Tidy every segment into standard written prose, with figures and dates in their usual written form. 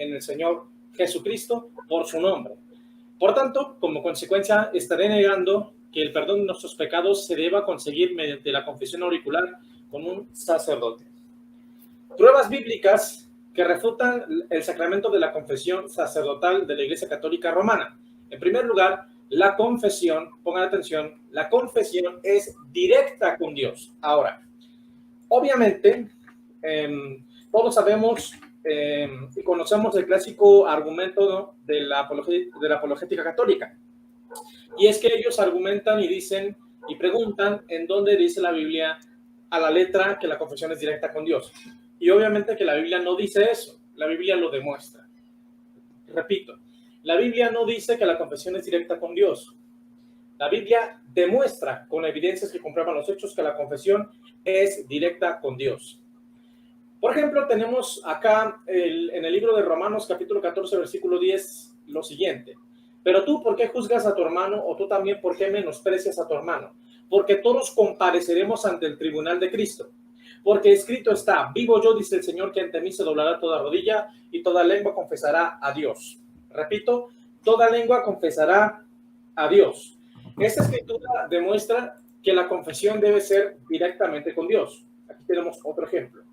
en el Señor Jesucristo por su nombre. Por tanto, como consecuencia, estaré negando que el perdón de nuestros pecados se deba conseguir mediante la confesión auricular con un sacerdote. Pruebas bíblicas que refutan el sacramento de la confesión sacerdotal de la Iglesia Católica Romana. En primer lugar, la confesión, pongan atención, la confesión es directa con Dios. Ahora, obviamente, todos sabemos y conocemos el clásico argumento, ¿no?, de la apologética católica. Y es que ellos argumentan y dicen y preguntan en dónde dice la Biblia a la letra que la confesión es directa con Dios. Y obviamente que la Biblia no dice eso, la Biblia lo demuestra. Repito, la Biblia no dice que la confesión es directa con Dios. La Biblia demuestra con evidencias que comprueban los hechos que la confesión es directa con Dios. Por ejemplo, tenemos acá en el libro de Romanos, capítulo 14, versículo 10, lo siguiente. Pero tú, ¿por qué juzgas a tu hermano? O tú también, ¿por qué menosprecias a tu hermano? Porque todos compareceremos ante el tribunal de Cristo. Porque escrito está, vivo yo, dice el Señor, que ante mí se doblará toda rodilla y toda lengua confesará a Dios. Repito, toda lengua confesará a Dios. Esta escritura demuestra que la confesión debe ser directamente con Dios. Aquí tenemos otro ejemplo.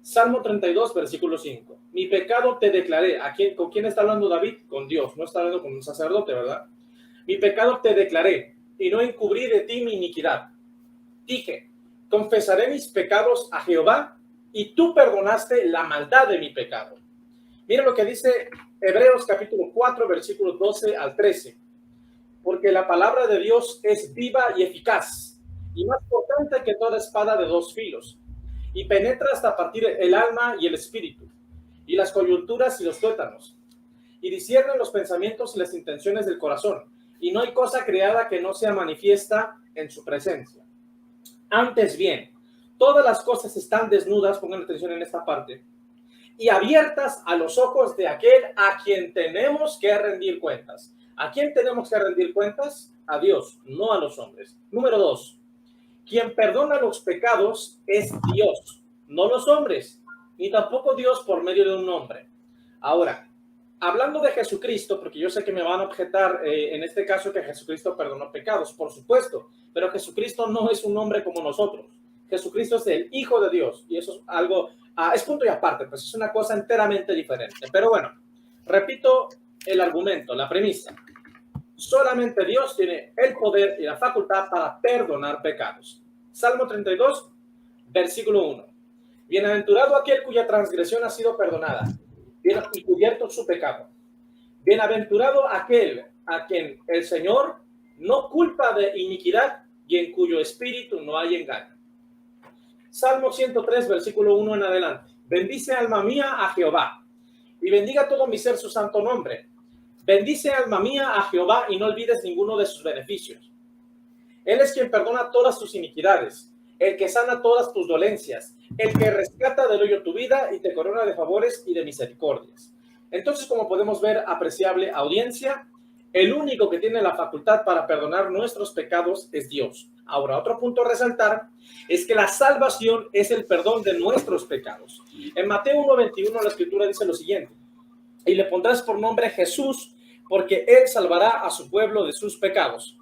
Salmo 32, versículo 5. Mi pecado te declaré. ¿Con quién está hablando David? Con Dios. No está hablando con un sacerdote, ¿verdad? Mi pecado te declaré y no encubrí de ti mi iniquidad. Dije, confesaré mis pecados a Jehová y tú perdonaste la maldad de mi pecado. Mira lo que dice Hebreos capítulo 4, versículos 12 al 13. Porque la palabra de Dios es viva y eficaz y más potente que toda espada de dos filos y penetra hasta partir el alma y el espíritu, y las coyunturas y los tuétanos, y discierne los pensamientos y las intenciones del corazón, y no hay cosa creada que no sea manifiesta en su presencia. Antes bien, todas las cosas están desnudas, pongan atención en esta parte, y abiertas a los ojos de aquel a quien tenemos que rendir cuentas. ¿A quién tenemos que rendir cuentas? A Dios, no a los hombres. Número 2. Quien perdona los pecados es Dios, no los hombres, ni tampoco Dios por medio de un hombre. Ahora, hablando de Jesucristo, porque yo sé que me van a objetar en este caso que Jesucristo perdonó pecados, por supuesto, pero Jesucristo no es un hombre como nosotros. Jesucristo es el Hijo de Dios y eso es algo, es punto y aparte, pues es una cosa enteramente diferente. Pero bueno, repito el argumento, la premisa. Solamente Dios tiene el poder y la facultad para perdonar pecados. Salmo 32, versículo 1. Bienaventurado aquel cuya transgresión ha sido perdonada y cubierto su pecado. Bienaventurado aquel a quien el Señor no culpa de iniquidad y en cuyo espíritu no hay engaño. Salmo 103, versículo 1 en adelante. Bendice alma mía a Jehová y bendiga todo mi ser su santo nombre. Bendice alma mía a Jehová y no olvides ninguno de sus beneficios. Él es quien perdona todas tus iniquidades, el que sana todas tus dolencias, el que rescata del hoyo tu vida y te corona de favores y de misericordias. Entonces, como podemos ver, apreciable audiencia, el único que tiene la facultad para perdonar nuestros pecados es Dios. Ahora, otro punto a resaltar es que la salvación es el perdón de nuestros pecados. En Mateo 1:21 la Escritura dice lo siguiente: y le pondrás por nombre Jesús, porque él salvará a su pueblo de sus pecados.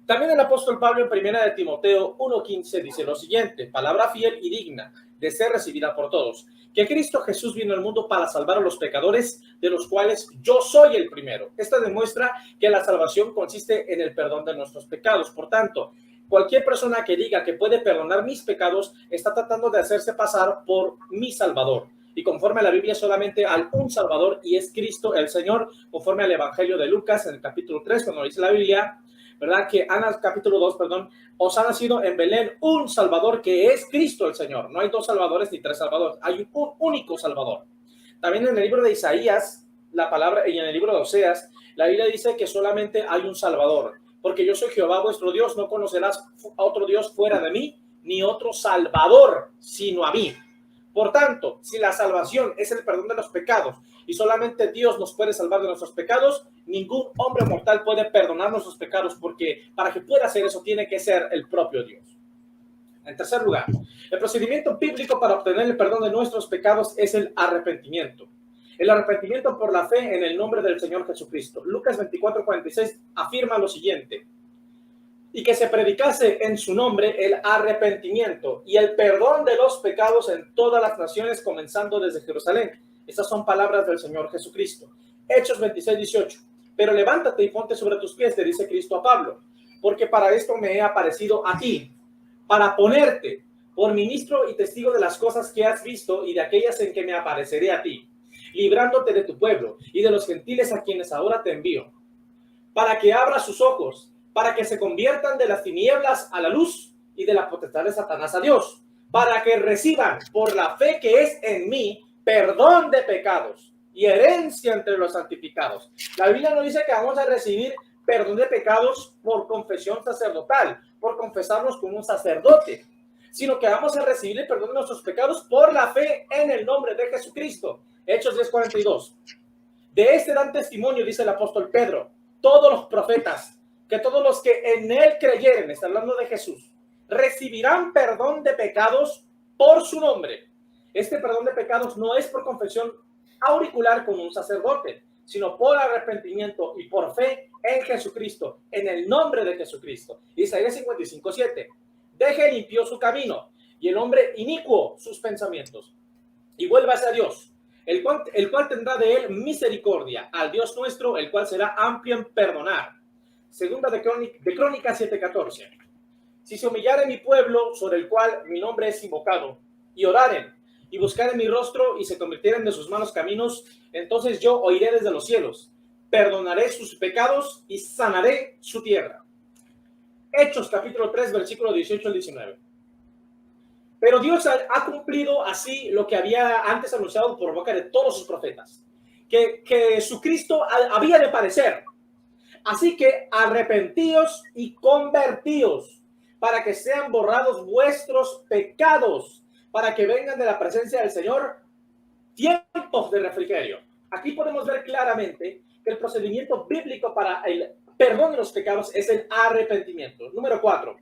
También el apóstol Pablo en primera de Timoteo 1:15 dice lo siguiente: palabra fiel y digna de ser recibida por todos, que Cristo Jesús vino al mundo para salvar a los pecadores, de los cuales yo soy el primero. Esta demuestra que la salvación consiste en el perdón de nuestros pecados. Por tanto, cualquier persona que diga que puede perdonar mis pecados está tratando de hacerse pasar por mi Salvador. Y conforme a la Biblia solamente hay un Salvador y es Cristo el Señor, conforme al Evangelio de Lucas en el capítulo 3, cuando dice la Biblia, ¿verdad? Que capítulo 2, perdón, os ha nacido en Belén un Salvador que es Cristo el Señor. No hay dos Salvadores ni tres Salvadores, hay un único Salvador. También en el libro de Isaías, la palabra, y en el libro de Oseas, la Biblia dice que solamente hay un Salvador, porque yo soy Jehová vuestro Dios, no conocerás a otro Dios fuera de mí, ni otro Salvador sino a mí. Por tanto, si la salvación es el perdón de los pecados y solamente Dios nos puede salvar de nuestros pecados, ningún hombre mortal puede perdonar nuestros pecados, porque para que pueda hacer eso tiene que ser el propio Dios. En tercer lugar, el procedimiento bíblico para obtener el perdón de nuestros pecados es el arrepentimiento. El arrepentimiento por la fe en el nombre del Señor Jesucristo. Lucas 24:46 afirma lo siguiente: y que se predicase en su nombre el arrepentimiento y el perdón de los pecados en todas las naciones, comenzando desde Jerusalén. Estas son palabras del Señor Jesucristo. Hechos 26:18. Pero levántate y ponte sobre tus pies, le dice Cristo a Pablo, porque para esto me he aparecido a ti, para ponerte por ministro y testigo de las cosas que has visto y de aquellas en que me apareceré a ti, librándote de tu pueblo y de los gentiles a quienes ahora te envío, para que abra sus ojos, para que se conviertan de las tinieblas a la luz y de la potestad de Satanás a Dios, para que reciban por la fe que es en mí perdón de pecados y herencia entre los santificados. La Biblia no dice que vamos a recibir perdón de pecados por confesión sacerdotal, por confesarnos con un sacerdote, sino que vamos a recibir el perdón de nuestros pecados por la fe en el nombre de Jesucristo. Hechos 10:42. De este dan testimonio, dice el apóstol Pedro, todos los profetas, que todos los que en él creyeren, está hablando de Jesús, recibirán perdón de pecados por su nombre. Este perdón de pecados no es por confesión auricular con un sacerdote, sino por arrepentimiento y por fe en Jesucristo, en el nombre de Jesucristo. Isaías 55:7. Deje limpio su camino y el hombre inicuo sus pensamientos, y vuélvase a Dios, el cual tendrá de él misericordia, al Dios nuestro, el cual será amplio en perdonar. Segunda de Crónicas 7:14. Si se humillare mi pueblo, sobre el cual mi nombre es invocado, y oraren, y buscaren mi rostro, y se convirtieren de sus malos caminos, entonces yo oiré desde los cielos, perdonaré sus pecados, y sanaré su tierra. Hechos capítulo 3, versículo 18 al 19. Pero Dios ha cumplido así lo que había antes anunciado por boca de todos sus profetas, que Jesucristo había de padecer. Así que arrepentíos y convertíos, para que sean borrados vuestros pecados, para que vengan de la presencia del Señor tiempos de refrigerio. Aquí podemos ver claramente que el procedimiento bíblico para el perdón de los pecados es el arrepentimiento. Número 4.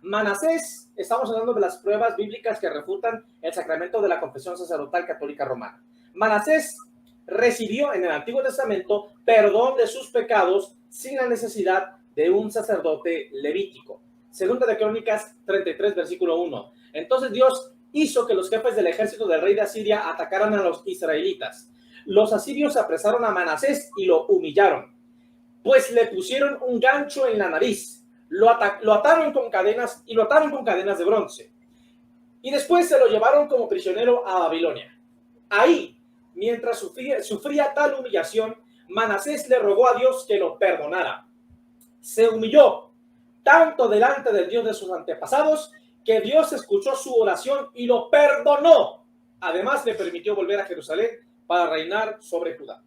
Manasés, estamos hablando de las pruebas bíblicas que refutan el sacramento de la confesión sacerdotal católica romana. Manasés recibió en el Antiguo Testamento perdón de sus pecados sin la necesidad de un sacerdote levítico. Segunda de Crónicas 33, versículo 1. Entonces Dios hizo que los jefes del ejército del rey de Asiria atacaran a los israelitas. Los asirios apresaron a Manasés y lo humillaron, pues le pusieron un gancho en la nariz, lo ataron con cadenas y lo ataron con cadenas de bronce. Y después se lo llevaron como prisionero a Babilonia. Ahí, mientras sufría tal humillación, Manasés le rogó a Dios que lo perdonara. Se humilló tanto delante del Dios de sus antepasados que Dios escuchó su oración y lo perdonó. Además, le permitió volver a Jerusalén para reinar sobre Judá.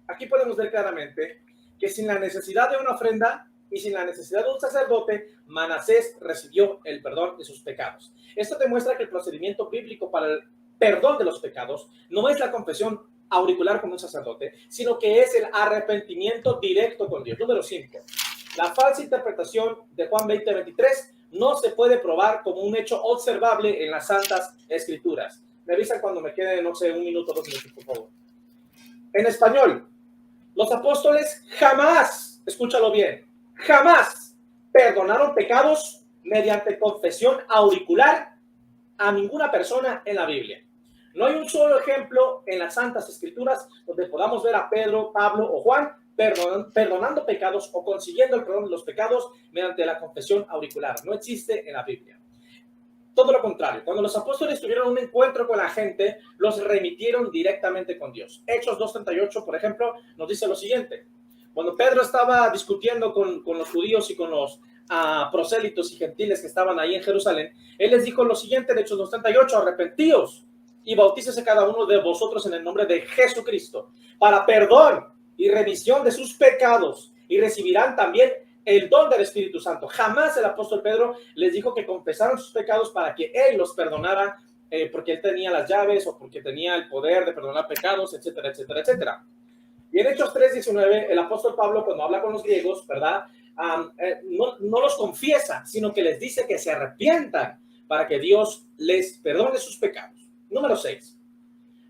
Aquí podemos ver claramente que sin la necesidad de una ofrenda y sin la necesidad de un sacerdote, Manasés recibió el perdón de sus pecados. Esto demuestra que el procedimiento bíblico para el perdón de los pecados no es la confesión auricular con un sacerdote, sino que es el arrepentimiento directo con Dios. Número 5. La falsa interpretación de Juan 20:23 no se puede probar como un hecho observable en las Santas Escrituras. Me avisan cuando me quede, no sé, 1 minuto, 2 minutos, por favor. En español, los apóstoles jamás, escúchalo bien, jamás perdonaron pecados mediante confesión auricular a ninguna persona en la Biblia. No hay un solo ejemplo en las Santas Escrituras donde podamos ver a Pedro, Pablo o Juan perdonando pecados o consiguiendo el perdón de los pecados mediante la confesión auricular. No existe en la Biblia. Todo lo contrario, cuando los apóstoles tuvieron un encuentro con la gente, los remitieron directamente con Dios. Hechos 2:38, por ejemplo, nos dice lo siguiente. Cuando Pedro estaba discutiendo con los judíos y con los prosélitos y gentiles que estaban ahí en Jerusalén, él les dijo lo siguiente en Hechos 2:38, arrepentíos y bautícese cada uno de vosotros en el nombre de Jesucristo para perdón y remisión de sus pecados, y recibirán también el don del Espíritu Santo. Jamás el apóstol Pedro les dijo que confesaran sus pecados para que él los perdonara, porque él tenía las llaves o porque tenía el poder de perdonar pecados, etcétera, etcétera, etcétera. Y en Hechos 3:19, el apóstol Pablo, cuando habla con los griegos, ¿verdad? No los confiesa, sino que les dice que se arrepientan para que Dios les perdone sus pecados. Número 6.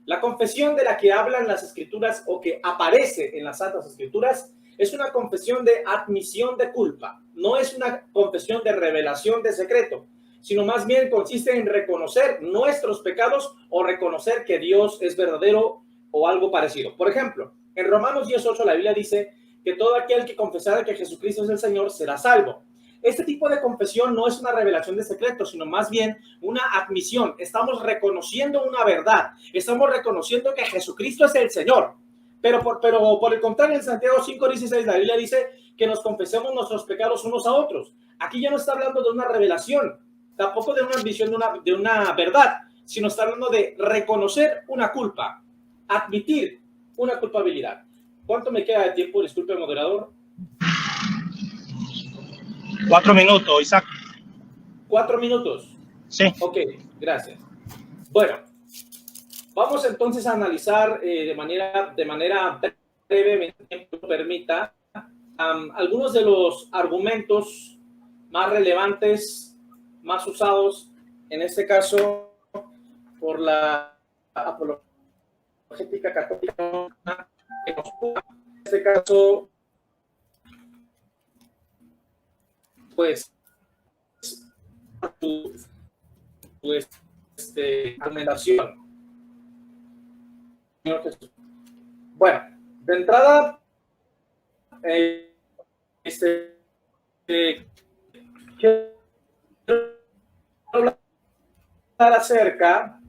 La confesión de la que hablan las Escrituras o que aparece en las Santas Escrituras es una confesión de admisión de culpa. No es una confesión de revelación de secreto, sino más bien consiste en reconocer nuestros pecados o reconocer que Dios es verdadero o algo parecido. Por ejemplo, en Romanos 10:8 la Biblia dice que todo aquel que confesara que Jesucristo es el Señor será salvo. Este tipo de confesión no es una revelación de secreto, sino más bien una admisión. Estamos reconociendo una verdad. Estamos reconociendo que Jesucristo es el Señor. Pero por el contrario, en Santiago 5:16 la Biblia dice que nos confesemos nuestros pecados unos a otros. Aquí ya no está hablando de una revelación, tampoco de una admisión de una verdad, sino está hablando de reconocer una culpa, admitir una culpabilidad. ¿Cuánto me queda de tiempo? Disculpe, moderador. 4 minutos, Isaac. 4 minutos. Sí. Ok, gracias. Bueno, vamos entonces a analizar de manera breve, mi tiempo lo permita, algunos de los argumentos más relevantes, más usados, en este caso, por la apologética católica, en este caso, pues argumentación. Bueno, de entrada, quiero hablar acerca,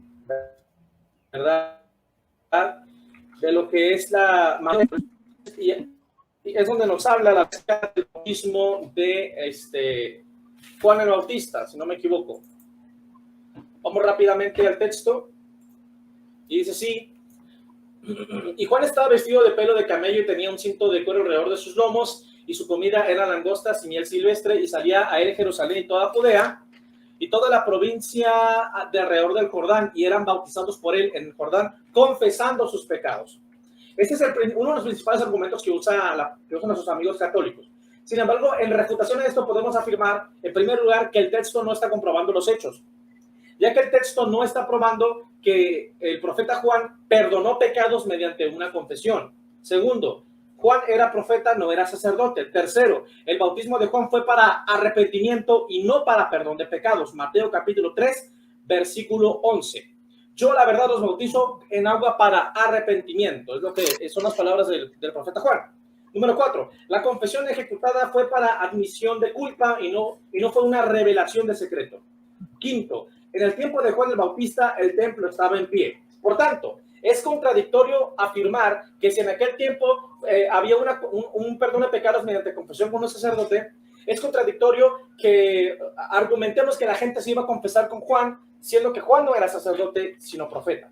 ¿verdad?, de lo que es la y es donde nos habla acerca del bautismo de Juan el Bautista, si no me equivoco. Vamos rápidamente al texto y dice así: y Juan estaba vestido de pelo de camello y tenía un cinto de cuero alrededor de sus lomos, y su comida era langostas y miel silvestre, y salía a él Jerusalén y toda Judea y toda la provincia de alrededor del Jordán, y eran bautizados por él en el Jordán, confesando sus pecados. Este es uno de los principales argumentos que usan nuestros amigos católicos. Sin embargo, en refutación a esto podemos afirmar, en primer lugar, que el texto no está comprobando los hechos, ya que el texto no está probando que el profeta Juan perdonó pecados mediante una confesión. Segundo, Juan era profeta, no era sacerdote. Tercero, el bautismo de Juan fue para arrepentimiento y no para perdón de pecados. Mateo capítulo 3, versículo 11. Yo, la verdad, los bautizo en agua para arrepentimiento. Es lo que son las palabras del profeta Juan. Número 4, la confesión ejecutada fue para admisión de culpa y no fue una revelación de secreto. Quinto, en el tiempo de Juan el Bautista, el templo estaba en pie. Por tanto, es contradictorio afirmar que si en aquel tiempo había un perdón de pecados mediante confesión con un sacerdote, es contradictorio que argumentemos que la gente se iba a confesar con Juan, siendo que Juan no era sacerdote, sino profeta.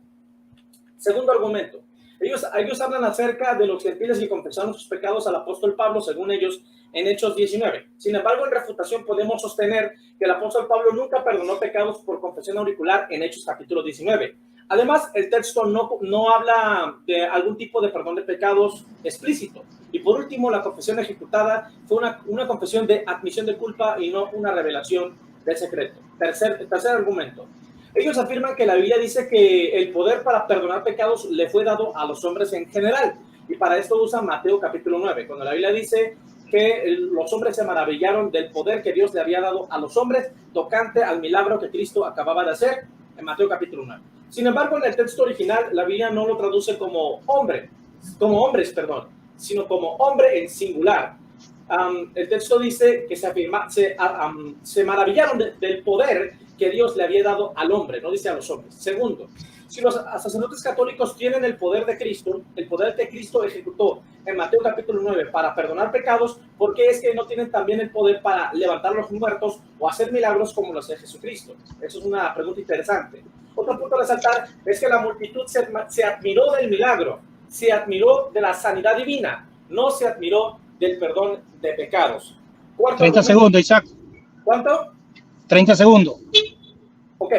Segundo argumento, ellos hablan acerca de los gentiles que confesaron sus pecados al apóstol Pablo, según ellos, en Hechos 19. Sin embargo, en refutación podemos sostener que el apóstol Pablo nunca perdonó pecados por confesión auricular en Hechos capítulo 19. Además, el texto no habla de algún tipo de perdón de pecados explícito. Y por último, la confesión ejecutada fue una confesión de admisión de culpa y no una revelación del secreto. Tercer argumento. Ellos afirman que la Biblia dice que el poder para perdonar pecados le fue dado a los hombres en general. Y para esto usan Mateo capítulo 9, cuando la Biblia dice que los hombres se maravillaron del poder que Dios le había dado a los hombres tocante al milagro que Cristo acababa de hacer en Mateo capítulo 9. Sin embargo, en el texto original, la Biblia no lo traduce como hombres, sino como hombre en singular. El texto dice que se maravillaron del poder que Dios le había dado al hombre, no dice a los hombres. Segundo, si los sacerdotes católicos tienen el poder de Cristo, el poder que Cristo ejecutó en Mateo capítulo 9 para perdonar pecados, ¿por qué es que no tienen también el poder para levantar a los muertos o hacer milagros como lo hace Jesucristo? Eso es una pregunta interesante. Otro punto a resaltar es que la multitud se admiró del milagro, se admiró de la sanidad divina, no se admiró del perdón de pecados. 30 segundos, Isaac. ¿Cuánto? 30 segundos. Ok.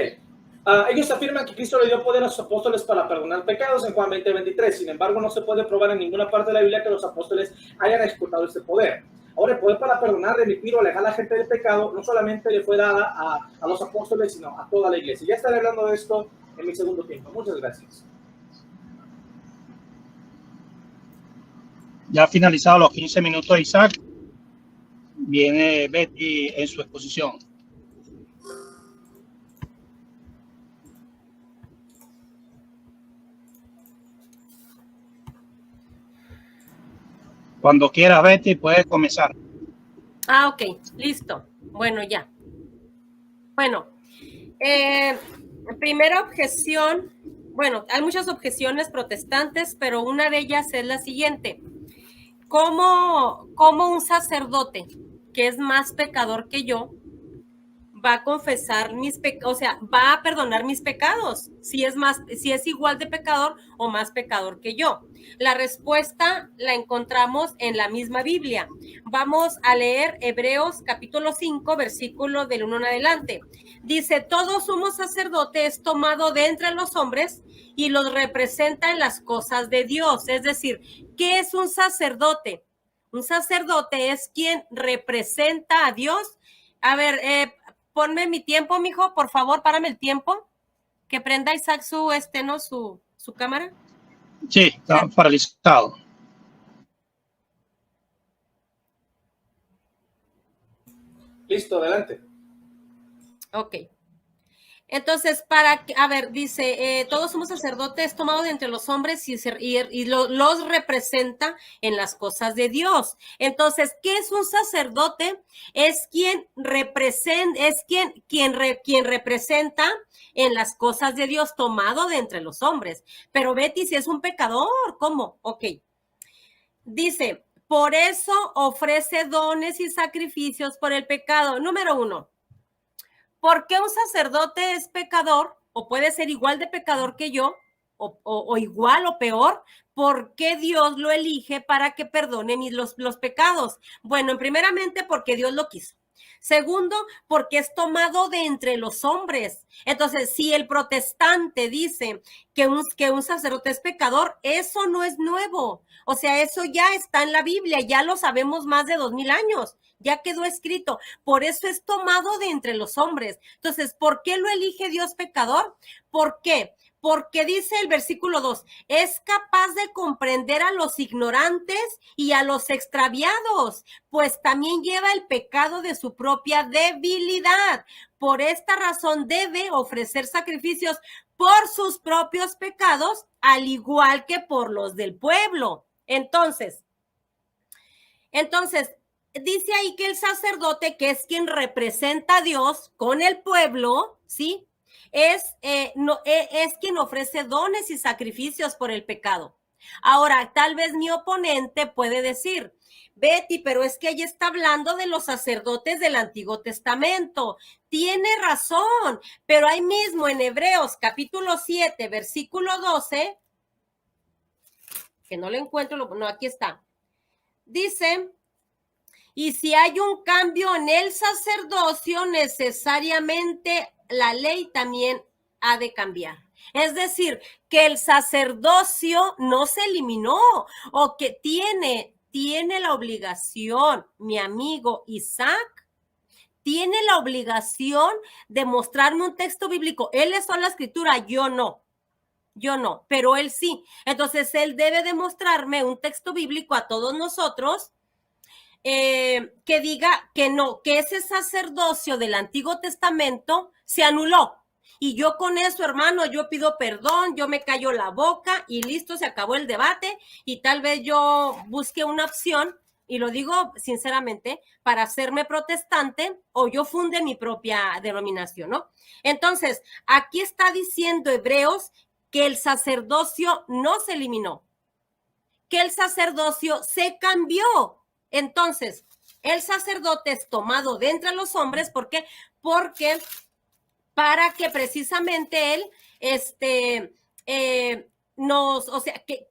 Ellos afirman que Cristo le dio poder a sus apóstoles para perdonar pecados en Juan 20:23. Sin embargo, no se puede probar en ninguna parte de la Biblia que los apóstoles hayan ejecutado este poder. Ahora, el poder para perdonar, remitir o alejar a la gente del pecado no solamente le fue dada a los apóstoles, sino a toda la iglesia. Ya estaré hablando de esto en mi segundo tiempo. Muchas gracias. Ya finalizados los 15 minutos, Isaac, viene Betty en su exposición. Cuando quieras, Betty, puedes comenzar. Ah, ok, listo. Bueno, ya. Bueno, primera objeción, bueno, hay muchas objeciones protestantes, pero una de ellas es la siguiente. ¿Cómo un sacerdote que es más pecador que yo va a confesar mis pecados, o sea, va a perdonar mis pecados, si es igual de pecador o más pecador que yo? La respuesta la encontramos en la misma Biblia. Vamos a leer Hebreos capítulo 5, versículo del 1 en adelante. Dice: todo sumo sacerdote es tomado de entre los hombres y los representa en las cosas de Dios. Es decir, ¿qué es un sacerdote? Un sacerdote es quien representa a Dios. A ver, ponme mi tiempo, mijo, por favor, párame el tiempo. Que prenda Isaac su cámara. Sí, está paralizado. Listo, adelante. Ok. Entonces, dice, todos somos sacerdotes tomados de entre los hombres y los representa en las cosas de Dios. Entonces, ¿qué es un sacerdote? Es quien representa en las cosas de Dios, tomado de entre los hombres. Pero Betty, si es un pecador, ¿cómo? Ok. Dice, por eso ofrece dones y sacrificios por el pecado. Número 1. ¿Por qué un sacerdote es pecador o puede ser igual de pecador que yo o igual o peor? ¿Por qué Dios lo elige para que perdone los pecados? Bueno, primeramente porque Dios lo quiso. Segundo, porque es tomado de entre los hombres. Entonces, si el protestante dice que un sacerdote es pecador, eso no es nuevo. O sea, eso ya está en la Biblia, ya lo sabemos más de 2000 años. Ya quedó escrito. Por eso es tomado de entre los hombres. Entonces, ¿por qué lo elige Dios pecador? ¿Por qué? Porque dice el versículo 2, es capaz de comprender a los ignorantes y a los extraviados, pues también lleva el pecado de su propia debilidad. Por esta razón debe ofrecer sacrificios por sus propios pecados, al igual que por los del pueblo. Entonces, dice ahí que el sacerdote, que es quien representa a Dios con el pueblo, ¿sí? Es quien ofrece dones y sacrificios por el pecado. Ahora, tal vez mi oponente puede decir, Betty, pero es que ella está hablando de los sacerdotes del Antiguo Testamento. Tiene razón, pero ahí mismo en Hebreos capítulo 7, versículo 12, que no lo encuentro, no, aquí está. Dice: y si hay un cambio en el sacerdocio, necesariamente la ley también ha de cambiar. Es decir, que el sacerdocio no se eliminó, o que tiene la obligación, mi amigo Isaac, tiene la obligación de mostrarme un texto bíblico. Él es solo la escritura, yo no, pero él sí. Entonces, él debe demostrarme un texto bíblico a todos nosotros que diga que no, que ese sacerdocio del Antiguo Testamento se anuló. Y yo con eso, hermano, yo pido perdón, yo me callo la boca y listo, se acabó el debate, y tal vez yo busque una opción, y lo digo sinceramente, para hacerme protestante o yo funde mi propia denominación, ¿no? Entonces, aquí está diciendo Hebreos que el sacerdocio no se eliminó, que el sacerdocio se cambió. Entonces, el sacerdote es tomado de entre los hombres, ¿por qué? Porque para que precisamente él o sea, que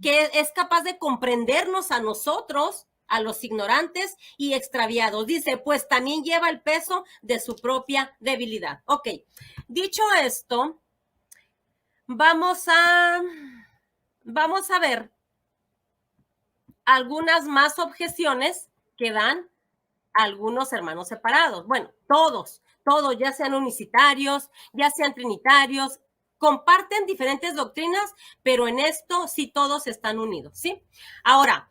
es capaz de comprendernos a nosotros, a los ignorantes y extraviados. Dice, pues también lleva el peso de su propia debilidad. Ok, dicho esto, vamos a ver algunas más objeciones que dan algunos hermanos separados. Bueno, todos, ya sean unicitarios, ya sean trinitarios, comparten diferentes doctrinas, pero en esto sí todos están unidos, ¿sí? Ahora,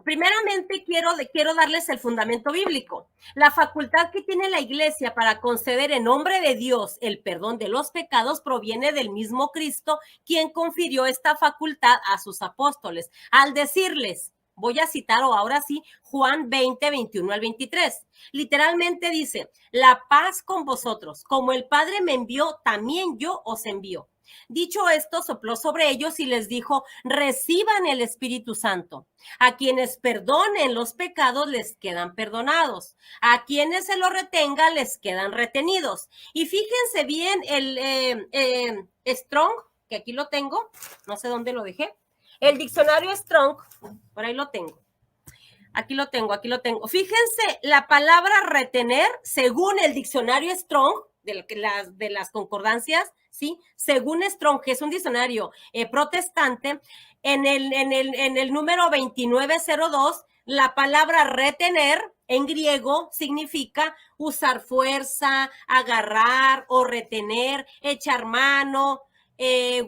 Primeramente quiero darles el fundamento bíblico. La facultad que tiene la iglesia para conceder en nombre de Dios el perdón de los pecados proviene del mismo Cristo, quien confirió esta facultad a sus apóstoles, al decirles, voy a citar ahora sí, Juan 20, 21 al 23. Literalmente dice, la paz con vosotros, como el Padre me envió, también yo os envío. Dicho esto, sopló sobre ellos y les dijo, reciban el Espíritu Santo. A quienes perdonen los pecados les quedan perdonados. A quienes se lo retengan les quedan retenidos. Y fíjense bien el Strong, que aquí lo tengo, no sé dónde lo dejé. El diccionario Strong, por ahí lo tengo. Aquí lo tengo. Fíjense, la palabra retener, según el diccionario Strong, de las concordancias, ¿sí? Según Strong, que es un diccionario protestante, en el número 2902, la palabra retener en griego significa usar fuerza, agarrar o retener, echar mano,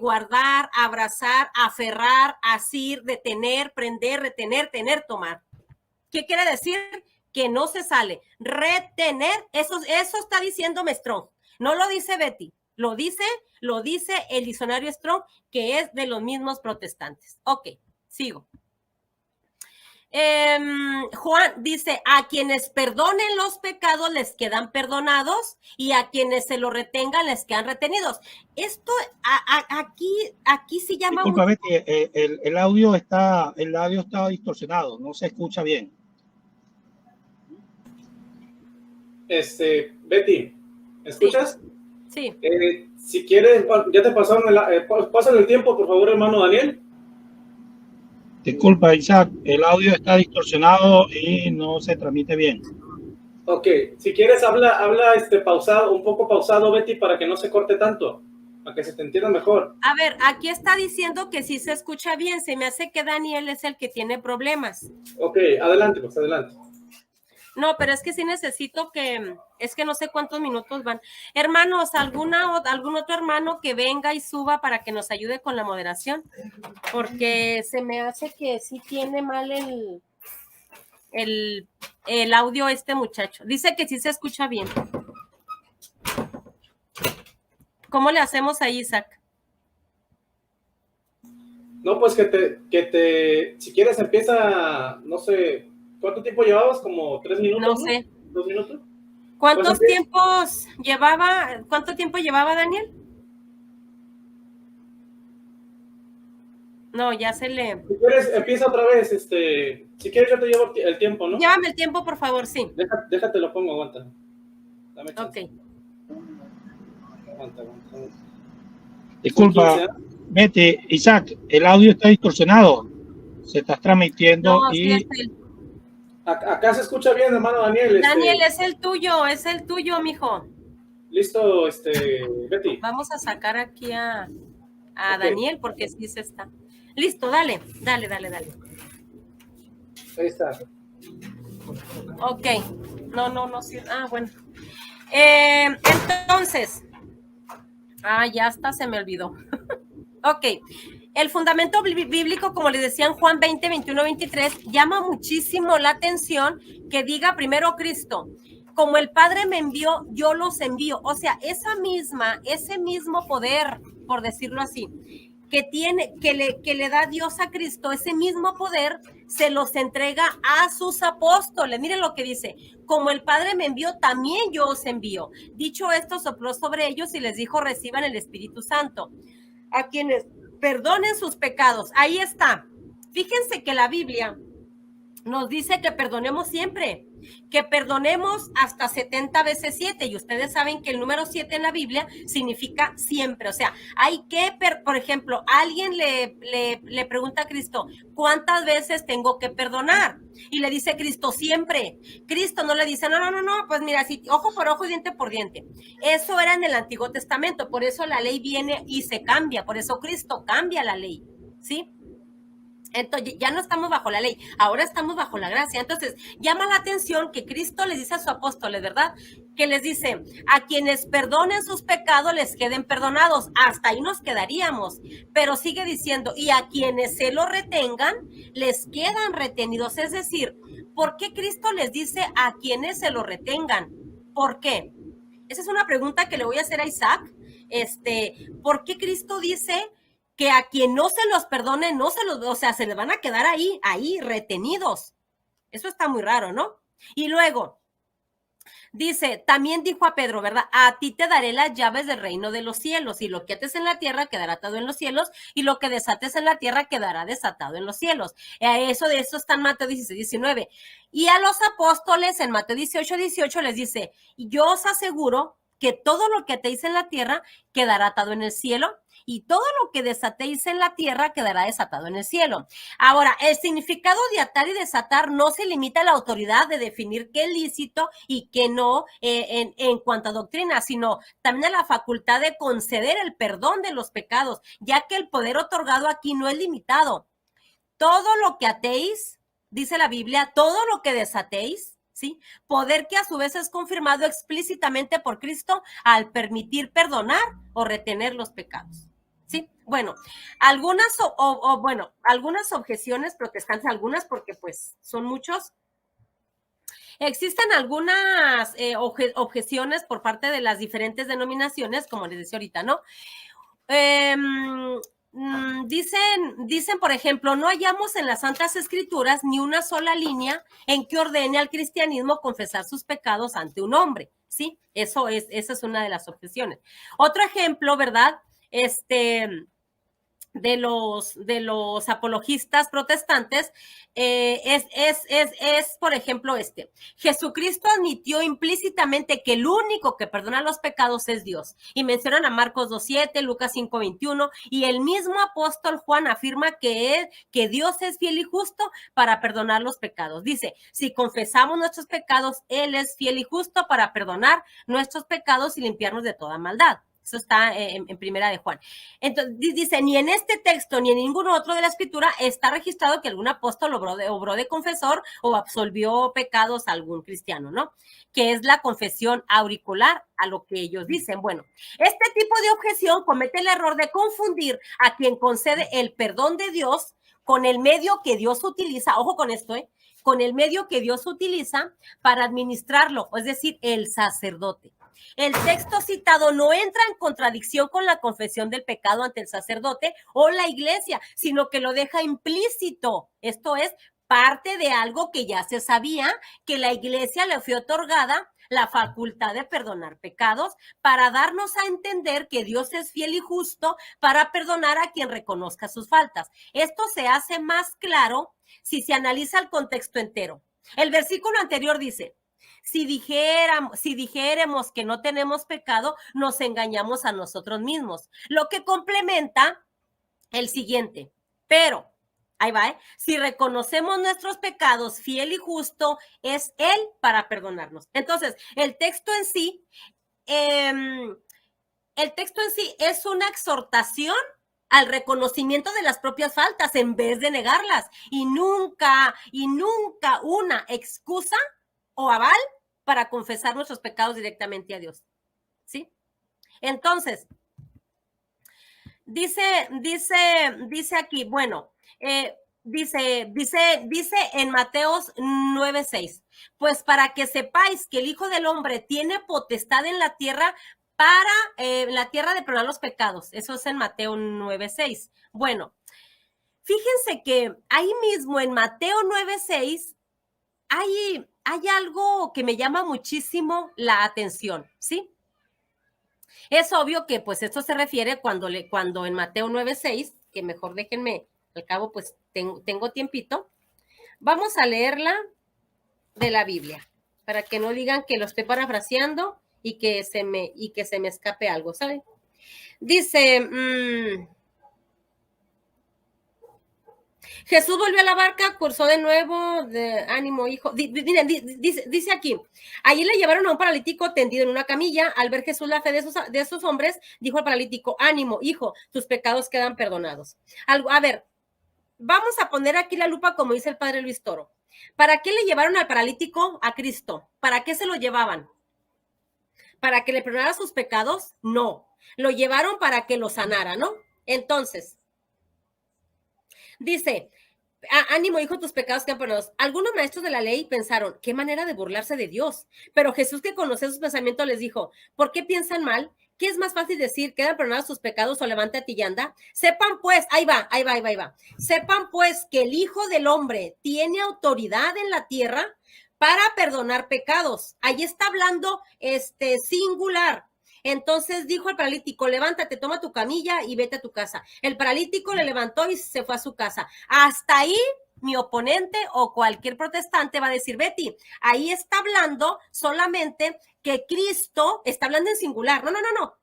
guardar, abrazar, aferrar, asir, detener, prender, retener, tener, tomar. ¿Qué quiere decir? Que no se sale. Retener, eso está diciéndome Strong. No lo dice Betty, lo dice el diccionario Strong, que es de los mismos protestantes. Ok, sigo. Juan dice, a quienes perdonen los pecados les quedan perdonados y a quienes se lo retengan les quedan retenidos. Esto aquí sí llama. Disculpa, Betty, el audio está distorsionado, no se escucha bien. Betty, ¿me escuchas? Sí. Si quieres, ya te pasaron pasan el tiempo, por favor, hermano Daniel. Disculpa, Isaac, el audio está distorsionado y no se transmite bien. Ok, si quieres habla pausado, un poco pausado, Betty, para que no se corte tanto, para que se te entienda mejor. A ver, aquí está diciendo que sí se escucha bien, se me hace que Daniel es el que tiene problemas. Ok, adelante, pues adelante. No, pero es que sí necesito es que no sé cuántos minutos van. Hermanos, ¿algún otro hermano que venga y suba para que nos ayude con la moderación? Porque se me hace que sí tiene mal el audio este muchacho. Dice que sí se escucha bien. ¿Cómo le hacemos a Isaac? No, pues si quieres empieza, no sé, ¿cuánto tiempo llevabas? ¿Como 3 minutos? No sé. ¿2 minutos? ¿Cuánto tiempo llevaba Daniel? No, ya se le... Si quieres, empieza otra vez, si quieres yo te llevo el tiempo, ¿no? Llévame el tiempo, por favor, sí. Déjate lo pongo, aguanta. Dame chance. Ok. Aguanta. Disculpa, Betty, Isaac, el audio está distorsionado. Se está transmitiendo no, y... Sí, acá se escucha bien, hermano Daniel. Daniel, es el tuyo, mijo. Listo, Betty. Vamos a sacar aquí a Okay. Daniel, porque sí se está. Listo, dale. Ahí está. Ok. No, sí. Bueno. Entonces. Ya hasta se me olvidó. Ok. El fundamento bíblico, como les decía en Juan 20, 21, 23, llama muchísimo la atención que diga primero Cristo, como el Padre me envió, yo los envío. O sea, ese mismo poder, por decirlo así, que le da Dios a Cristo, ese mismo poder se los entrega a sus apóstoles. Miren lo que dice, como el Padre me envió, también yo os envío. Dicho esto, sopló sobre ellos y les dijo, reciban el Espíritu Santo. A quienes perdonen sus pecados. Ahí está. Fíjense que la Biblia nos dice que perdonemos siempre, que perdonemos hasta 70 veces 7, y ustedes saben que el número 7 en la Biblia significa siempre. O sea, hay que, por ejemplo, alguien le pregunta a Cristo, ¿cuántas veces tengo que perdonar? Y le dice Cristo, siempre. Cristo no le dice, no, pues mira, si ojo por ojo y diente por diente. Eso era en el Antiguo Testamento, por eso la ley viene y se cambia, por eso Cristo cambia la ley, ¿sí? Entonces ya no estamos bajo la ley, ahora estamos bajo la gracia. Entonces llama la atención que Cristo les dice a sus apóstoles, ¿verdad? Que les dice, a quienes perdonen sus pecados les queden perdonados. Hasta ahí nos quedaríamos, pero sigue diciendo, y a quienes se lo retengan les quedan retenidos. Es decir, ¿por qué Cristo les dice a quienes se lo retengan? ¿Por qué? Esa es una pregunta que le voy a hacer a Isaac. ¿Por qué Cristo dice que a quien no se los perdone, no se los, o sea, se les van a quedar ahí retenidos? Eso está muy raro, ¿no? Y luego, dice, también dijo a Pedro, ¿verdad? A ti te daré las llaves del reino de los cielos, y lo que ates en la tierra quedará atado en los cielos, y lo que desates en la tierra quedará desatado en los cielos. De eso está en Mateo 16, 19. Y a los apóstoles en Mateo 18, 18 les dice, yo os aseguro que todo lo que atéis en la tierra quedará atado en el cielo, y todo lo que desatéis en la tierra quedará desatado en el cielo. Ahora, el significado de atar y desatar no se limita a la autoridad de definir qué es lícito y qué no en cuanto a doctrina, sino también a la facultad de conceder el perdón de los pecados, ya que el poder otorgado aquí no es limitado. Todo lo que atéis, dice la Biblia, todo lo que desatéis, ¿sí? Poder que a su vez es confirmado explícitamente por Cristo al permitir perdonar o retener los pecados. Sí, bueno, algunas objeciones protestantes, algunas porque pues son muchos. Existen algunas objeciones por parte de las diferentes denominaciones, como les decía ahorita, ¿no? Dicen, por ejemplo, no hallamos en las Santas Escrituras ni una sola línea en que ordene al cristianismo confesar sus pecados ante un hombre, ¿sí? Esa es una de las objeciones. Otro ejemplo, ¿verdad? De los apologistas protestantes por ejemplo, Jesucristo admitió implícitamente que el único que perdona los pecados es Dios, y mencionan a Marcos 2:7, Lucas 5:21, y el mismo apóstol Juan afirma que Dios es fiel y justo para perdonar los pecados. Dice, si confesamos nuestros pecados, Él es fiel y justo para perdonar nuestros pecados y limpiarnos de toda maldad. Eso está en primera de Juan. Entonces, dice, ni en este texto ni en ningún otro de la escritura está registrado que algún apóstol obró de confesor o absolvió pecados a algún cristiano, ¿no? Que es la confesión auricular, a lo que ellos dicen. Bueno, este tipo de objeción comete el error de confundir a quien concede el perdón de Dios con el medio que Dios utiliza, ojo con esto, con el medio que Dios utiliza para administrarlo, es decir, el sacerdote. El texto citado no entra en contradicción con la confesión del pecado ante el sacerdote o la iglesia, sino que lo deja implícito. Esto es parte de algo que ya se sabía, que la iglesia le fue otorgada la facultad de perdonar pecados para darnos a entender que Dios es fiel y justo para perdonar a quien reconozca sus faltas. Esto se hace más claro si se analiza el contexto entero. El versículo anterior dice, si dijéramos que no tenemos pecado, nos engañamos a nosotros mismos. Lo que complementa el siguiente, pero, ahí va, si reconocemos nuestros pecados, fiel y justo es Él para perdonarnos. Entonces, el texto en sí es una exhortación al reconocimiento de las propias faltas en vez de negarlas, y nunca una excusa o aval para confesar nuestros pecados directamente a Dios, ¿sí? Entonces, dice aquí, bueno, dice en Mateos 9:6, pues para que sepáis que el Hijo del Hombre tiene potestad en la tierra de perdonar los pecados. Eso es en Mateo 9:6. Bueno, fíjense que ahí mismo en Mateo 9:6 hay algo que me llama muchísimo la atención, ¿sí? Es obvio que pues esto se refiere cuando en Mateo 9:6, que mejor déjenme, al cabo pues tengo tiempito, vamos a leerla de la Biblia, para que no digan que lo estoy parafraseando y que se me escape algo, ¿saben? Dice, Jesús volvió a la barca, cursó de nuevo, de ánimo, hijo. Dice aquí, allí le llevaron a un paralítico tendido en una camilla. Al ver Jesús la fe de esos hombres, dijo al paralítico, ánimo, hijo, tus pecados quedan perdonados. A ver, vamos a poner aquí la lupa como dice el padre Luis Toro. ¿Para qué le llevaron al paralítico a Cristo? ¿Para qué se lo llevaban? ¿Para que le perdonara sus pecados? No, lo llevaron para que lo sanara, ¿no? Entonces, dice, Ánimo, hijo, tus pecados quedan perdonados. Algunos maestros de la ley pensaron, qué manera de burlarse de Dios. Pero Jesús, que conocía sus pensamientos, les dijo, ¿por qué piensan mal? ¿Qué es más fácil decir, quedan perdonados tus pecados o levántate y anda? Sepan pues, ahí va. Sepan pues que el Hijo del Hombre tiene autoridad en la tierra para perdonar pecados. Ahí está hablando singular. Entonces dijo al paralítico, levántate, toma tu camilla y vete a tu casa. El paralítico le levantó y se fue a su casa. Hasta ahí mi oponente o cualquier protestante va a decir, Betty, ahí está hablando solamente que Cristo está hablando en singular. No.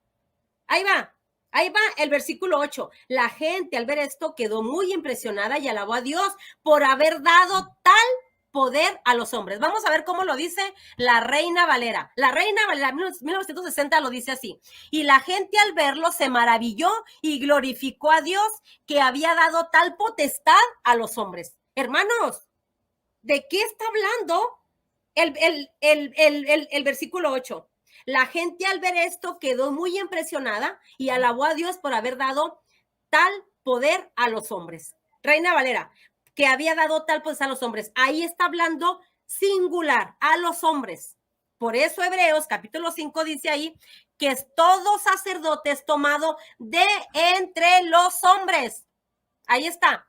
Ahí va el versículo 8. La gente al ver esto quedó muy impresionada y alabó a Dios por haber dado tal poder a los hombres. Vamos a ver cómo lo dice la Reina Valera. La Reina Valera 1960 lo dice así. Y la gente al verlo se maravilló y glorificó a Dios que había dado tal potestad a los hombres. Hermanos, ¿de qué está hablando el versículo 8? La gente al ver esto quedó muy impresionada y alabó a Dios por haber dado tal poder a los hombres. Reina Valera, que había dado tal poder a los hombres. Ahí está hablando singular, a los hombres. Por eso Hebreos capítulo 5 dice ahí que es todo sacerdote es tomado de entre los hombres. Ahí está.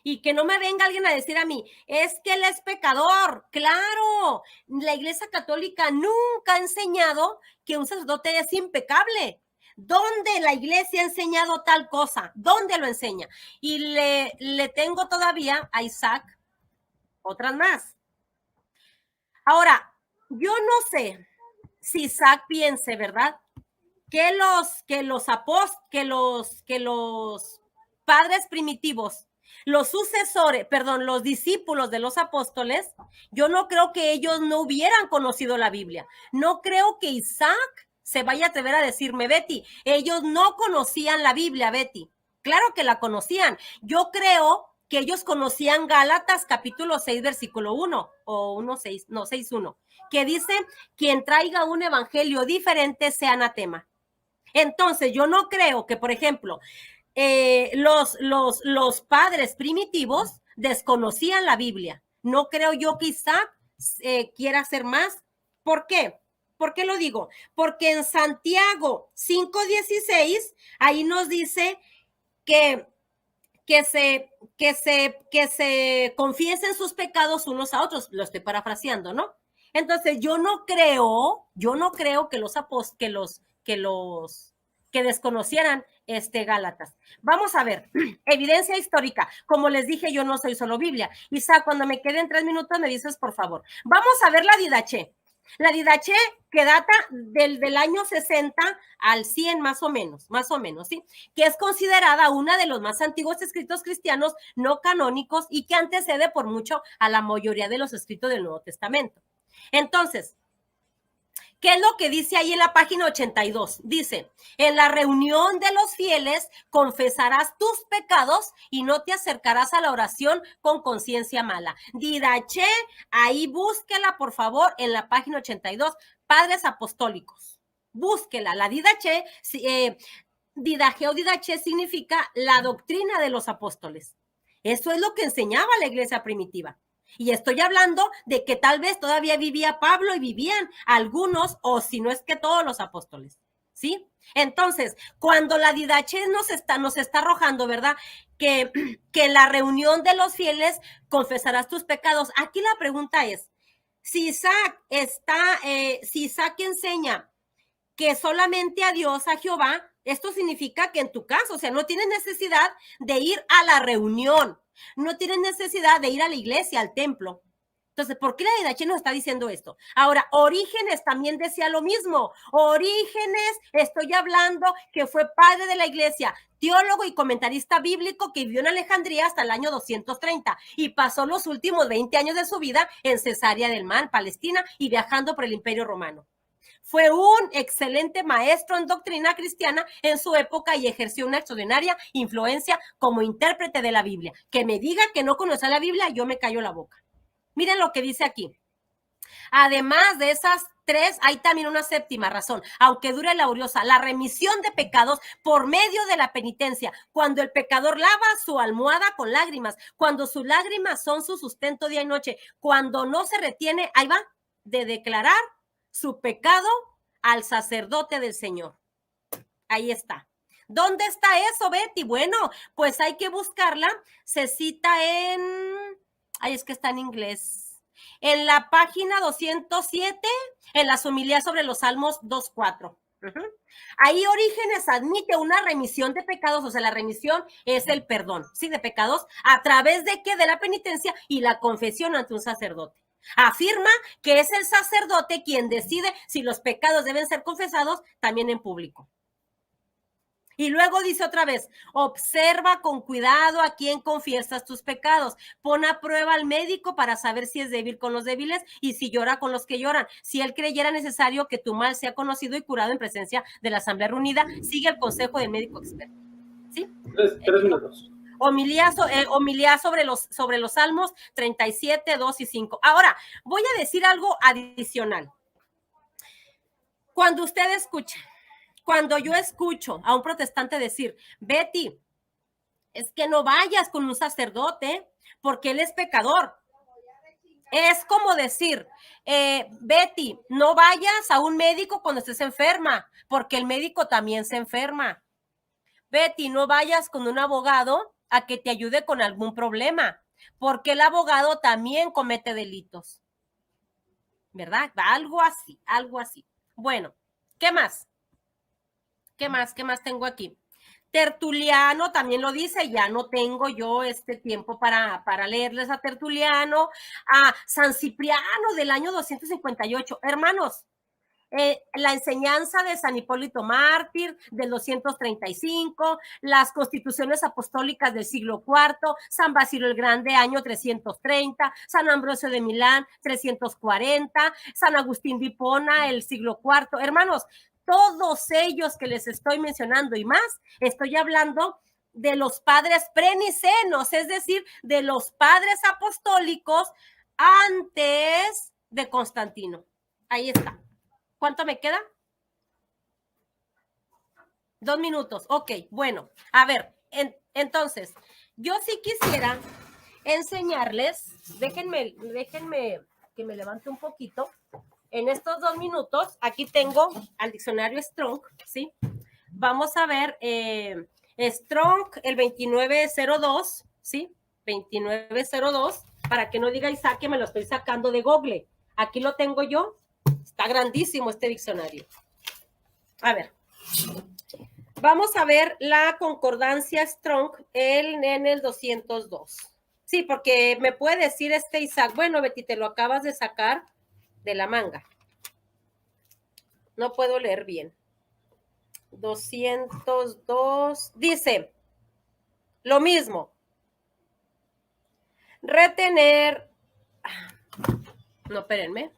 Y que no me venga alguien a decir a mí, es que él es pecador. Claro, la Iglesia Católica nunca ha enseñado que un sacerdote es impecable. ¿Dónde la Iglesia ha enseñado tal cosa? ¿Dónde lo enseña? Y le tengo todavía a Isaac otras más. Ahora, yo no sé si Isaac piense, ¿verdad? Que los padres primitivos, los sucesores, perdón, los discípulos de los apóstoles, yo no creo que ellos no hubieran conocido la Biblia. No creo que Isaac se vaya a atrever a decirme, Betty, ellos no conocían la Biblia, Betty. Claro que la conocían. Yo creo que ellos conocían Gálatas capítulo 6, versículo 1, o 1:6, no, 6:1, que dice, quien traiga un evangelio diferente sea anatema. Entonces, yo no creo que, por ejemplo, los padres primitivos desconocían la Biblia. No creo yo que Isaac quiera hacer más. ¿Por qué? ¿Por qué lo digo? Porque en Santiago 5:16, ahí nos dice que se confiesen sus pecados unos a otros. Lo estoy parafraseando, ¿no? Entonces, yo no creo que desconocieran Gálatas. Vamos a ver, evidencia histórica. Como les dije, yo no soy solo Biblia. Isaac, cuando me queden 3 minutos, me dices, por favor. Vamos a ver la Didaché. La Didaché que data del año 60 al 100 más o menos, ¿sí? Que es considerada una de los más antiguos escritos cristianos no canónicos y que antecede por mucho a la mayoría de los escritos del Nuevo Testamento. Entonces, ¿qué es lo que dice ahí en la página 82? Dice, en la reunión de los fieles confesarás tus pecados y no te acercarás a la oración con conciencia mala. Didaché, ahí búsquela, por favor, en la página 82, Padres Apostólicos. Búsquela, la Didaché, Didaché o Didaché significa la doctrina de los apóstoles. Eso es lo que enseñaba la iglesia primitiva. Y estoy hablando de que tal vez todavía vivía Pablo y vivían algunos, o si no es que todos los apóstoles, ¿sí? Entonces, cuando la Didaché nos está arrojando, ¿verdad? Que en la reunión de los fieles confesarás tus pecados. Aquí la pregunta es, si Isaac enseña que solamente a Dios, a Jehová, esto significa que en tu caso, o sea, no tienes necesidad de ir a la reunión, no tienes necesidad de ir a la iglesia, al templo. Entonces, ¿por qué la Didaché nos está diciendo esto? Ahora, Orígenes también decía lo mismo. Orígenes, estoy hablando que fue padre de la iglesia, teólogo y comentarista bíblico que vivió en Alejandría hasta el año 230 y pasó los últimos 20 años de su vida en Cesarea del Mar, Palestina, y viajando por el Imperio Romano. Fue un excelente maestro en doctrina cristiana en su época y ejerció una extraordinaria influencia como intérprete de la Biblia. Que me diga que no conoce la Biblia, yo me callo la boca. Miren lo que dice aquí. Además de esas 3, hay también una séptima razón, aunque dure laboriosa, la remisión de pecados por medio de la penitencia, cuando el pecador lava su almohada con lágrimas, cuando sus lágrimas son su sustento día y noche, cuando no se retiene, ahí va, de declarar su pecado al sacerdote del Señor. Ahí está. ¿Dónde está eso, Betty? Bueno, pues hay que buscarla. Se cita en... Ay, es que está en inglés. En la página 207, en las homilías sobre los Salmos 2.4. Ahí Orígenes admite una remisión de pecados, o sea, la remisión es el perdón, ¿sí? De pecados, ¿a través de qué? De la penitencia y la confesión ante un sacerdote. Afirma que es el sacerdote quien decide si los pecados deben ser confesados también en público. Y luego dice otra vez, observa con cuidado a quién confiesas tus pecados. Pon a prueba al médico para saber si es débil con los débiles y si llora con los que lloran. Si él creyera necesario que tu mal sea conocido y curado en presencia de la Asamblea Reunida, sigue el consejo del médico experto. ¿Sí? 3 minutos. Homilía sobre los Salmos 37, 2 y 5. Ahora, voy a decir algo adicional. Cuando usted escuche, cuando yo escucho a un protestante decir, Betty, es que no vayas con un sacerdote porque él es pecador. Es como decir, Betty, no vayas a un médico cuando estés enferma porque el médico también se enferma. Betty, no vayas con un abogado a que te ayude con algún problema porque el abogado también comete delitos. ¿Verdad? Algo así, algo así. Bueno, ¿qué más? ¿Qué más tengo aquí? Tertuliano también lo dice, ya no tengo yo este tiempo para leerles a Tertuliano. A San Cipriano del año 258. Hermanos, la enseñanza de San Hipólito Mártir del 235, las constituciones apostólicas del siglo IV, San Basilio el Grande, año 330, San Ambrosio de Milán, 340, San Agustín de Hipona, el siglo IV. Hermanos, todos ellos que les estoy mencionando y más, estoy hablando de los padres prenicenos, es decir, de los padres apostólicos antes de Constantino. Ahí está. ¿Cuánto me queda? 2 minutos. Ok, bueno, a ver, entonces, yo sí quisiera enseñarles, déjenme que me levante un poquito. En estos 2 minutos, aquí tengo al diccionario Strong, ¿sí? Vamos a ver Strong, el 2902, ¿sí? 2902, para que no diga Isaac que me lo estoy sacando de Google. Aquí lo tengo yo. Está grandísimo este diccionario. A ver. Vamos a ver la concordancia Strong en el 202. Sí, porque me puede decir Isaac, bueno, Betty, te lo acabas de sacar de la manga. No puedo leer bien. 202 dice lo mismo. Retener. No, espérenme.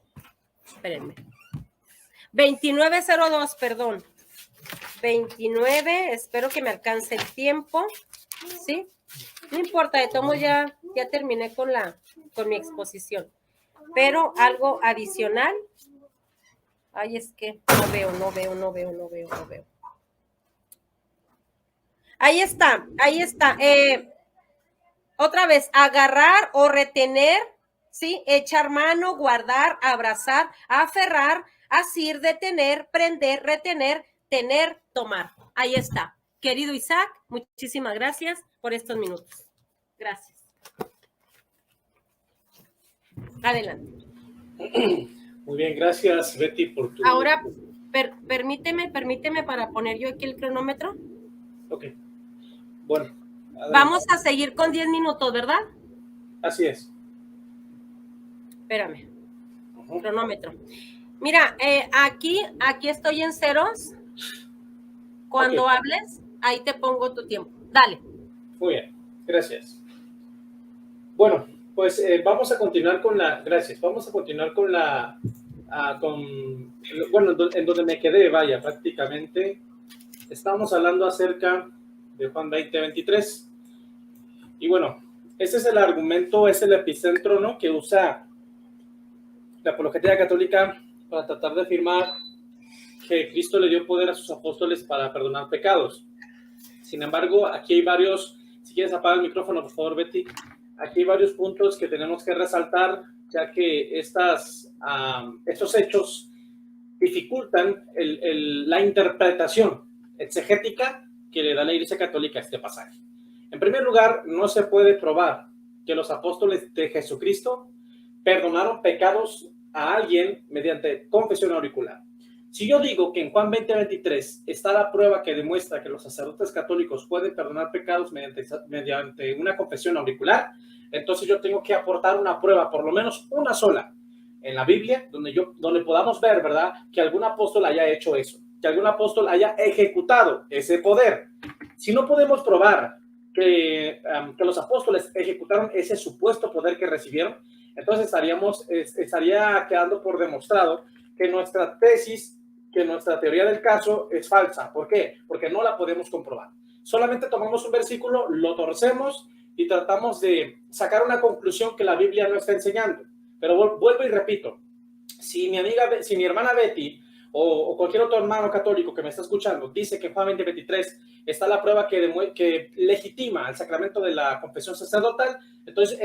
2902, perdón. 29, espero que me alcance el tiempo. ¿Sí? No importa, de todos ya terminé con mi exposición. Pero algo adicional. Ay, es que no veo. Ahí está. Otra vez, agarrar o retener, ¿sí? Echar mano, guardar, abrazar, aferrar, asir, detener, prender, retener, tener, tomar. Ahí está. Querido Isaac, muchísimas gracias por estos minutos. Gracias. Adelante. Muy bien, gracias Betty por tu... Ahora, permíteme para poner yo aquí el cronómetro. Ok. Bueno. Adelante. Vamos a seguir con 10 minutos, ¿verdad? Así es. Espérame. Cronómetro. Mira, aquí estoy en ceros. Cuando hables, ahí te pongo tu tiempo. Dale. Muy bien, gracias. Bueno, pues vamos a continuar con la... Gracias. Vamos a continuar con la... bueno, en donde me quedé, vaya, prácticamente. Estamos hablando acerca de Juan 20:23. Y bueno, ese es el argumento, es el epicentro, ¿no?, que usa la apologética católica para tratar de afirmar que Cristo le dio poder a sus apóstoles para perdonar pecados. Sin embargo, aquí hay varios, si quieres apagar el micrófono, por favor, Betty, aquí hay varios puntos que tenemos que resaltar, ya que estos hechos dificultan la interpretación exegética que le da la Iglesia Católica a este pasaje. En primer lugar, no se puede probar que los apóstoles de Jesucristo perdonaron pecados a alguien mediante confesión auricular. Si yo digo que en Juan 20:23 está la prueba que demuestra que los sacerdotes católicos pueden perdonar pecados mediante una confesión auricular, entonces yo tengo que aportar una prueba, por lo menos una sola, en la Biblia, donde podamos ver, ¿verdad?, que algún apóstol haya hecho eso, que algún apóstol haya ejecutado ese poder. Si no podemos probar que los apóstoles ejecutaron ese supuesto poder que recibieron, entonces estaría quedando por demostrado que nuestra tesis, que nuestra teoría del caso es falsa. ¿Por qué? Porque no la podemos comprobar. Solamente tomamos un versículo, lo torcemos y tratamos de sacar una conclusión que la Biblia no está enseñando. Pero vuelvo y repito, si mi hermana Betty o cualquier otro hermano católico que me está escuchando dice que en Juan 20:23 está la prueba que legitima el sacramento de la confesión sacerdotal, entonces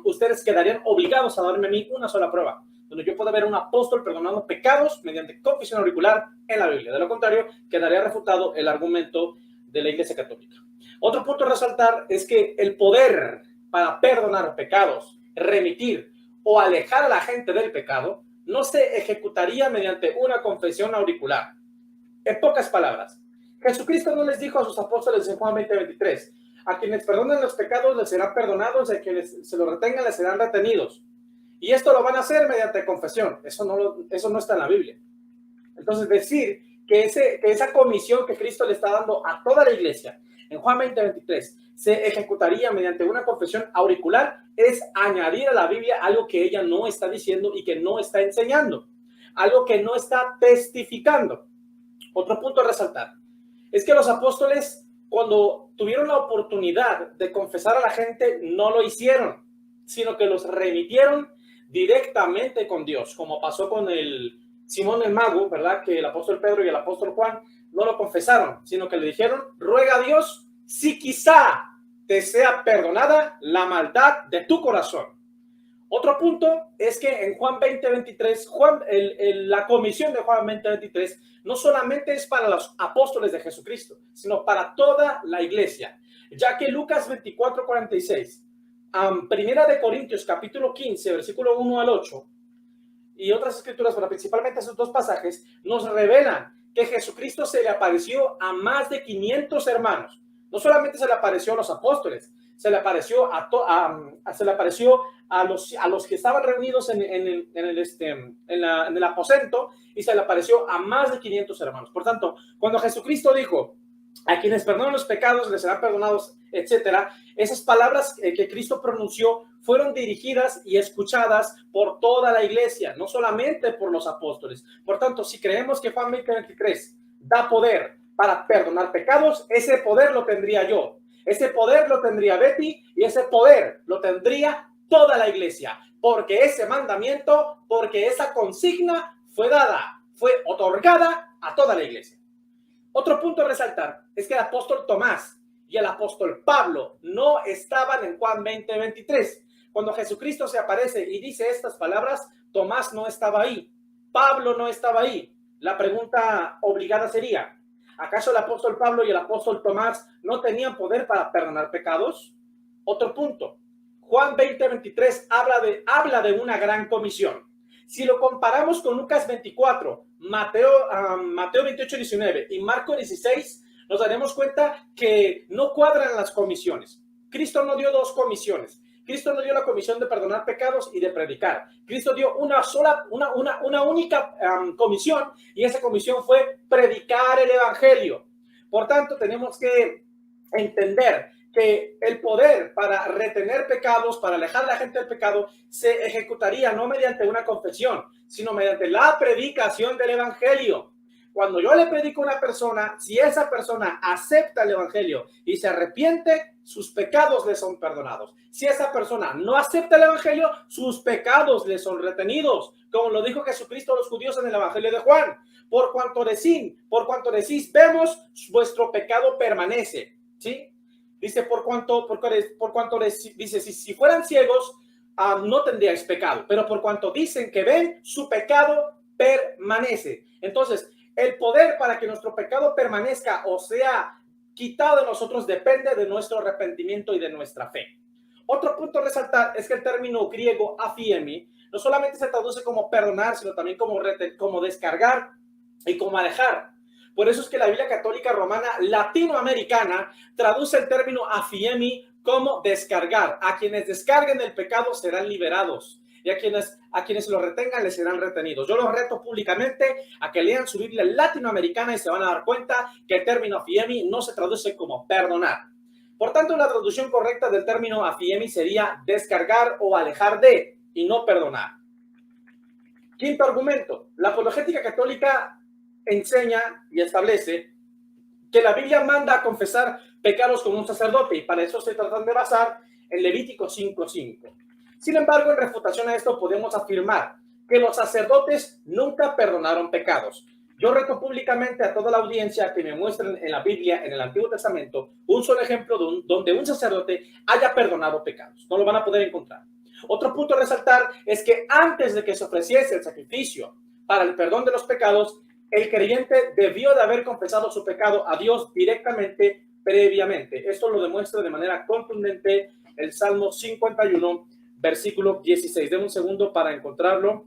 ustedes quedarían obligados a darme a mí una sola prueba, donde yo pueda ver a un apóstol perdonando pecados mediante confesión auricular en la Biblia. De lo contrario, quedaría refutado el argumento de la Iglesia Católica. Otro punto a resaltar es que el poder para perdonar pecados, remitir o alejar a la gente del pecado no se ejecutaría mediante una confesión auricular. En pocas palabras, Jesucristo no les dijo a sus apóstoles en Juan 20:23, a quienes perdonen los pecados les serán perdonados, a quienes se los retengan les serán retenidos. Y esto lo van a hacer mediante confesión. Eso no está en la Biblia. Entonces, decir que esa comisión que Cristo le está dando a toda la iglesia en Juan 20:23 se ejecutaría mediante una confesión auricular es añadir a la Biblia algo que ella no está diciendo y que no está enseñando, algo que no está testificando. Otro punto a resaltar es que los apóstoles, cuando tuvieron la oportunidad de confesar a la gente, no lo hicieron, sino que los remitieron directamente con Dios, como pasó con el Simón el Mago, ¿verdad? Que el apóstol Pedro y el apóstol Juan no lo confesaron, sino que le dijeron, ruega a Dios si quizá te sea perdonada la maldad de tu corazón. Otro punto es que en Juan 20:23, la comisión de Juan 20:23 no solamente es para los apóstoles de Jesucristo, sino para toda la iglesia, ya que Lucas 24:46, Primera de Corintios capítulo 15, versículo 1 al 8, y otras escrituras, pero principalmente esos dos pasajes, nos revelan que Jesucristo se le apareció a más de 500 hermanos. No solamente se le apareció a los apóstoles, se le apareció a los que estaban reunidos en el aposento, y se le apareció a más de 500 hermanos. Por tanto, cuando Jesucristo dijo, a quienes perdonan los pecados les serán perdonados, etcétera, esas palabras que Cristo pronunció fueron dirigidas y escuchadas por toda la iglesia, no solamente por los apóstoles. Por tanto, si creemos que Juan 20:23 da poder para perdonar pecados, ese poder lo tendría yo, ese poder lo tendría Betty, y ese poder lo tendría toda la iglesia, porque ese mandamiento, porque esa consigna fue otorgada a toda la iglesia. Otro punto a resaltar es que el apóstol Tomás y el apóstol Pablo no estaban en Juan 20:23. Cuando Jesucristo se aparece y dice estas palabras, Tomás no estaba ahí, Pablo no estaba ahí. La pregunta obligada sería, ¿acaso el apóstol Pablo y el apóstol Tomás no tenían poder para perdonar pecados? Otro punto, Juan 20:23 habla de una gran comisión. Si lo comparamos con Lucas 24, Mateo 28:19 y Marco 16, nos daremos cuenta que no cuadran las comisiones. Cristo no dio dos comisiones. Cristo no dio la comisión de perdonar pecados y de predicar. Cristo dio una única comisión, y esa comisión fue predicar el evangelio. Por tanto, tenemos que entender que el poder para retener pecados, para alejar a la gente del pecado, se ejecutaría no mediante una confesión, sino mediante la predicación del evangelio. cuando yo le predico a una persona, si esa persona acepta el evangelio y se arrepiente, sus pecados le son perdonados. Si esa persona no acepta el evangelio, sus pecados le son retenidos, como lo dijo Jesucristo a los judíos en el evangelio de Juan. Por cuanto decís, vemos, vuestro pecado permanece. ¿Sí? Dice, por cuanto dice, si fueran ciegos, no tendríais pecado, pero por cuanto dicen que ven, su pecado permanece. Entonces, el poder para que nuestro pecado permanezca o sea quitado de nosotros depende de nuestro arrepentimiento y de nuestra fe. Otro punto a resaltar es que el término griego aphiemi no solamente se traduce como perdonar, sino también como descargar y como alejar. Por eso es que la Biblia Católica Romana Latinoamericana traduce el término aphiemi como descargar. A quienes descarguen el pecado serán liberados, y a quienes lo retengan les serán retenidos. Yo los reto públicamente a que lean su Biblia latinoamericana y se van a dar cuenta que el término aphiemi no se traduce como perdonar. Por tanto, la traducción correcta del término aphiemi sería descargar o alejar de, y no perdonar. Quinto argumento. La apologética católica enseña y establece que la Biblia manda a confesar pecados con un sacerdote, y para eso se tratan de basar en Levítico 5:5. Sin embargo, en refutación a esto podemos afirmar que los sacerdotes nunca perdonaron pecados. Yo reto públicamente a toda la audiencia que me muestren en la Biblia, en el Antiguo Testamento, un solo ejemplo donde un sacerdote haya perdonado pecados. No lo van a poder encontrar. Otro punto a resaltar es que antes de que se ofreciese el sacrificio para el perdón de los pecados, el creyente debió de haber confesado su pecado a Dios directamente, previamente. Esto lo demuestra de manera contundente el Salmo 51, versículo 16. Deme un segundo para encontrarlo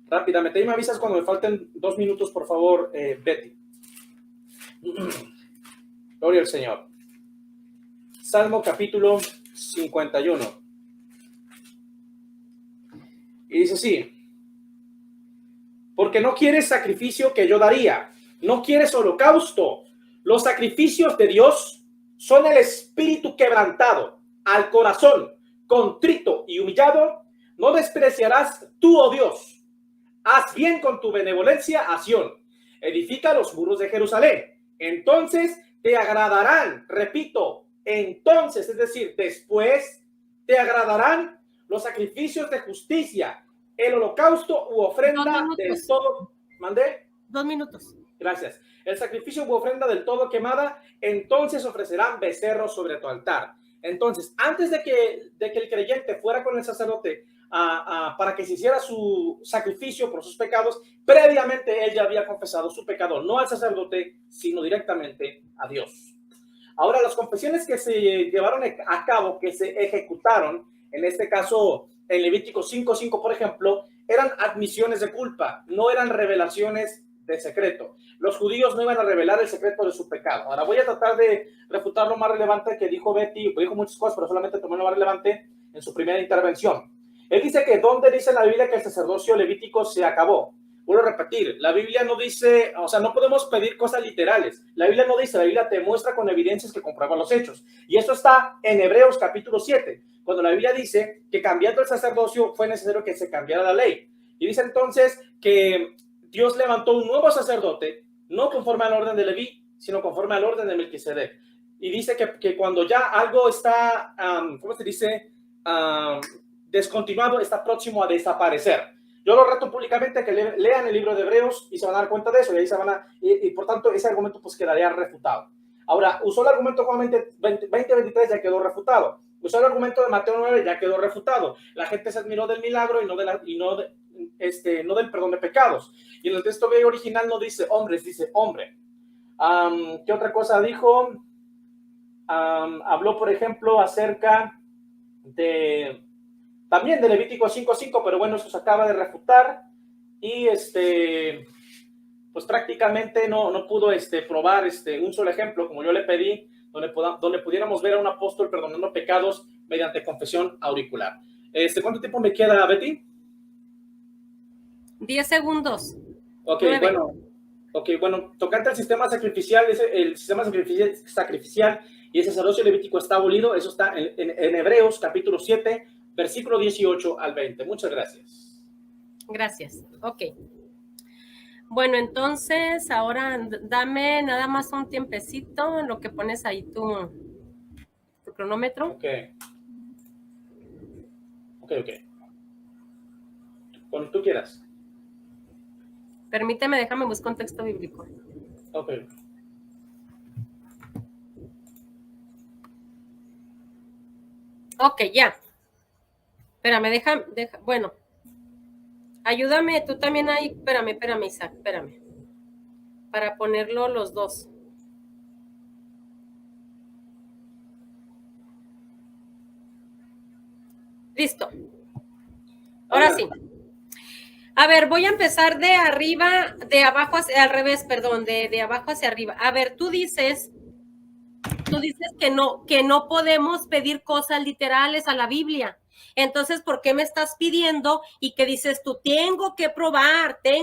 rápidamente. Y me avisas cuando me falten 2 minutos, por favor, Betty. Gloria al Señor. Salmo capítulo 51. Y dice así: porque no quieres sacrificio que yo daría, no quieres holocausto. Los sacrificios de Dios son el espíritu quebrantado, al corazón contrito y humillado, no despreciarás tú, oh Dios. Haz bien con tu benevolencia a Sión, edifica los muros de Jerusalén, entonces te agradarán, repito, entonces, es decir, después te agradarán los sacrificios de justicia, el holocausto u ofrenda del todo. ¿Mandé? 2 minutos. Gracias. El sacrificio u ofrenda del todo quemada, entonces ofrecerán becerros sobre tu altar. Entonces, antes de que el creyente fuera con el sacerdote para que se hiciera su sacrificio por sus pecados, previamente él ya había confesado su pecado, no al sacerdote, sino directamente a Dios. Ahora, las confesiones que se llevaron a cabo, que se ejecutaron, en este caso en Levítico 5:5, por ejemplo, eran admisiones de culpa, no eran revelaciones de secreto. Los judíos no iban a revelar el secreto de su pecado. Ahora voy a tratar de refutar lo más relevante que dijo Betty. Dijo muchas cosas, pero solamente tomé lo más relevante en su primera intervención. Él dice que ¿dónde dice la Biblia que el sacerdocio levítico se acabó? Vuelvo a repetir, la Biblia no dice, o sea, no podemos pedir cosas literales. La Biblia no dice, la Biblia te muestra con evidencias que comprueban los hechos. Y esto está en Hebreos capítulo 7, cuando la Biblia dice que cambiando el sacerdocio fue necesario que se cambiara la ley. Y dice entonces que Dios levantó un nuevo sacerdote, no conforme al orden de Leví, sino conforme al orden de Melquisedec. Y dice que cuando ya algo está, ¿cómo se dice? Descontinuado, está próximo a desaparecer. Yo lo reto públicamente a que lean el libro de Hebreos y se van a dar cuenta de eso, y ahí se van a, y por tanto ese argumento pues quedaría refutado. Ahora, usó el argumento Juan 20:23, ya quedó refutado. Usó el argumento de Mateo 9, ya quedó refutado. La gente se admiró del milagro y no del perdón de pecados. Y en el texto griego original no dice hombres, dice hombre. ¿Qué otra cosa dijo? Habló, por ejemplo, acerca de también de Levítico 5:5, pero bueno, eso se acaba de refutar. Y pues prácticamente no pudo probar un solo ejemplo, como yo le pedí, donde pudiéramos ver a un apóstol perdonando pecados mediante confesión auricular. ¿Cuánto tiempo me queda, Betty? 10 segundos. Ok, bueno, tocante al sistema sacrificial, el sistema sacrificial y el sacerdocio levítico está abolido. Eso está en Hebreos capítulo 7, versículo 18 al 20. Muchas gracias. Gracias. Ok. Bueno, entonces ahora dame nada más un tiempecito en lo que pones ahí tu cronómetro. Ok. Cuando tú quieras. Permíteme, déjame buscar un texto bíblico. Ok. Ok, ya. Espérame, deja, bueno. Ayúdame, tú también ahí. Espérame, Isaac, espérame. Para ponerlo los dos. Listo. Ahora sí. A ver, voy a empezar de arriba, de abajo hacia, al revés, perdón, de abajo hacia arriba. A ver, tú dices que no podemos pedir cosas literales a la Biblia. Entonces, ¿por qué me estás pidiendo? Y que dices tú, tengo que probar, que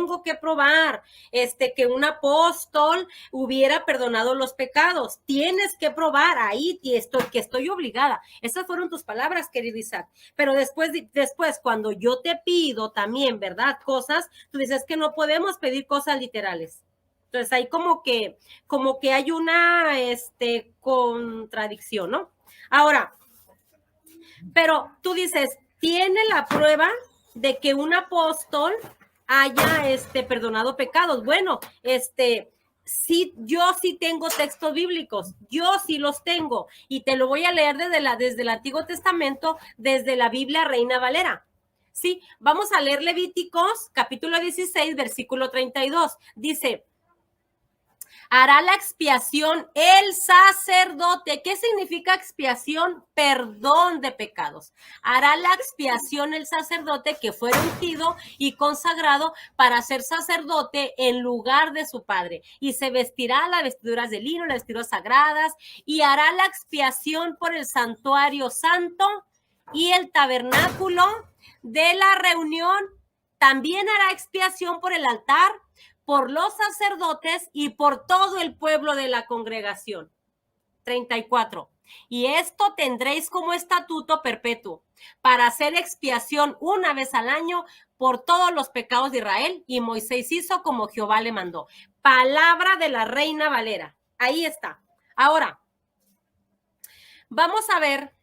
un apóstol hubiera perdonado los pecados. Tienes que probar, ahí que estoy obligada. Esas fueron tus palabras, querido Isaac. Pero después, cuando yo te pido también, ¿verdad? Cosas, tú dices que no podemos pedir cosas literales. Entonces, ahí como que hay una contradicción, ¿no? Ahora, pero tú dices, ¿tiene la prueba de que un apóstol haya perdonado pecados? Bueno, sí, yo sí tengo textos bíblicos, yo sí los tengo, y te lo voy a leer desde el Antiguo Testamento, desde la Biblia Reina Valera. Sí, vamos a leer Levíticos, capítulo 16, versículo 32. Dice, hará la expiación el sacerdote. ¿Qué significa expiación? Perdón de pecados. Hará la expiación el sacerdote que fue ungido y consagrado para ser sacerdote en lugar de su padre. Y se vestirá las vestiduras de lino, las vestiduras sagradas, y hará la expiación por el santuario santo y el tabernáculo de la reunión. También hará expiación por el altar, por los sacerdotes y por todo el pueblo de la congregación. 34. Y esto tendréis como estatuto perpetuo, para hacer expiación una vez al año por todos los pecados de Israel. Y Moisés hizo como Jehová le mandó. Palabra de la Reina Valera. Ahí está. Ahora, vamos a ver.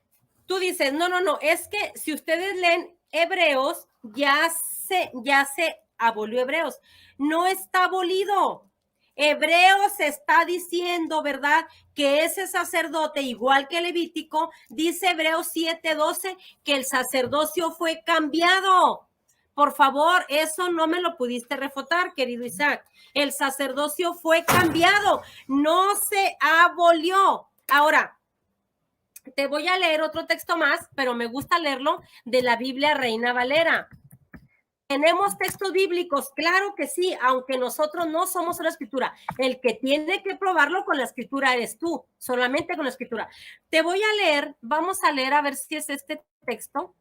Tú dices, no, es que si ustedes leen Hebreos, ya se abolió Hebreos. No está abolido. Hebreos está diciendo, ¿verdad?, que ese sacerdote, igual que Levítico, dice Hebreos 7:12, que el sacerdocio fue cambiado. Por favor, eso no me lo pudiste refutar, querido Isaac. El sacerdocio fue cambiado, no se abolió. Ahora, te voy a leer otro texto más, pero me gusta leerlo de la Biblia Reina Valera. ¿Tenemos textos bíblicos? Claro que sí, aunque nosotros no somos la escritura. El que tiene que probarlo con la escritura eres tú, solamente con la escritura. Te voy a leer, vamos a leer a ver si es este texto.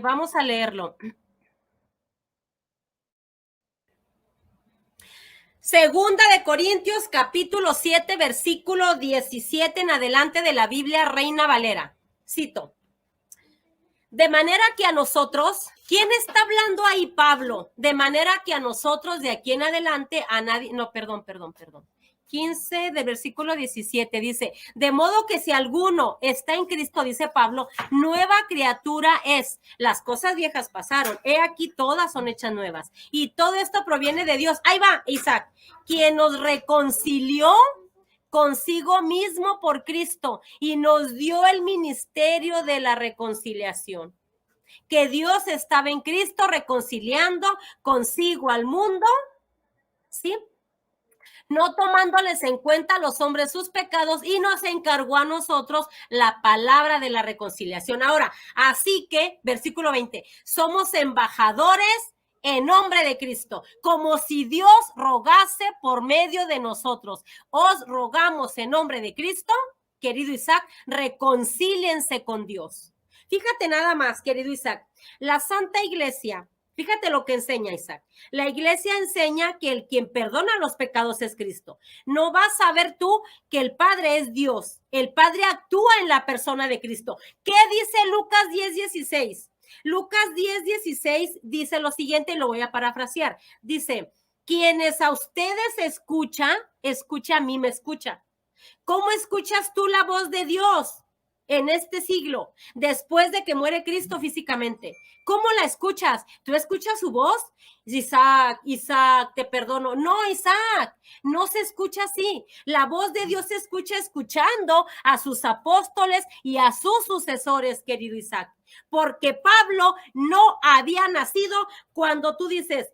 Vamos a leerlo. Segunda de Corintios, capítulo 7, versículo 17 en adelante de la Biblia Reina Valera. Cito. De manera que a nosotros, ¿quién está hablando ahí, Pablo? De manera que a nosotros de aquí en adelante, a nadie, no, perdón. 15 del versículo 17 dice, de modo que si alguno está en Cristo, dice Pablo, nueva criatura es. Las cosas viejas pasaron, he aquí todas son hechas nuevas. Y todo esto proviene de Dios. Ahí va, Isaac, quien nos reconcilió consigo mismo por Cristo y nos dio el ministerio de la reconciliación. Que Dios estaba en Cristo reconciliando consigo al mundo, ¿sí? No tomándoles en cuenta a los hombres sus pecados, y nos encargó a nosotros la palabra de la reconciliación. Ahora, así que, versículo 20, somos embajadores en nombre de Cristo, como si Dios rogase por medio de nosotros. Os rogamos en nombre de Cristo, querido Isaac, reconcíliense con Dios. Fíjate nada más, querido Isaac, la Santa Iglesia, fíjate lo que enseña Isaac. La Iglesia enseña que el quien perdona los pecados es Cristo. No vas a ver tú que el Padre es Dios. El Padre actúa en la persona de Cristo. ¿Qué dice Lucas 10:16? Lucas 10:16 dice lo siguiente, y lo voy a parafrasear. Dice, quienes a ustedes escucha a mí, me escucha. ¿Cómo escuchas tú la voz de Dios en este siglo, después de que muere Cristo físicamente? ¿Cómo la escuchas? ¿Tú escuchas su voz? Isaac, te perdono. No, Isaac, no se escucha así. La voz de Dios se escucha escuchando a sus apóstoles y a sus sucesores, querido Isaac. Porque Pablo no había nacido cuando tú dices,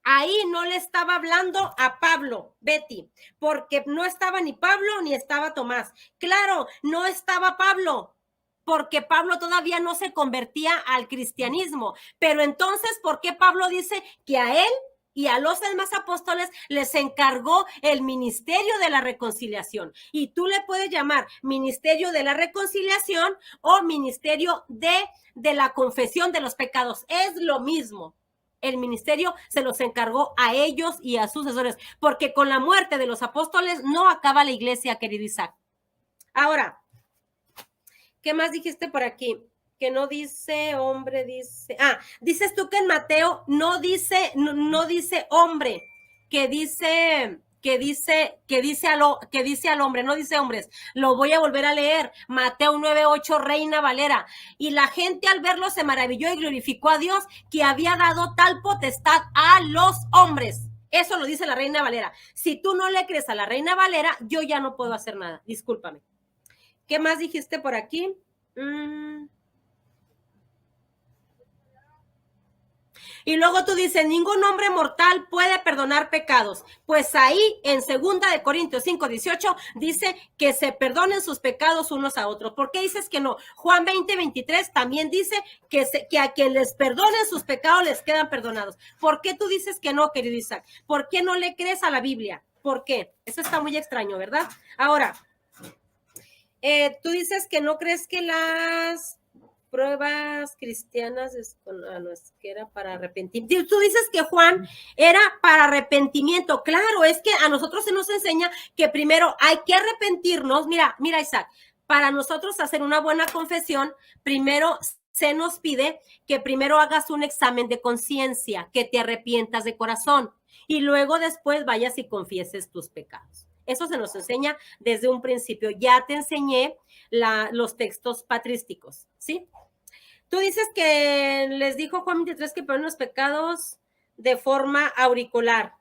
ahí no le estaba hablando a Pablo, Betty, porque no estaba ni Pablo ni estaba Tomás. Claro, no estaba Pablo, porque Pablo todavía no se convertía al cristianismo. Pero entonces, ¿por qué Pablo dice que a él y a los demás apóstoles les encargó el ministerio de la reconciliación? Y tú le puedes llamar ministerio de la reconciliación o ministerio de la confesión de los pecados. Es lo mismo. El ministerio se los encargó a ellos y a sus sucesores, porque con la muerte de los apóstoles no acaba la iglesia, querido Isaac. Ahora, ¿qué más dijiste por aquí? Que no dice hombre, dice... dices tú que en Mateo no dice hombre, que dice al hombre, no dice hombres. Lo voy a volver a leer. Mateo 9:8, Reina Valera. Y la gente al verlo se maravilló y glorificó a Dios que había dado tal potestad a los hombres. Eso lo dice la Reina Valera. Si tú no le crees a la Reina Valera, yo ya no puedo hacer nada. Discúlpame. ¿Qué más dijiste por aquí? Y luego tú dices, ningún hombre mortal puede perdonar pecados. Pues ahí en 2 Corintios 5:18 dice que se perdonen sus pecados unos a otros. ¿Por qué dices que no? Juan 20:23 también dice que a quien les perdonen sus pecados les quedan perdonados. ¿Por qué tú dices que no, querido Isaac? ¿Por qué no le crees a la Biblia? ¿Por qué? Eso está muy extraño, ¿verdad? Ahora, tú dices que no crees que las pruebas cristianas no, es que era para arrepentimiento. Tú dices que Juan era para arrepentimiento. Claro, es que a nosotros se nos enseña que primero hay que arrepentirnos. Mira, Isaac, para nosotros hacer una buena confesión, primero se nos pide que primero hagas un examen de conciencia, que te arrepientas de corazón y luego después vayas y confieses tus pecados. Eso se nos enseña desde un principio. Ya te enseñé los textos patrísticos, ¿sí? Tú dices que les dijo Juan 23 que perdonen los pecados de forma auricular.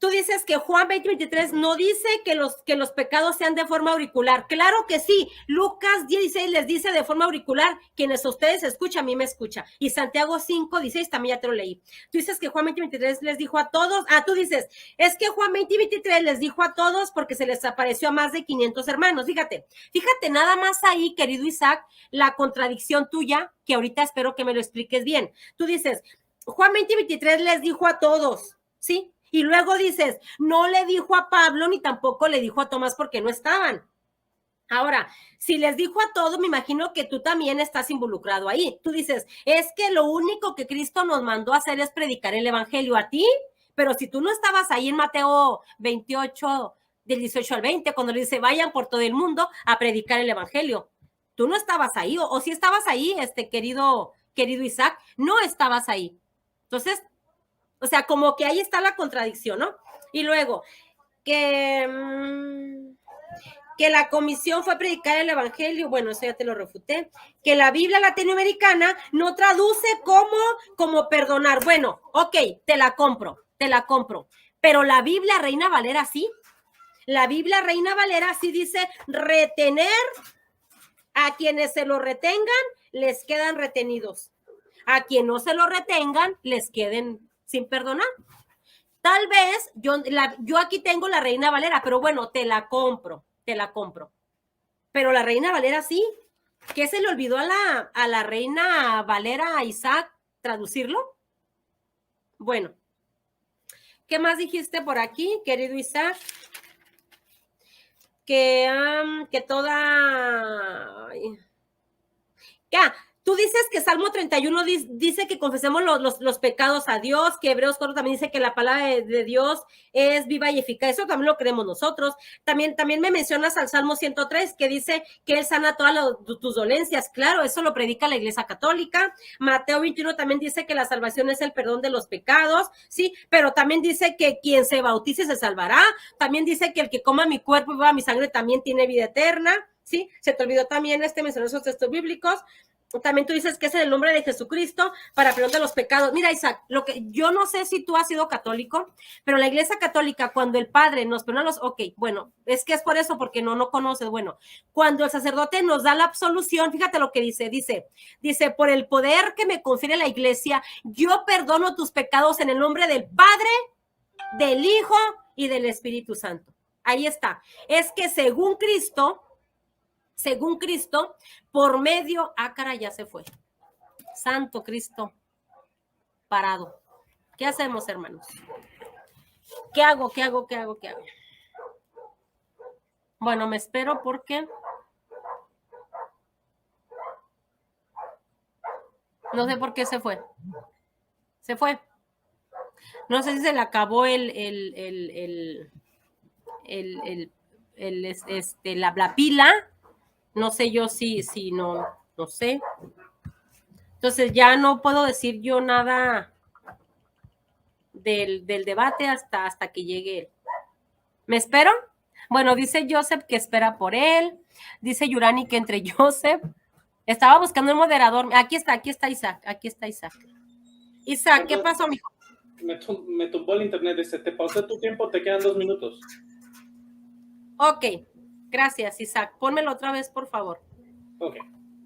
Tú dices que Juan 20:23 no dice que los pecados sean de forma auricular. Claro que sí. Lucas 16 les dice de forma auricular, quienes a ustedes escuchan, a mí me escucha. Y Santiago 5:16 también ya te lo leí. Tú dices que Juan 20:23 les dijo a todos. Tú dices, es que Juan 20:23 les dijo a todos porque se les apareció a más de 500 hermanos. Fíjate nada más ahí, querido Isaac, la contradicción tuya, que ahorita espero que me lo expliques bien. Tú dices, Juan 20:23 les dijo a todos, ¿sí? Y luego dices, no le dijo a Pablo ni tampoco le dijo a Tomás porque no estaban. Ahora, si les dijo a todos, me imagino que tú también estás involucrado ahí. Tú dices, es que lo único que Cristo nos mandó a hacer es predicar el evangelio a ti, pero si tú no estabas ahí en Mateo 28, del 18 al 20, cuando le dice, vayan por todo el mundo a predicar el evangelio. Tú no estabas ahí, o si estabas ahí, querido Isaac, no estabas ahí. Entonces, o sea, como que ahí está la contradicción, ¿no? Y luego, que la comisión fue predicar el evangelio, bueno, eso ya te lo refuté, que la Biblia latinoamericana no traduce como perdonar. Bueno, ok, te la compro, pero la Biblia Reina Valera sí. La Biblia Reina Valera sí dice retener a quienes se lo retengan, les quedan retenidos. A quien no se lo retengan, les queden sin perdonar. Tal vez yo aquí tengo la Reina Valera, pero bueno, te la compro. Pero la Reina Valera sí. ¿Qué se le olvidó a la Reina Valera, a Isaac, traducirlo? Bueno, ¿qué más dijiste por aquí, querido Isaac? Que toda... Tú dices que Salmo 31 dice que confesemos los pecados a Dios, que Hebreos 4 también dice que la palabra de Dios es viva y eficaz. Eso también lo creemos nosotros. También me mencionas al Salmo 103 que dice que Él sana todas tus dolencias. Claro, eso lo predica la Iglesia Católica. Mateo 21 también dice que la salvación es el perdón de los pecados, ¿sí? Pero también dice que quien se bautice se salvará. También dice que el que coma mi cuerpo y beba mi sangre también tiene vida eterna, ¿sí? Se te olvidó también mencionar esos textos bíblicos. También tú dices que es en el nombre de Jesucristo para perdón de los pecados. Mira, Isaac, yo no sé si tú has sido católico, pero la Iglesia Católica, cuando el Padre nos perdona los, bueno, es que es por eso, porque no conoces, bueno, cuando el sacerdote nos da la absolución, fíjate lo que dice, por el poder que me confiere la Iglesia, yo perdono tus pecados en el nombre del Padre, del Hijo y del Espíritu Santo. Ahí está. Es que según Cristo, por medio, caray, ya se fue. Santo Cristo parado. ¿Qué hacemos, hermanos? ¿Qué hago? Bueno, me espero porque no sé por qué se fue. No sé si se le acabó la pila. No sé yo si no sé. Entonces ya no puedo decir yo nada del debate hasta que llegue él. ¿Me espero? Bueno, dice Joseph que espera por él. Dice Yurani que entre Joseph. Estaba buscando un moderador. Aquí está Isaac. Isaac, ¿qué pasó, mijo? Me tumbó el internet. Te pausé tu tiempo, te quedan 2 minutos. Ok, gracias, Isaac. Pónmelo otra vez, por favor. Ok,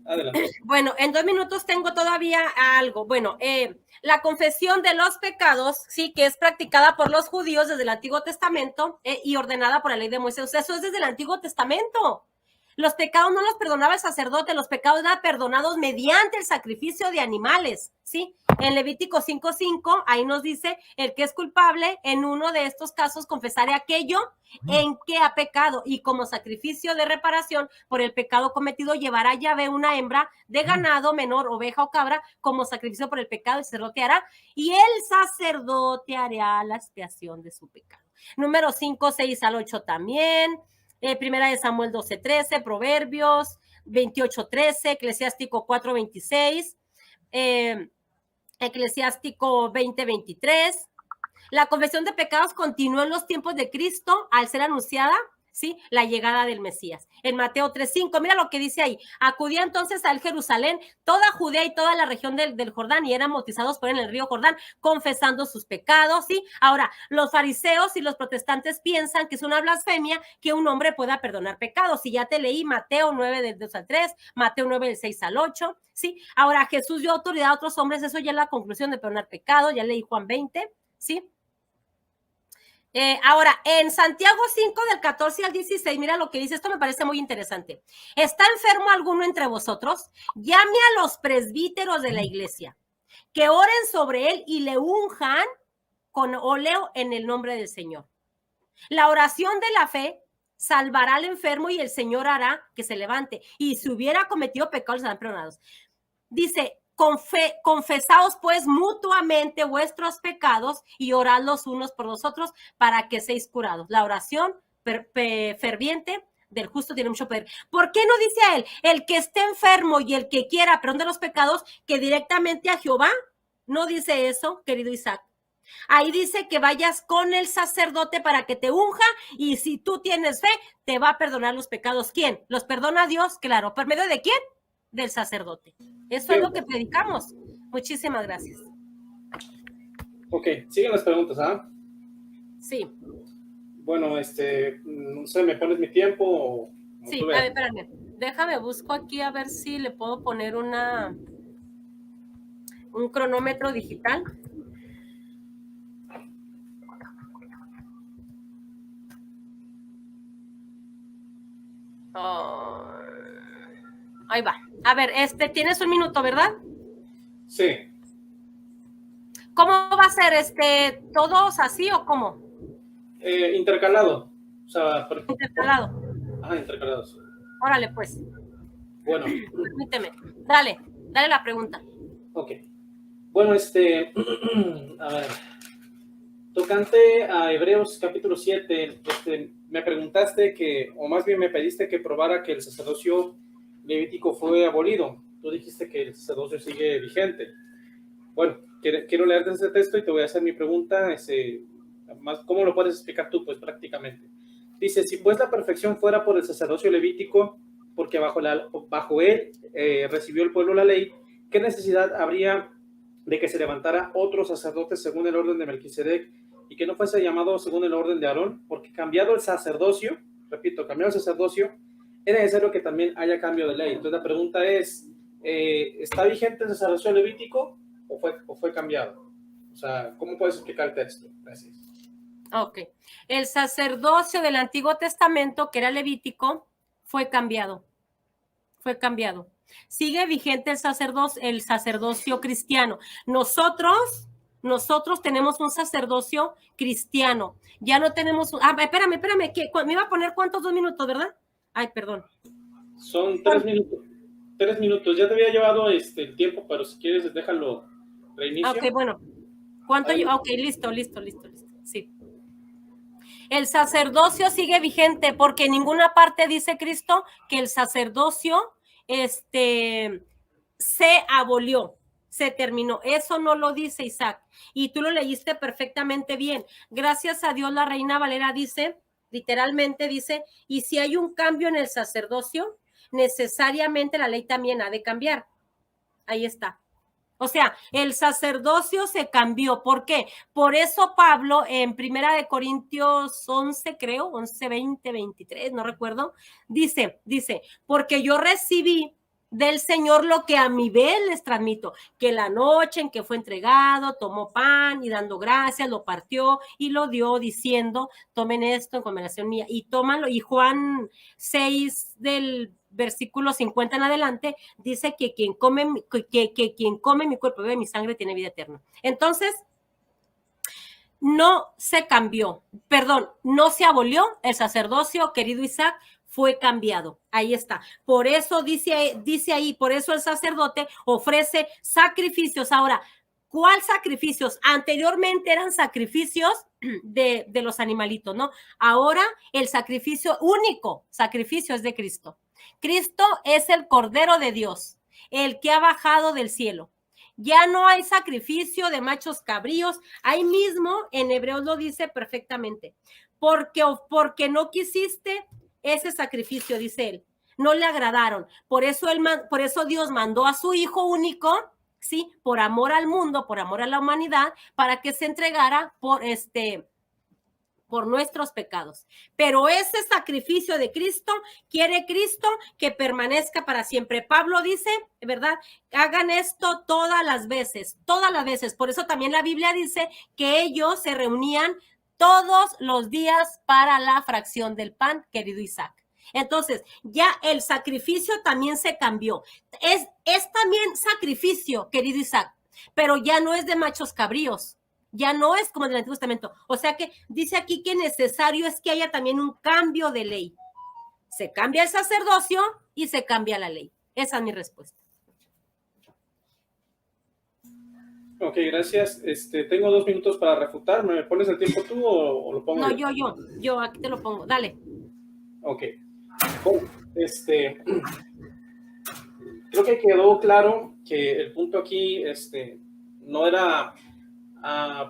adelante. Bueno, en 2 minutos tengo todavía algo. Bueno, la confesión de los pecados, sí, que es practicada por los judíos desde el Antiguo Testamento y ordenada por la ley de Moisés. Eso es desde el Antiguo Testamento. Los pecados no los perdonaba el sacerdote, los pecados eran perdonados mediante el sacrificio de animales, ¿sí? En Levítico 5:5, ahí nos dice, el que es culpable, en uno de estos casos confesaré aquello en que ha pecado, y como sacrificio de reparación por el pecado cometido, llevará Yahvé una hembra de ganado menor, oveja o cabra, como sacrificio por el pecado, el sacerdote hará, y el sacerdote hará la expiación de su pecado. Número 5, 6 al 8 también. Primera de Samuel 12:13, Proverbios 28:13, Eclesiástico 4:26, Eclesiástico 20:23. La confesión de pecados continuó en los tiempos de Cristo al ser anunciada, ¿sí? La llegada del Mesías. En Mateo 3:5, mira lo que dice ahí. Acudía entonces al Jerusalén, toda Judea y toda la región del Jordán, y eran bautizados por él en el río Jordán, confesando sus pecados, ¿sí? Ahora, los fariseos y los protestantes piensan que es una blasfemia que un hombre pueda perdonar pecados. Y ya te leí Mateo 9, del 2 al 3, Mateo 9, del 6 al 8, ¿sí? Ahora, Jesús dio autoridad a otros hombres, eso ya es la conclusión de perdonar pecados, ya leí Juan 20, ¿sí? Ahora, en Santiago 5, del 14 al 16, mira lo que dice, esto me parece muy interesante. ¿Está enfermo alguno entre vosotros? Llame a los presbíteros de la iglesia, que oren sobre él y le unjan con óleo en el nombre del Señor. La oración de la fe salvará al enfermo y el Señor hará que se levante. Y si hubiera cometido pecados, serán perdonados. Dice, confesaos pues mutuamente vuestros pecados y orad los unos por los otros para que seáis curados. La oración ferviente del justo tiene mucho poder. ¿Por qué no dice a él, el que esté enfermo y el que quiera perdón de los pecados, que directamente a Jehová? No dice eso, querido Isaac. Ahí dice que vayas con el sacerdote para que te unja, y si tú tienes fe, te va a perdonar los pecados. ¿Quién? ¿Los perdona Dios? Claro. ¿Por medio de quién? Del sacerdote. Eso es lo que predicamos. Muchísimas gracias. Ok, siguen las preguntas, ¿ah? Sí. Bueno, no sé, ¿me pones mi tiempo? O sí, a ver, espérame. Déjame, busco aquí a ver si le puedo poner un cronómetro digital. Ahí va. A ver, tienes 1 minuto, ¿verdad? Sí. ¿Cómo va a ser? ¿Todos así o cómo? Intercalado. O sea, intercalado. Intercalados. Órale, pues. Bueno. Permíteme. Dale. Dale la pregunta. Ok. Bueno, a ver, tocante a Hebreos capítulo 7, me preguntaste o más bien me pediste que probara que el sacerdocio levítico fue abolido. Tú dijiste que el sacerdocio sigue vigente. Bueno, quiero leerte ese texto y te voy a hacer mi pregunta, ¿cómo lo puedes explicar tú? Pues prácticamente. Dice, si pues la perfección fuera por el sacerdocio levítico, porque bajo él recibió el pueblo la ley, ¿qué necesidad habría de que se levantara otro sacerdote según el orden de Melquisedec y que no fuese llamado según el orden de Aarón? Porque cambiado el sacerdocio, repito, cambiado el sacerdocio, es necesario que también haya cambio de ley. Entonces la pregunta es, ¿está vigente el sacerdocio levítico o fue cambiado? O sea, ¿cómo puedes explicar el texto? Gracias. Ok. El sacerdocio del Antiguo Testamento, que era levítico, fue cambiado. Fue cambiado. Sigue vigente el sacerdocio cristiano. Nosotros tenemos un sacerdocio cristiano. Ya no tenemos... espérame, que me iba a poner ¿cuántos? 2 minutos, ¿verdad? Ay, perdón. Son 3 minutos. 3 minutos. Ya te había llevado el tiempo, pero si quieres, déjalo reinicio. Ok, bueno. ¿Cuánto? Ok, listo. Sí. El sacerdocio sigue vigente porque en ninguna parte dice Cristo que el sacerdocio se abolió, se terminó. Eso no lo dice Isaac. Y tú lo leíste perfectamente bien. Gracias a Dios, la Reina Valera dice, literalmente dice, y si hay un cambio en el sacerdocio, necesariamente la ley también ha de cambiar. Ahí está. O sea, el sacerdocio se cambió. ¿Por qué? Por eso Pablo en 1 Corintios 11, creo, 11, 20, 23, no recuerdo, dice, porque yo recibí del Señor lo que a mi vez les transmito, que la noche en que fue entregado, tomó pan y dando gracias, lo partió y lo dio diciendo, tomen esto en conmemoración mía y tómalo. Y Juan 6 del versículo 50 en adelante, dice que quien come mi cuerpo y bebe mi sangre tiene vida eterna. Entonces, no se cambió, no se abolió el sacerdocio, querido Isaac, fue cambiado. Ahí está. Por eso dice ahí, por eso el sacerdote ofrece sacrificios. Ahora, ¿cuál sacrificios? Anteriormente eran sacrificios de los animalitos, ¿no? Ahora el único sacrificio es de Cristo. Cristo es el Cordero de Dios, el que ha bajado del cielo. Ya no hay sacrificio de machos cabríos. Ahí mismo en Hebreos lo dice perfectamente. Porque no quisiste ese sacrificio, dice él. No le agradaron. Por eso Dios mandó a su Hijo único, ¿sí? Por amor al mundo, por amor a la humanidad, para que se entregara por nuestros pecados. Pero ese sacrificio de Cristo, quiere Cristo que permanezca para siempre. Pablo dice, ¿verdad? Hagan esto todas las veces. Por eso también la Biblia dice que ellos se reunían todos los días para la fracción del pan, querido Isaac. Entonces, ya el sacrificio también se cambió. Es también sacrificio, querido Isaac, pero ya no es de machos cabríos. Ya no es como en el Antiguo Testamento. O sea que dice aquí que necesario es que haya también un cambio de ley. Se cambia el sacerdocio y se cambia la ley. Esa es mi respuesta. Ok, gracias. Tengo 2 minutos para refutar. ¿Me pones el tiempo tú o lo pongo? No, yo aquí te lo pongo. Dale. Ok. Bueno, creo que quedó claro que el punto aquí no era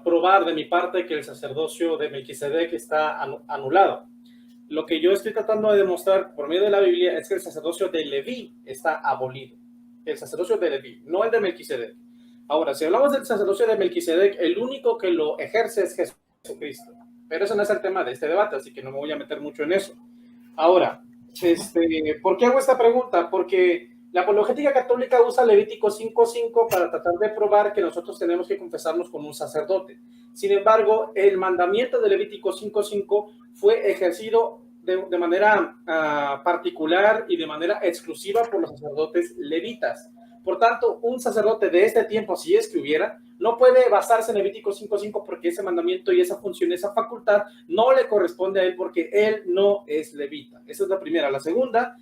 probar de mi parte que el sacerdocio de Melquisedec está anulado. Lo que yo estoy tratando de demostrar por medio de la Biblia es que el sacerdocio de Leví está abolido. El sacerdocio de Leví, no el de Melquisedec. Ahora, si hablamos del sacerdocio de Melquisedec, el único que lo ejerce es Jesucristo. Pero eso no es el tema de este debate, así que no me voy a meter mucho en eso. Ahora, ¿por qué hago esta pregunta? Porque la apologética católica usa Levítico 5:5 para tratar de probar que nosotros tenemos que confesarnos con un sacerdote. Sin embargo, el mandamiento de Levítico 5:5 fue ejercido de manera particular y de manera exclusiva por los sacerdotes levitas. Por tanto, un sacerdote de este tiempo, si es que hubiera, no puede basarse en Levítico 5:5 porque ese mandamiento y esa función, esa facultad no le corresponde a él porque él no es levita. Esa es la primera. La segunda,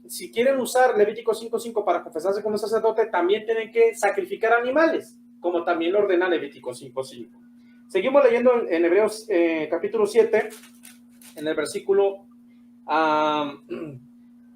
Si quieren usar Levítico 5:5 para confesarse con un sacerdote, también tienen que sacrificar animales, como también lo ordena Levítico 5:5. Seguimos leyendo en Hebreos capítulo 7, en el versículo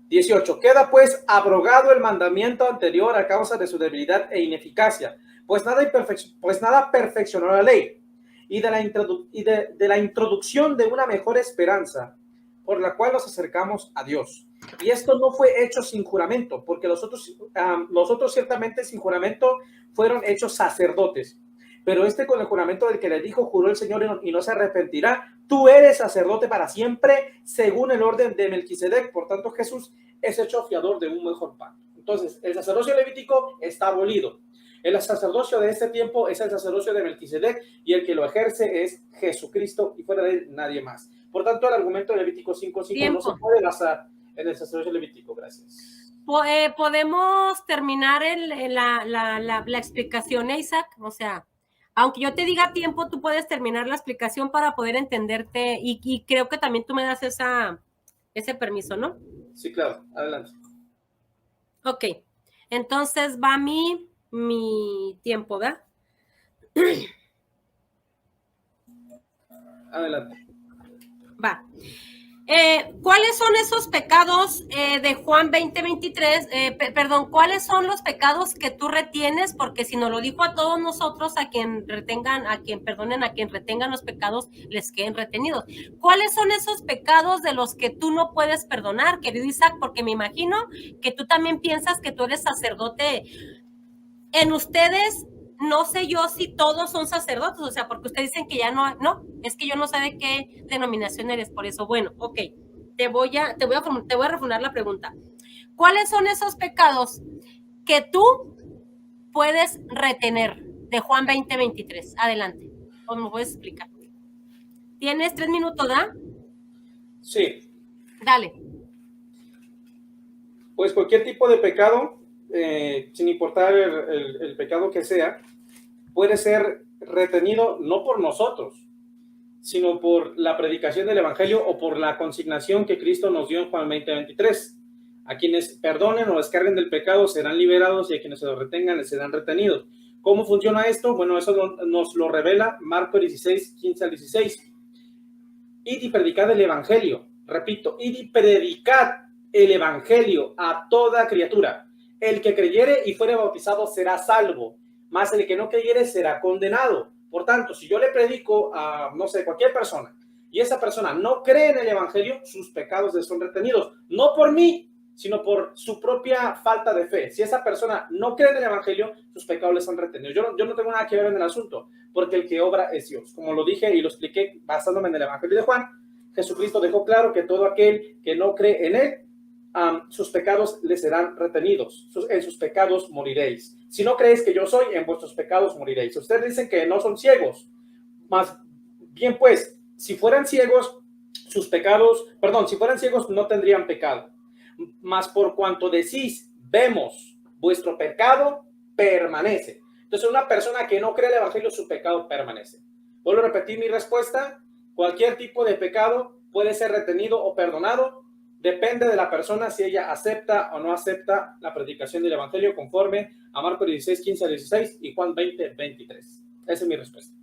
18. Queda pues abrogado el mandamiento anterior a causa de su debilidad e ineficacia, pues nada perfeccionó la ley, y de la introducción de una mejor esperanza, por la cual nos acercamos a Dios. Y esto no fue hecho sin juramento, porque los otros ciertamente sin juramento fueron hechos sacerdotes. Pero con el juramento del que le dijo, juró el Señor y no se arrepentirá, tú eres sacerdote para siempre, según el orden de Melquisedec. Por tanto, Jesús es hecho fiador de un mejor pacto. Entonces, el sacerdocio levítico está abolido. El sacerdocio de este tiempo es el sacerdocio de Melquisedec, y el que lo ejerce es Jesucristo, y fuera de él nadie más. Por tanto, el argumento de Levítico 5:5 no se puede basar en el sacerdocio levítico. Gracias. ¿Podemos terminar la explicación, Isaac? O sea, aunque yo te diga tiempo, tú puedes terminar la explicación para poder entenderte, y creo que también tú me das ese permiso, ¿no? Sí, claro. Adelante. Ok. Entonces va mi tiempo, ¿verdad? Adelante. Va. ¿Cuáles son esos pecados de Juan 20:23? Perdón, ¿cuáles son los pecados que tú retienes? Porque si nos lo dijo a todos nosotros, a quien retengan los pecados, les queden retenidos. ¿Cuáles son esos pecados de los que tú no puedes perdonar, querido Isaac? Porque me imagino que tú también piensas que tú eres sacerdote. En ustedes, no sé yo si todos son sacerdotes, o sea, porque ustedes dicen que ya no, es que yo no sé de qué denominación eres, por eso, bueno, ok, te voy a reformular la pregunta. ¿Cuáles son esos pecados que tú puedes retener de Juan 20:23? Adelante, o me puedes explicar. ¿Tienes 3 minutos, da? Sí. Dale. Pues cualquier tipo de pecado, sin importar el pecado que sea, puede ser retenido no por nosotros, sino por la predicación del evangelio o por la consignación que Cristo nos dio en Juan 20:23. A quienes perdonen o descarguen del pecado serán liberados, y a quienes se lo retengan les serán retenidos. ¿Cómo funciona esto? Bueno, eso nos lo revela Marcos 16:15-16. Id y predicad el evangelio. Repito, id y predicad el evangelio a toda criatura. El que creyere y fuere bautizado será salvo, mas el que no creyere será condenado. Por tanto, si yo le predico a, no sé, cualquier persona, y esa persona no cree en el evangelio, sus pecados le son retenidos, no por mí, sino por su propia falta de fe. Si esa persona no cree en el evangelio, sus pecados le son retenidos. Yo no tengo nada que ver en el asunto, porque el que obra es Dios. Como lo dije y lo expliqué basándome en el evangelio de Juan, Jesucristo dejó claro que todo aquel que no cree en él, sus pecados le serán retenidos. En sus pecados moriréis. Si no creéis que yo soy, en vuestros pecados moriréis. Ustedes dicen que no son ciegos. Más bien, pues, si fueran ciegos, si fueran ciegos no tendrían pecado. Mas por cuanto decís, vemos, vuestro pecado permanece. Entonces, una persona que no cree el evangelio, su pecado permanece. Vuelvo a repetir mi respuesta. Cualquier tipo de pecado puede ser retenido o perdonado. Depende de la persona si ella acepta o no acepta la predicación del evangelio, conforme a Marcos 16:15-16 y Juan 20:23. Esa es mi respuesta.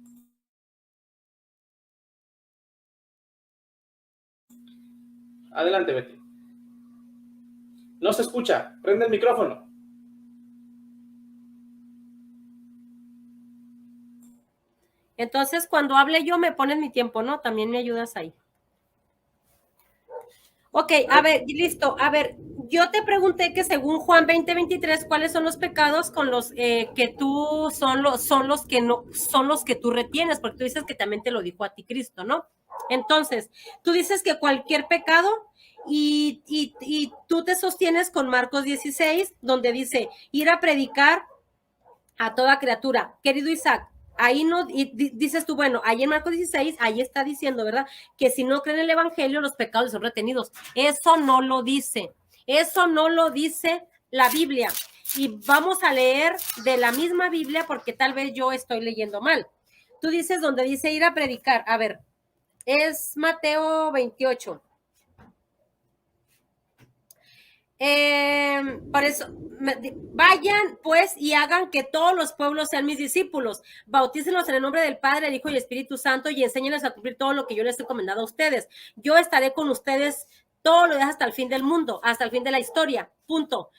Adelante, Betty. No se escucha. Prende el micrófono. Entonces, cuando hable yo, me pones mi tiempo, ¿no? También me ayudas ahí. Ok, a ver, listo. A ver, yo te pregunté que según Juan 20:23, ¿cuáles son los pecados con los que tú son los que tú retienes? Porque tú dices que también te lo dijo a ti Cristo, ¿no? Entonces, tú dices que cualquier pecado, y tú te sostienes con Marcos 16, donde dice ir a predicar a toda criatura. Querido Isaac, ahí no, y dices tú, bueno, ahí en Marcos 16, ahí está diciendo, ¿verdad? Que si no creen el evangelio, los pecados son retenidos. Eso no lo dice la Biblia. Y vamos a leer de la misma Biblia, porque tal vez yo estoy leyendo mal. Tú dices donde dice ir a predicar. A ver, es Mateo 28. Por eso, vayan pues y hagan que todos los pueblos sean mis discípulos, bautícenlos en el nombre del Padre, del Hijo y del Espíritu Santo y enséñenles a cumplir todo lo que yo les he comendado a ustedes. Yo estaré con ustedes todos los días hasta el fin del mundo, hasta el fin de la historia, punto.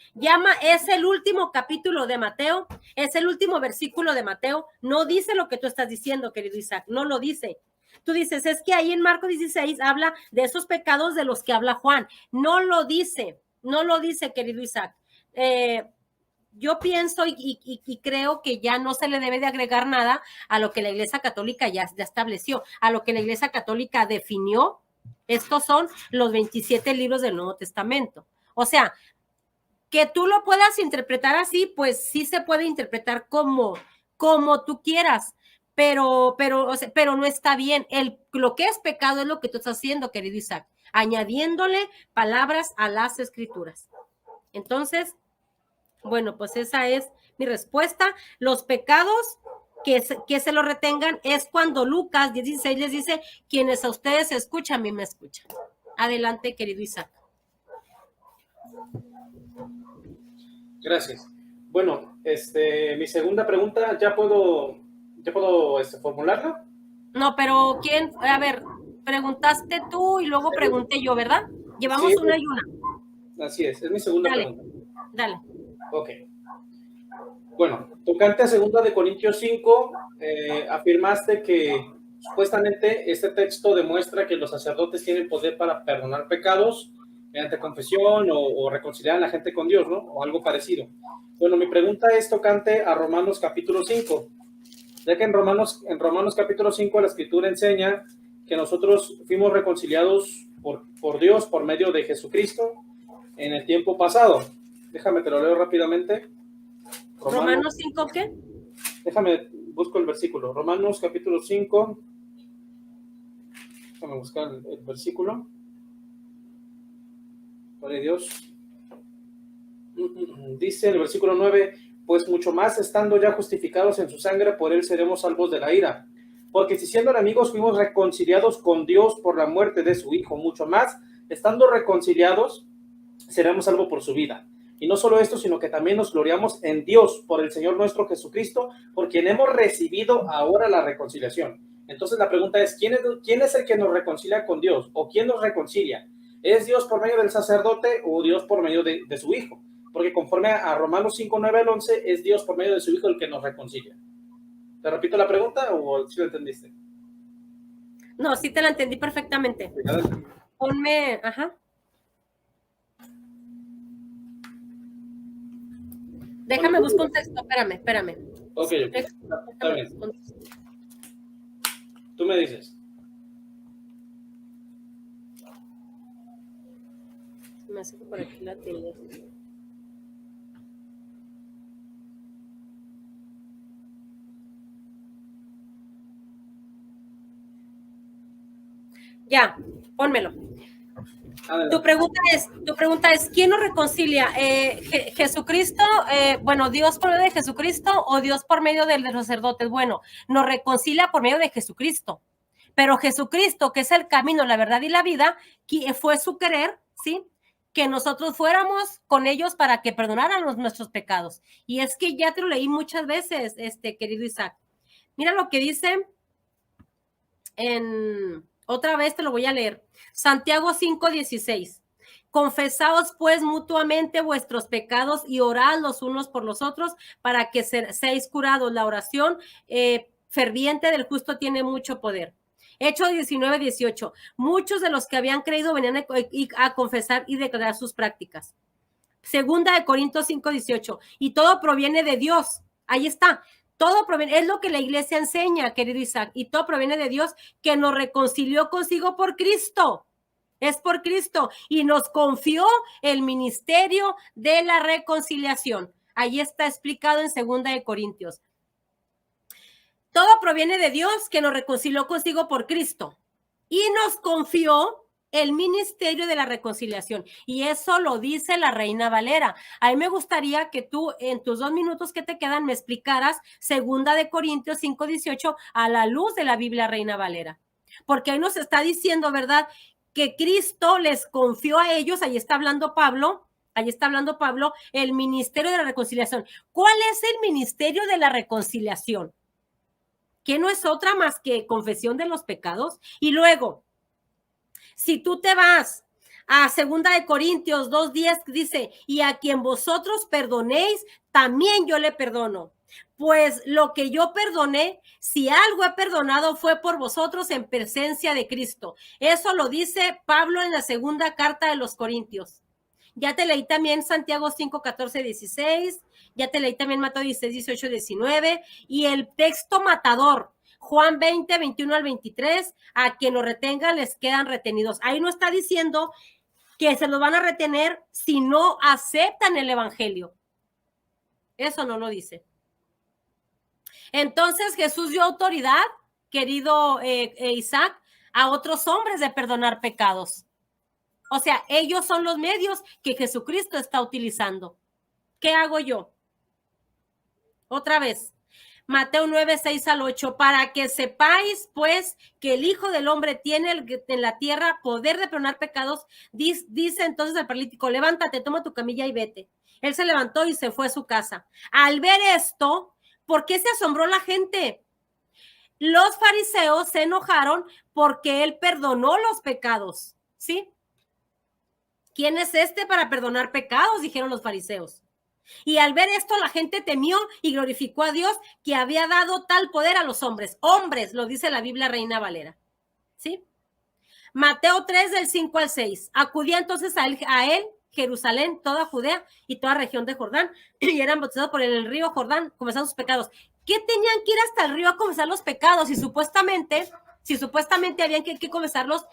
Es el último capítulo de Mateo, es el último versículo de Mateo, no dice lo que tú estás diciendo, querido Isaac, no lo dice. Tú dices, es que ahí en Marcos 16 habla de esos pecados de los que habla Juan, no lo dice. No lo dice, querido Isaac. Yo pienso y creo que ya no se le debe de agregar nada a lo que la Iglesia Católica ya estableció, a lo que la Iglesia Católica definió. Estos son los 27 libros del Nuevo Testamento. O sea, que tú lo puedas interpretar así, pues sí se puede interpretar como tú quieras, pero no está bien. Lo que es pecado es lo que tú estás haciendo, querido Isaac, añadiéndole palabras a las escrituras. Entonces, bueno, pues esa es mi respuesta. Los pecados que se lo retengan es cuando Lucas 16 les dice, quienes a ustedes escuchan, a mí me escuchan. Adelante, querido Isaac. Gracias. Bueno, mi segunda pregunta, ¿ya puedo formularla? No, pero ¿quién? A ver, preguntaste tú y luego pregunté yo, ¿verdad? Llevamos sí, una y una. Así es mi segunda Dale, pregunta. Dale. Ok. Bueno, tocante a 2 de Corintios 5, afirmaste que supuestamente este texto demuestra que los sacerdotes tienen poder para perdonar pecados mediante confesión o reconciliar a la gente con Dios, ¿no? O algo parecido. Bueno, mi pregunta es tocante a Romanos capítulo 5, ya que en Romanos capítulo 5 la Escritura enseña que nosotros fuimos reconciliados por Dios por medio de Jesucristo en el tiempo pasado. Déjame, te lo leo rápidamente. ¿Romanos 5 qué? Déjame, busco el versículo. Romanos capítulo 5. Déjame buscar el versículo. Gloria a Dios. Dice el versículo 9, pues mucho más estando ya justificados en su sangre, por él seremos salvos de la ira. Porque si siendo enemigos fuimos reconciliados con Dios por la muerte de su Hijo, mucho más, estando reconciliados, seremos salvos por su vida. Y no solo esto, sino que también nos gloriamos en Dios por el Señor nuestro Jesucristo, por quien hemos recibido ahora la reconciliación. Entonces la pregunta es, ¿quién es el que nos reconcilia con Dios? ¿O quién nos reconcilia? ¿Es Dios por medio del sacerdote o Dios por medio de su Hijo? Porque conforme a Romanos 5, 9 al 11, es Dios por medio de su Hijo el que nos reconcilia. ¿Te repito la pregunta o sí lo entendiste? No, sí te la entendí perfectamente. Ponme, ajá. Déjame buscar un texto, espérame. Ok, está bien. Tú me dices. Me hace que por aquí la tengo. Ya, pónmelo. Tu pregunta es, ¿quién nos reconcilia? ¿Jesucristo? Bueno, ¿Dios por medio de Jesucristo o Dios por medio de los sacerdotes? Bueno, nos reconcilia por medio de Jesucristo. Pero Jesucristo, que es el camino, la verdad y la vida, fue su querer, ¿sí? Que nosotros fuéramos con ellos para que perdonaran nuestros pecados. Y es que ya te lo leí muchas veces, querido Isaac. Mira lo que dice otra vez te lo voy a leer. Santiago 5:16. Confesaos pues mutuamente vuestros pecados y orad los unos por los otros para que seáis curados. La oración ferviente del justo tiene mucho poder. Hechos 19:18. Muchos de los que habían creído venían a confesar y declarar sus prácticas. Segunda de Corintios 5:18. Y todo proviene de Dios. Ahí está. Todo proviene, es lo que la iglesia enseña, querido Isaac, y todo proviene de Dios que nos reconcilió consigo por Cristo. Es por Cristo y nos confió el ministerio de la reconciliación. Ahí está explicado en 2 de Corintios. Todo proviene de Dios que nos reconcilió consigo por Cristo y nos confió el ministerio de la reconciliación. Y eso lo dice la Reina Valera. A mí me gustaría que tú en tus 2 minutos que te quedan me explicaras 2 de Corintios 5:18 a la luz de la Biblia Reina Valera. Porque ahí nos está diciendo, ¿verdad?, que Cristo les confió a ellos, ahí está hablando Pablo, Ahí está hablando Pablo, el ministerio de la reconciliación. ¿Cuál es el ministerio de la reconciliación? Que no es otra más que confesión de los pecados. Y luego, si tú te vas a 2 Corintios 2:10, dice, y a quien vosotros perdonéis, también yo le perdono. Pues lo que yo perdoné, si algo he perdonado, fue por vosotros en presencia de Cristo. Eso lo dice Pablo en la segunda carta de los Corintios. Ya te leí también Santiago 5, 14, 16, ya te leí también Mateo 16, 18, 19, y el texto matador, Juan 20, 21 al 23, a quien lo retengan les quedan retenidos. Ahí no está diciendo que se los van a retener si no aceptan el evangelio. Eso no lo dice. Entonces Jesús dio autoridad, querido Isaac, a otros hombres de perdonar pecados. O sea, ellos son los medios que Jesucristo está utilizando. ¿Qué hago yo? Otra vez, Mateo 9, 6 al 8, para que sepáis, pues, que el Hijo del Hombre tiene en la tierra poder de perdonar pecados, dice entonces al paralítico, levántate, toma tu camilla y vete. Él se levantó y se fue a su casa. Al ver esto, ¿por qué se asombró la gente? Los fariseos se enojaron porque él perdonó los pecados, ¿sí? ¿Quién es este para perdonar pecados? Dijeron los fariseos. Y al ver esto, la gente temió y glorificó a Dios que había dado tal poder a los hombres. Hombres, lo dice la Biblia Reina Valera. ¿Sí? Mateo 3, del 5 al 6. Acudía entonces a él, Jerusalén, toda Judea y toda región de Jordán, y eran bautizados por el río Jordán, confesando sus pecados. ¿Qué tenían que ir hasta el río a confesar los pecados? Si supuestamente habían que confesarlos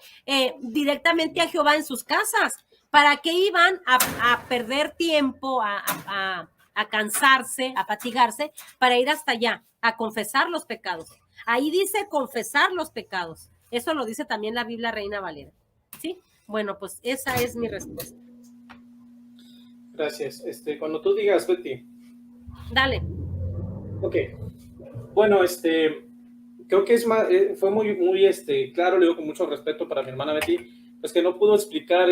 directamente a Jehová en sus casas. ¿Para qué iban a perder tiempo, a cansarse, a fatigarse, para ir hasta allá, a confesar los pecados? Ahí dice confesar los pecados. Eso lo dice también la Biblia Reina Valera. ¿Sí? Bueno, pues esa es mi respuesta. Gracias. Cuando tú digas, Betty. Dale. Ok. Bueno, creo que fue muy claro, le digo con mucho respeto para mi hermana Betty, pues que no pudo explicar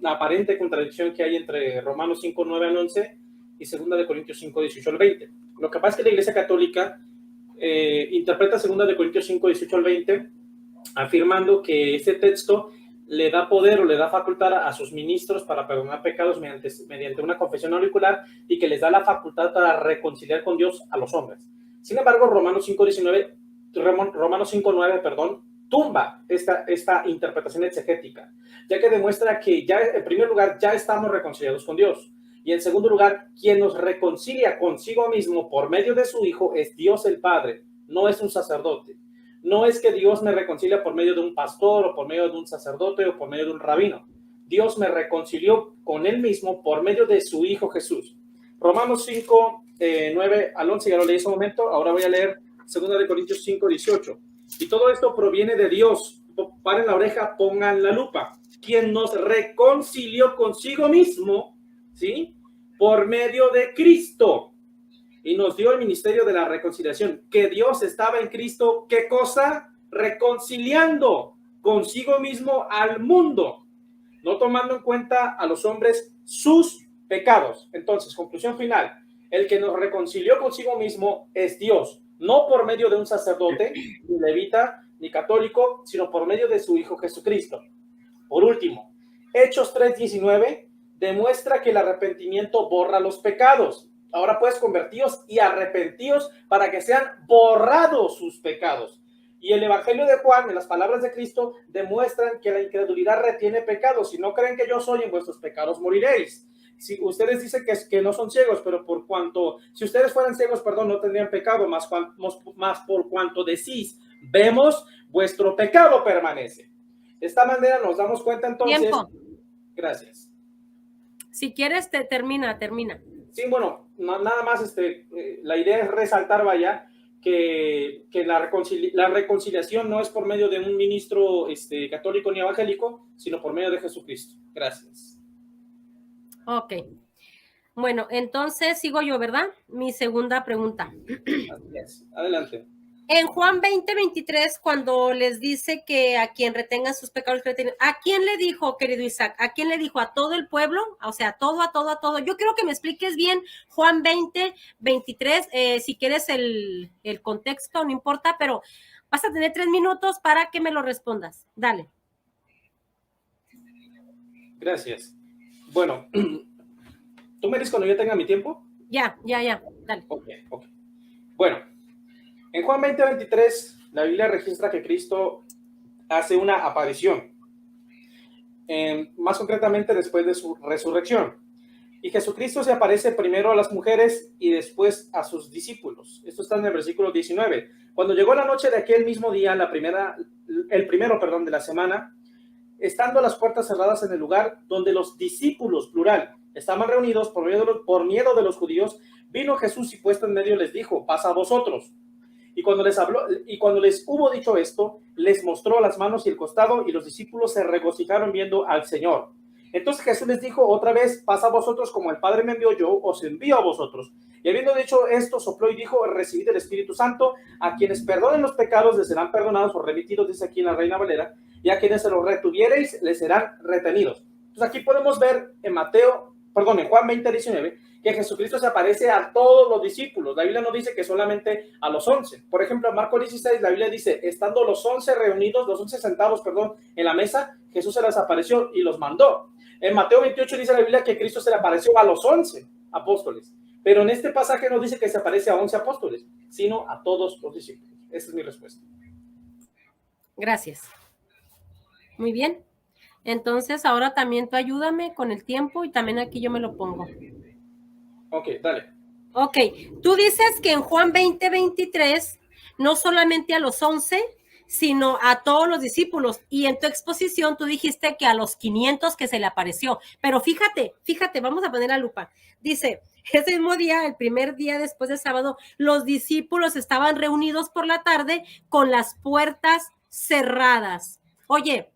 la aparente contradicción que hay entre Romanos 5, 9 al 11 y 2 Corintios 5, 18 al 20. Lo que pasa es que la Iglesia Católica interpreta 2 Corintios 5, 18 al 20 afirmando que este texto le da poder o le da facultad a sus ministros para perdonar pecados mediante una confesión auricular y que les da la facultad para reconciliar con Dios a los hombres. Sin embargo, Romanos 5:9, tumba esta interpretación exegética, ya que demuestra que ya, en primer lugar, ya estamos reconciliados con Dios, y en segundo lugar, quien nos reconcilia consigo mismo por medio de su Hijo es Dios el Padre, no es un sacerdote. No es que Dios me reconcilia por medio de un pastor o por medio de un sacerdote o por medio de un rabino. Dios me reconcilió con él mismo por medio de su Hijo Jesús. Romanos 5, 9 al 11, ya lo leí hace un momento, ahora voy a leer 2 Corintios 5, 18. Y todo esto proviene de Dios. Paren la oreja, pongan la lupa. Quien nos reconcilió consigo mismo, ¿sí? Por medio de Cristo. Y nos dio el ministerio de la reconciliación. Que Dios estaba en Cristo, ¿qué cosa? Reconciliando consigo mismo al mundo. No tomando en cuenta a los hombres sus pecados. Entonces, conclusión final. El que nos reconcilió consigo mismo es Dios. No por medio de un sacerdote, ni levita, ni católico, sino por medio de su Hijo Jesucristo. Por último, Hechos 3:19 demuestra que el arrepentimiento borra los pecados. Ahora puedes convertiros y arrepentíos para que sean borrados sus pecados. Y el Evangelio de Juan, en las palabras de Cristo, demuestran que la incredulidad retiene pecados. Si no creen que yo soy, en vuestros pecados moriréis. Si ustedes dicen que no son ciegos, pero por cuanto, si ustedes fueran ciegos, no tendrían pecado, más por cuanto decís, vemos, vuestro pecado permanece. De esta manera nos damos cuenta entonces. Tiempo. Gracias. Si quieres, termina. Sí, bueno, nada más, la idea es resaltar, que la reconciliación no es por medio de un ministro católico ni evangélico, sino por medio de Jesucristo. Gracias. Ok. Bueno, entonces sigo yo, ¿verdad? Mi segunda pregunta. Así es. Adelante. En Juan 20:23, cuando les dice que a quien retengan sus pecados, ¿a quién le dijo, querido Isaac? ¿A quién le dijo? ¿A todo el pueblo? O sea, a todo. Yo quiero que me expliques bien Juan 20:23. Si quieres el contexto, no importa, pero vas a tener 3 minutos para que me lo respondas. Dale. Gracias. Bueno, ¿tú me dices cuando yo tenga mi tiempo? Ya, dale. Ok. Bueno, en Juan 20:23, la Biblia registra que Cristo hace una aparición, más concretamente después de su resurrección. Y Jesucristo se aparece primero a las mujeres y después a sus discípulos. Esto está en el versículo 19. Cuando llegó la noche de aquel mismo día, el primero de la semana, estando las puertas cerradas en el lugar donde los discípulos, plural, estaban reunidos por miedo de los judíos, vino Jesús y puesto en medio les dijo, pasa a vosotros. Y cuando les hubo dicho esto, les mostró las manos y el costado, y los discípulos se regocijaron viendo al Señor. Entonces Jesús les dijo otra vez, pasa a vosotros como el Padre me envió, yo os envío a vosotros. Y habiendo dicho esto, sopló y dijo, recibid el Espíritu Santo, a quienes perdonen los pecados les serán perdonados o remitidos, dice aquí en la Reina Valera, y a quienes se los retuviereis les serán retenidos. Entonces aquí podemos ver en Juan 20:19, que Jesucristo se aparece a todos los discípulos. La Biblia no dice que solamente a los 11. Por ejemplo, en Marcos 16, la Biblia dice, estando los 11 reunidos, los 11 sentados, en la mesa, Jesús se les apareció y los mandó. En Mateo 28 dice la Biblia que Cristo se le apareció a los 11 apóstoles. Pero en este pasaje no dice que se aparece a 11 apóstoles, sino a todos los discípulos. Esa es mi respuesta. Gracias. Muy bien. Entonces, ahora también tú ayúdame con el tiempo y también aquí yo me lo pongo. Ok, dale. Ok, tú dices que en Juan 20:23, no solamente a los 11, sino a todos los discípulos. Y en tu exposición tú dijiste que a los 500 que se le apareció. Pero fíjate, vamos a poner la lupa. Dice, ese mismo día, el primer día después del sábado, los discípulos estaban reunidos por la tarde con las puertas cerradas. Oye,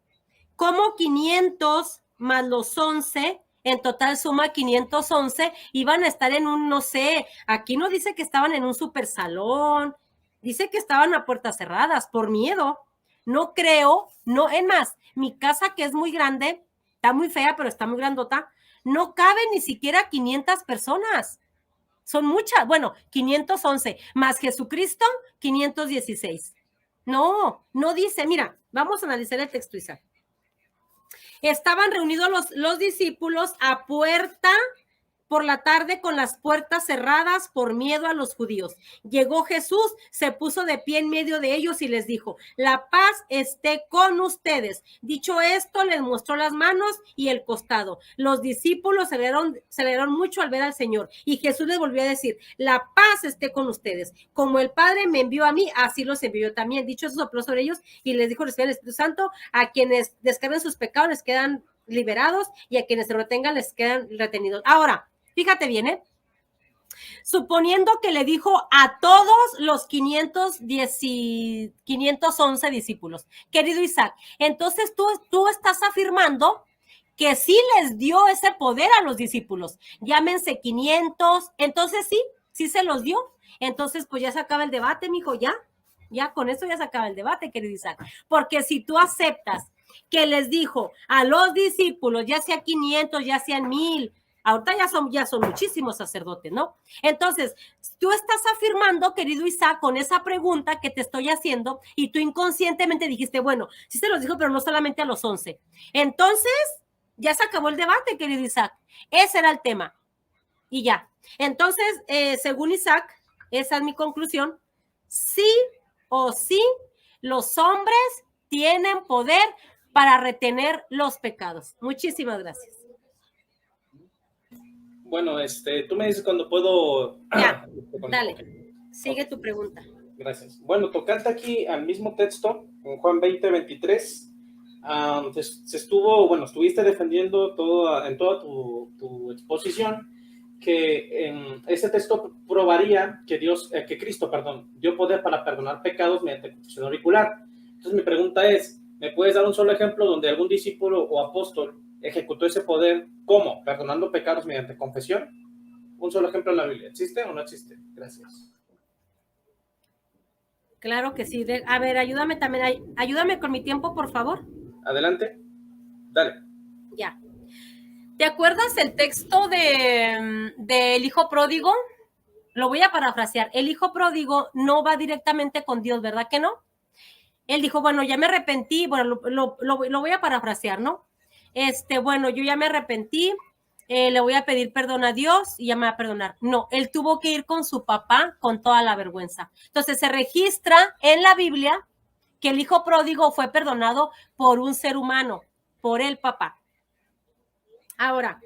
¿cómo 500 más los 11? En total suma 511, iban a estar en un, no sé, aquí no dice que estaban en un super salón, dice que estaban a puertas cerradas por miedo. No creo, no, es más, mi casa que es muy grande, está muy fea, pero está muy grandota, no cabe ni siquiera 500 personas. Son muchas, bueno, 511, más Jesucristo, 516. No dice, mira, vamos a analizar el texto, Isaac. Estaban reunidos los discípulos a puerta por la tarde con las puertas cerradas por miedo a los judíos. Llegó Jesús, se puso de pie en medio de ellos y les dijo, la paz esté con ustedes. Dicho esto, les mostró las manos y el costado. Los discípulos se alegraron mucho al ver al Señor. Y Jesús les volvió a decir, la paz esté con ustedes. Como el Padre me envió a mí, así los envió también. Dicho eso, sopló sobre ellos y les dijo, reciban el Espíritu Santo, a quienes descarguen sus pecados les quedan liberados y a quienes se retengan les quedan retenidos. Ahora, fíjate bien, suponiendo que le dijo a todos los 511 discípulos, querido Isaac, entonces tú estás afirmando que sí les dio ese poder a los discípulos, llámense 500, entonces sí se los dio, entonces pues ya se acaba el debate, mijo, ya con eso ya se acaba el debate, querido Isaac, porque si tú aceptas que les dijo a los discípulos, ya sea 500, ya sean 1000, ahorita ya son muchísimos sacerdotes, ¿no? Entonces, tú estás afirmando, querido Isaac, con esa pregunta que te estoy haciendo, y tú inconscientemente dijiste, bueno, sí se los dijo, pero no solamente a los 11. Entonces, ya se acabó el debate, querido Isaac. Ese era el tema. Y ya. Entonces, según Isaac, esa es mi conclusión, sí o sí, los hombres tienen poder para retener los pecados. Muchísimas gracias. Bueno, tú me dices cuando puedo... Ya, dale, okay. Sigue tu pregunta. Gracias. Bueno, tocante aquí al mismo texto, en Juan 20:23, estuviste defendiendo en toda tu exposición que ese texto probaría que Cristo dio poder para perdonar pecados mediante confesión auricular. Entonces mi pregunta es, ¿me puedes dar un solo ejemplo donde algún discípulo o apóstol ejecutó ese poder? ¿Cómo? ¿Perdonando pecados mediante confesión? Un solo ejemplo en la Biblia. ¿Existe o no existe? Gracias. Claro que sí. A ver, ayúdame también, ayúdame con mi tiempo, por favor. Adelante, dale. Ya. ¿Te acuerdas el texto del hijo pródigo? Lo voy a parafrasear. El hijo pródigo no va directamente con Dios, ¿verdad que no? Él dijo, bueno, ya me arrepentí, bueno, lo voy a parafrasear, ¿no? Bueno, yo ya me arrepentí, le voy a pedir perdón a Dios y ya me va a perdonar. No, él tuvo que ir con su papá con toda la vergüenza. Entonces se registra en la Biblia que el hijo pródigo fue perdonado por un ser humano, por el papá. Ahora,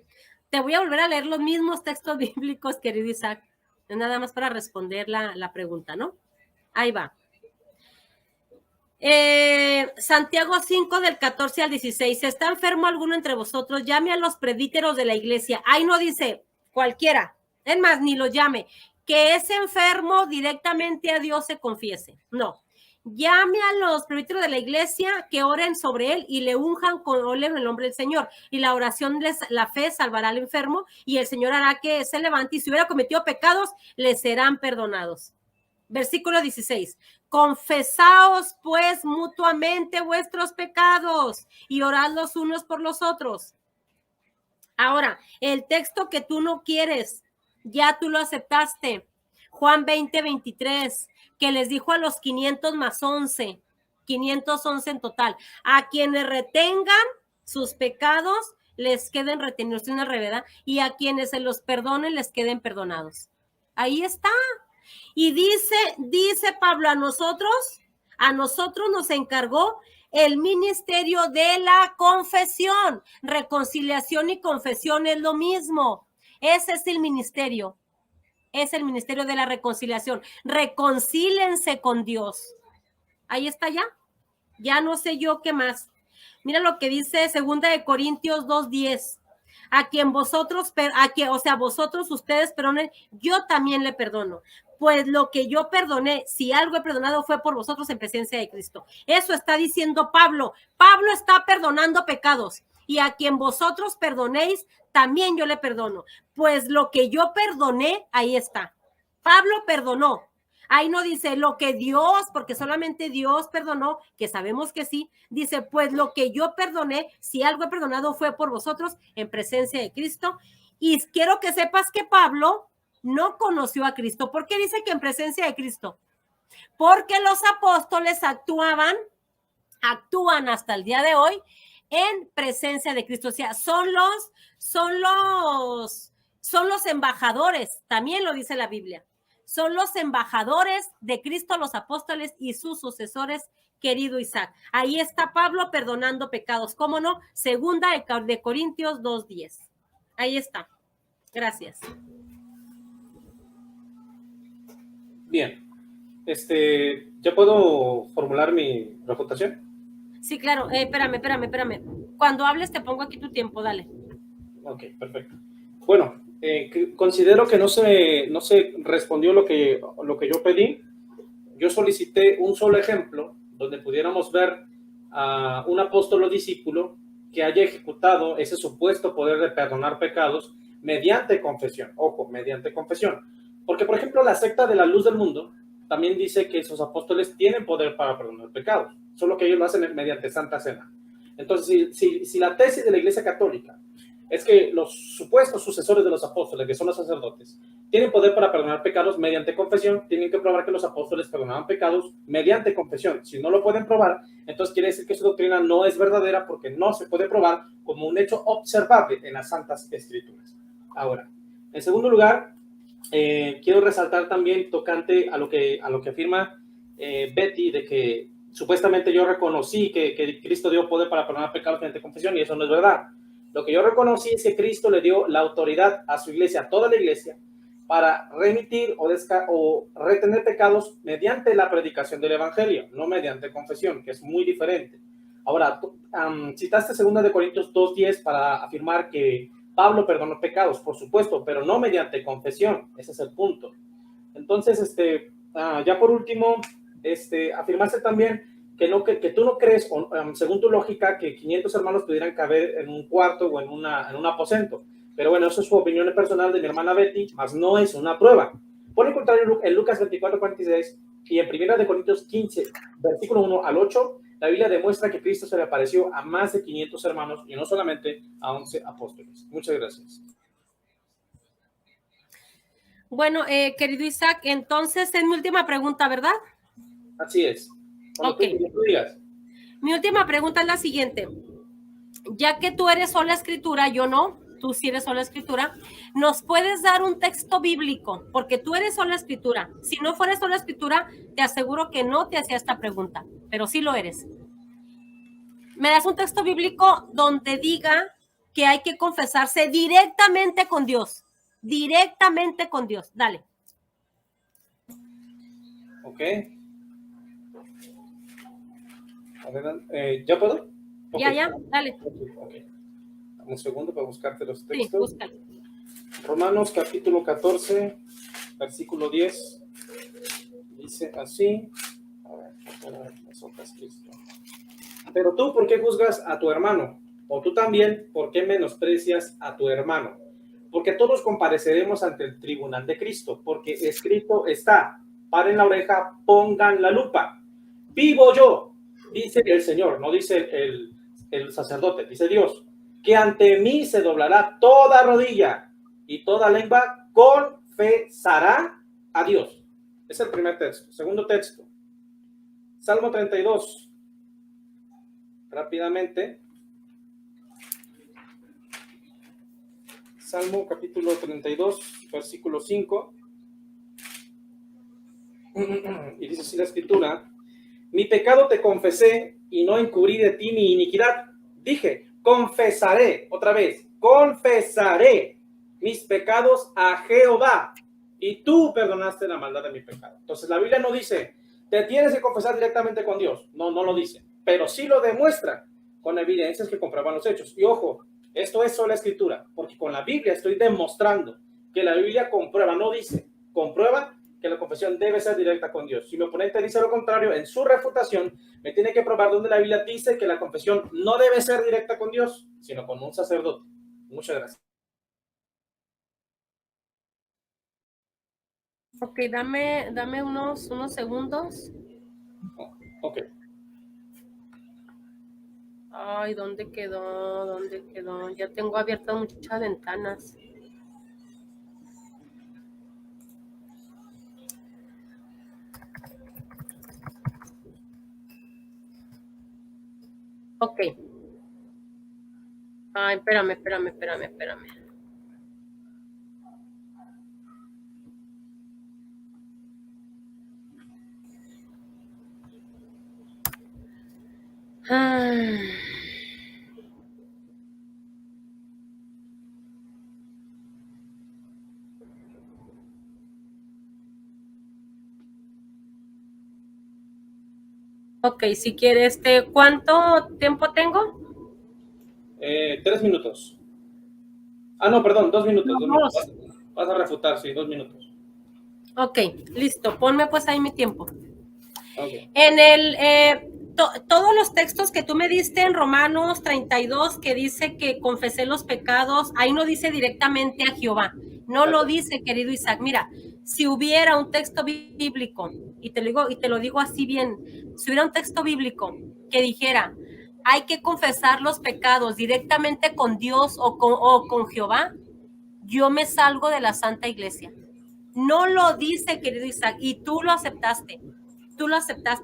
te voy a volver a leer los mismos textos bíblicos, querido Isaac, nada más para responder la pregunta, ¿no? Ahí va. Santiago 5 del 14 al 16. ¿Está enfermo alguno entre vosotros? Llame a los presbíteros de la iglesia. Ahí no dice cualquiera, es más, ni lo llame. Que ese enfermo directamente a Dios se confiese. No. Llame a los presbíteros de la iglesia que oren sobre él y le unjan con óleo en el nombre del Señor. Y la oración, la fe salvará al enfermo y el Señor hará que se levante y si hubiera cometido pecados, le serán perdonados. Versículo 16. Confesaos pues mutuamente vuestros pecados y orad los unos por los otros. Ahora, el texto que tú no quieres, ya tú lo aceptaste. Juan 20, 23, que les dijo a los 500 más 11, 511 en total, a quienes retengan sus pecados, les queden retenidos, una revedad, y a quienes se los perdonen, les queden perdonados. Ahí está. Y dice Pablo, a nosotros nos encargó el ministerio de la confesión. Reconciliación y confesión es lo mismo. Ese es el ministerio. Es el ministerio de la reconciliación. Reconcílense con Dios. Ahí está ya. Ya no sé yo qué más. Mira lo que dice 2 de Corintios 2:10. A quien vosotros, vosotros ustedes perdonen, yo también le perdono. Pues lo que yo perdoné, si algo he perdonado fue por vosotros en presencia de Cristo. Eso está diciendo Pablo. Pablo está perdonando pecados. Y a quien vosotros perdonéis, también yo le perdono. Pues lo que yo perdoné, ahí está. Pablo perdonó. Ahí no dice lo que Dios, porque solamente Dios perdonó, que sabemos que sí. Dice, pues lo que yo perdoné, si algo he perdonado fue por vosotros en presencia de Cristo. Y quiero que sepas que Pablo no conoció a Cristo. ¿Por qué dice que en presencia de Cristo? Porque los apóstoles actúan hasta el día de hoy en presencia de Cristo. O sea, son los embajadores, también lo dice la Biblia. Son los embajadores de Cristo, los apóstoles y sus sucesores, querido Isaac. Ahí está Pablo perdonando pecados. ¿Cómo no? 2 de Corintios 2:10. Ahí está. Gracias. Bien. ¿Ya puedo formular mi refutación? Sí, claro. Espérame. Cuando hables te pongo aquí tu tiempo, dale. Ok, perfecto. Bueno, considero que no se respondió lo que yo pedí. Yo solicité un solo ejemplo donde pudiéramos ver a un apóstol o discípulo que haya ejecutado ese supuesto poder de perdonar pecados mediante confesión. Ojo, mediante confesión. Porque, por ejemplo, la secta de la luz del mundo también dice que esos apóstoles tienen poder para perdonar pecados, solo que ellos lo hacen mediante Santa Cena. Entonces, si la tesis de la Iglesia Católica es que los supuestos sucesores de los apóstoles, que son los sacerdotes, tienen poder para perdonar pecados mediante confesión, tienen que probar que los apóstoles perdonaban pecados mediante confesión. Si no lo pueden probar, entonces quiere decir que su doctrina no es verdadera porque no se puede probar como un hecho observable en las Santas Escrituras. Ahora, en segundo lugar, quiero resaltar también tocante a lo que afirma Betty, de que supuestamente yo reconocí que Cristo dio poder para perdonar pecados mediante confesión, y eso no es verdad. Lo que yo reconocí es que Cristo le dio la autoridad a su iglesia, a toda la iglesia, para remitir o retener pecados mediante la predicación del evangelio, no mediante confesión, que es muy diferente. Ahora, citaste 2 de Corintios 2:10 para afirmar que Pablo perdonó pecados, por supuesto, pero no mediante confesión. Ese es el punto. Entonces, ya por último, afirmaste también que tú no crees, según tu lógica, que 500 hermanos pudieran caber en un cuarto o en un aposento. Pero bueno, eso es su opinión personal de mi hermana Betty, mas no es una prueba. Por el contrario, en Lucas 24:46 Y en 1 Corintios 15, versículo 1 al 8, la Biblia demuestra que Cristo se le apareció a más de 500 hermanos y no solamente a 11 apóstoles. Muchas gracias. Bueno, querido Isaac, entonces es mi última pregunta, ¿verdad? Así es. Cuando Ok. tú digas. Mi última pregunta es la siguiente. Ya que tú eres sola escritura, yo no, tú sí eres sola escritura, ¿nos puedes dar un texto bíblico? Porque tú eres sola escritura. Si no fueras sola escritura, te aseguro que no te hacía esta pregunta, pero sí lo eres. ¿Me das un texto bíblico donde diga que hay que confesarse directamente con Dios? Directamente con Dios. Dale. Ok. ¿Ya puedo? Okay. Ya, dale. Okay. Un segundo para buscarte los textos. Sí, búscalo. Romanos capítulo 14, versículo 10. Dice así. A ver, las hojas, Cristo. Pero tú, ¿por qué juzgas a tu hermano? O tú también, ¿por qué menosprecias a tu hermano? Porque todos compareceremos ante el tribunal de Cristo, porque escrito está, paren la oreja, pongan la lupa. Vivo yo, dice el Señor, no dice el sacerdote, dice Dios, que ante mí se doblará toda rodilla y toda lengua confesará a Dios. Es el primer texto. Segundo texto, Salmo 32. Rápidamente. Salmo capítulo 32, versículo 5. Y dice así la escritura: mi pecado te confesé y no encubrí de ti mi iniquidad. Dije, confesaré, otra vez, confesaré mis pecados a Jehová y tú perdonaste la maldad de mi pecado. Entonces la Biblia no dice, te tienes que confesar directamente con Dios. No, no lo dice, pero sí lo demuestra con evidencias que comprueban los hechos. Y ojo, esto es sola escritura, porque con la Biblia estoy demostrando que la Biblia comprueba, no dice, comprueba que la confesión debe ser directa con Dios. Si mi oponente dice lo contrario, en su refutación, me tiene que probar donde la Biblia dice que la confesión no debe ser directa con Dios, sino con un sacerdote. Muchas gracias. Ok, dame unos segundos. Ok. Ay, ¿dónde quedó? ¿Dónde quedó? Ya tengo abiertas muchas ventanas. Ok. Ay, espérame. Ah. Ok, si quieres, ¿cuánto tiempo tengo? 3 minutos. Ah, no, perdón, 2 minutos. No, 2 minutos. Vas a refutar, sí, 2 minutos. Ok, listo. Ponme pues ahí mi tiempo. Okay. En todos los textos que tú me diste en Romanos 32, que dice que confesé los pecados, ahí no dice directamente a Jehová. No lo dice, querido Isaac. Mira, si hubiera un texto bíblico, y te lo digo así bien, si hubiera un texto bíblico que dijera, hay que confesar los pecados directamente con Dios o con Jehová, yo me salgo de la Santa Iglesia. No lo dice, querido Isaac, y tú lo aceptaste.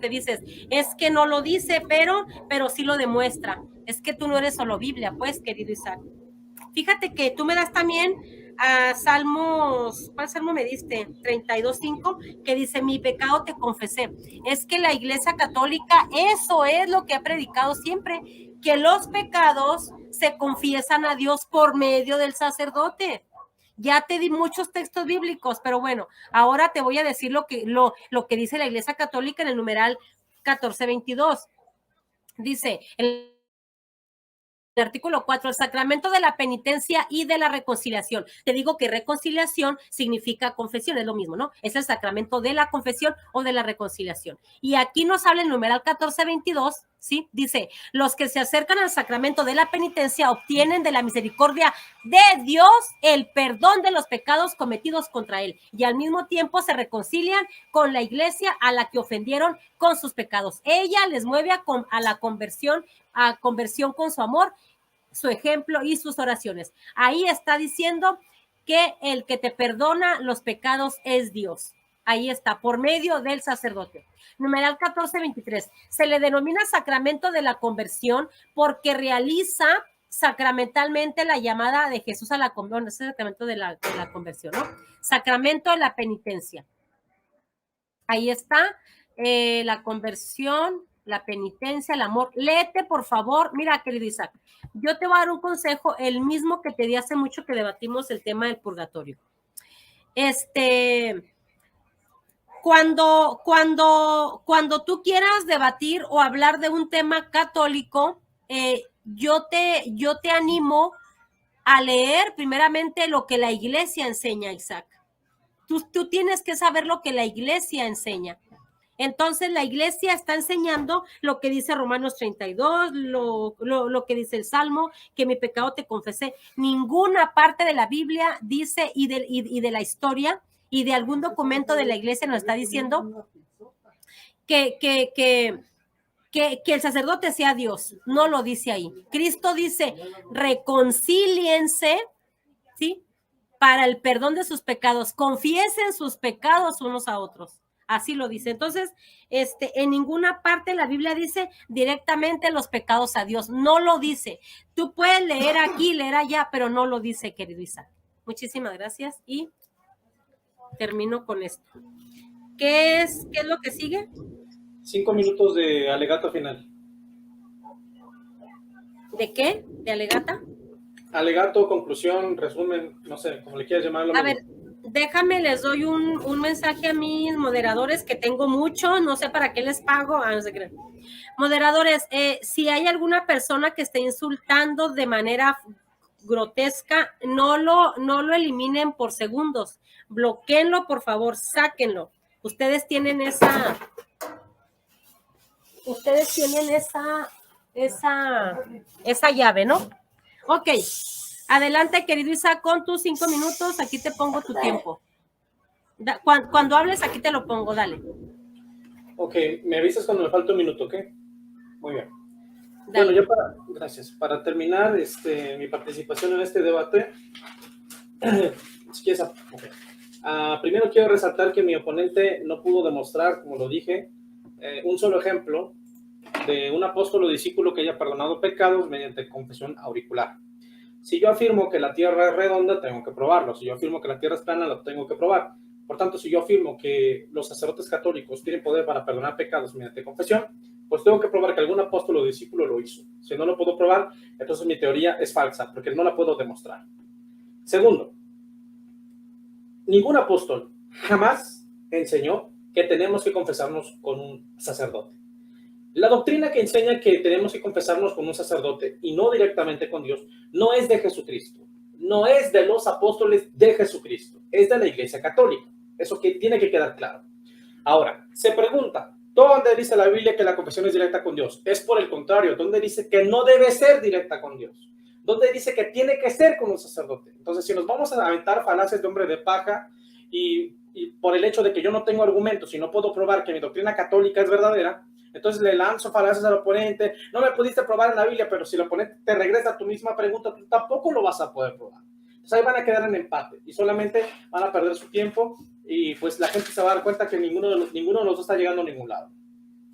Dices, es que no lo dice, pero sí lo demuestra. Es que tú no eres solo Biblia, pues, querido Isaac. Fíjate que tú me das también a Salmos, ¿cuál salmo me diste? 32:5, que dice, mi pecado te confesé. Es que la Iglesia Católica, eso es lo que ha predicado siempre, que los pecados se confiesan a Dios por medio del sacerdote. Ya te di muchos textos bíblicos, pero bueno, ahora te voy a decir lo que dice la Iglesia Católica en el numeral 1422. Dice, el artículo 4, el sacramento de la penitencia y de la reconciliación. Te digo que reconciliación significa confesión, es lo mismo, ¿no? Es el sacramento de la confesión o de la reconciliación. Y aquí nos habla el numeral 1422, ¿sí? Dice, los que se acercan al sacramento de la penitencia obtienen de la misericordia de Dios el perdón de los pecados cometidos contra él y al mismo tiempo se reconcilian con la iglesia a la que ofendieron con sus pecados. Ella les mueve a la conversión con su amor, su ejemplo y sus oraciones. Ahí está diciendo que el que te perdona los pecados es Dios. Ahí está, por medio del sacerdote. Numeral 1423. Se le denomina sacramento de la conversión porque realiza sacramentalmente la llamada de Jesús a la conversión, sacramento de la conversión, ¿no? Sacramento de la penitencia. Ahí está, la conversión, la penitencia, el amor. Léete, por favor. Mira, querido Isaac, yo te voy a dar un consejo, el mismo que te di hace mucho que debatimos el tema del purgatorio. Cuando tú quieras debatir o hablar de un tema católico, yo te animo a leer primeramente lo que la iglesia enseña, Isaac. Tú tienes que saber lo que la iglesia enseña. Entonces la iglesia está enseñando lo que dice Romanos 32, lo que dice el Salmo, que mi pecado te confesé. Ninguna parte de la Biblia dice y de la historia y de algún documento de la iglesia nos está diciendo que el sacerdote sea Dios. No lo dice ahí. Cristo dice, reconcíliense, ¿sí? Para el perdón de sus pecados, confiesen sus pecados unos a otros. Así lo dice. Entonces, en ninguna parte la Biblia dice directamente los pecados a Dios. No lo dice. Tú puedes leer aquí, leer allá, pero no lo dice, querido Isaac. Muchísimas gracias y termino con esto. ¿Qué es lo que sigue? 5 minutos de alegato final. ¿De qué? ¿De alegata? Alegato, conclusión, resumen, no sé, como le quieras llamarlo. A ver, déjame, les doy un mensaje a mis moderadores, que tengo mucho, no sé para qué les pago. No sé qué. Moderadores, si hay alguna persona que esté insultando de manera grotesca, no lo eliminen por segundos. Bloquéenlo, por favor, sáquenlo. Ustedes tienen esa llave, ¿no? Ok. Adelante, querido Isaac, con tus 5 minutos. Aquí te pongo tu tiempo. Cuando hables, aquí te lo pongo, dale. Ok, me avisas cuando me falta un minuto, ¿ok? Muy bien. Dale. Bueno, gracias. Para terminar mi participación en este debate, si quieres, okay. Primero quiero resaltar que mi oponente no pudo demostrar, como lo dije, un solo ejemplo de un apóstol o discípulo que haya perdonado pecados mediante confesión auricular. Si yo afirmo que la tierra es redonda, tengo que probarlo. Si yo afirmo que la tierra es plana, lo tengo que probar. Por tanto, si yo afirmo que los sacerdotes católicos tienen poder para perdonar pecados mediante confesión, pues tengo que probar que algún apóstol o discípulo lo hizo. Si no lo puedo probar, entonces mi teoría es falsa, porque no la puedo demostrar. Segundo, ningún apóstol jamás enseñó que tenemos que confesarnos con un sacerdote. La doctrina que enseña que tenemos que confesarnos con un sacerdote y no directamente con Dios no es de Jesucristo, no es de los apóstoles de Jesucristo, es de la Iglesia Católica. Eso que tiene que quedar claro. Ahora, se pregunta, ¿dónde dice la Biblia que la confesión es directa con Dios? Es por el contrario, ¿dónde dice que no debe ser directa con Dios? ¿Dónde dice que tiene que ser con un sacerdote? Entonces, si nos vamos a aventar falacias de hombre de paja y por el hecho de que yo no tengo argumentos y no puedo probar que mi doctrina católica es verdadera, entonces le lanzo falacias al oponente, no me pudiste probar en la Biblia, pero si el oponente te regresa a tu misma pregunta, tú tampoco lo vas a poder probar. Entonces ahí van a quedar en empate y solamente van a perder su tiempo y pues la gente se va a dar cuenta que ninguno de los dos está llegando a ningún lado.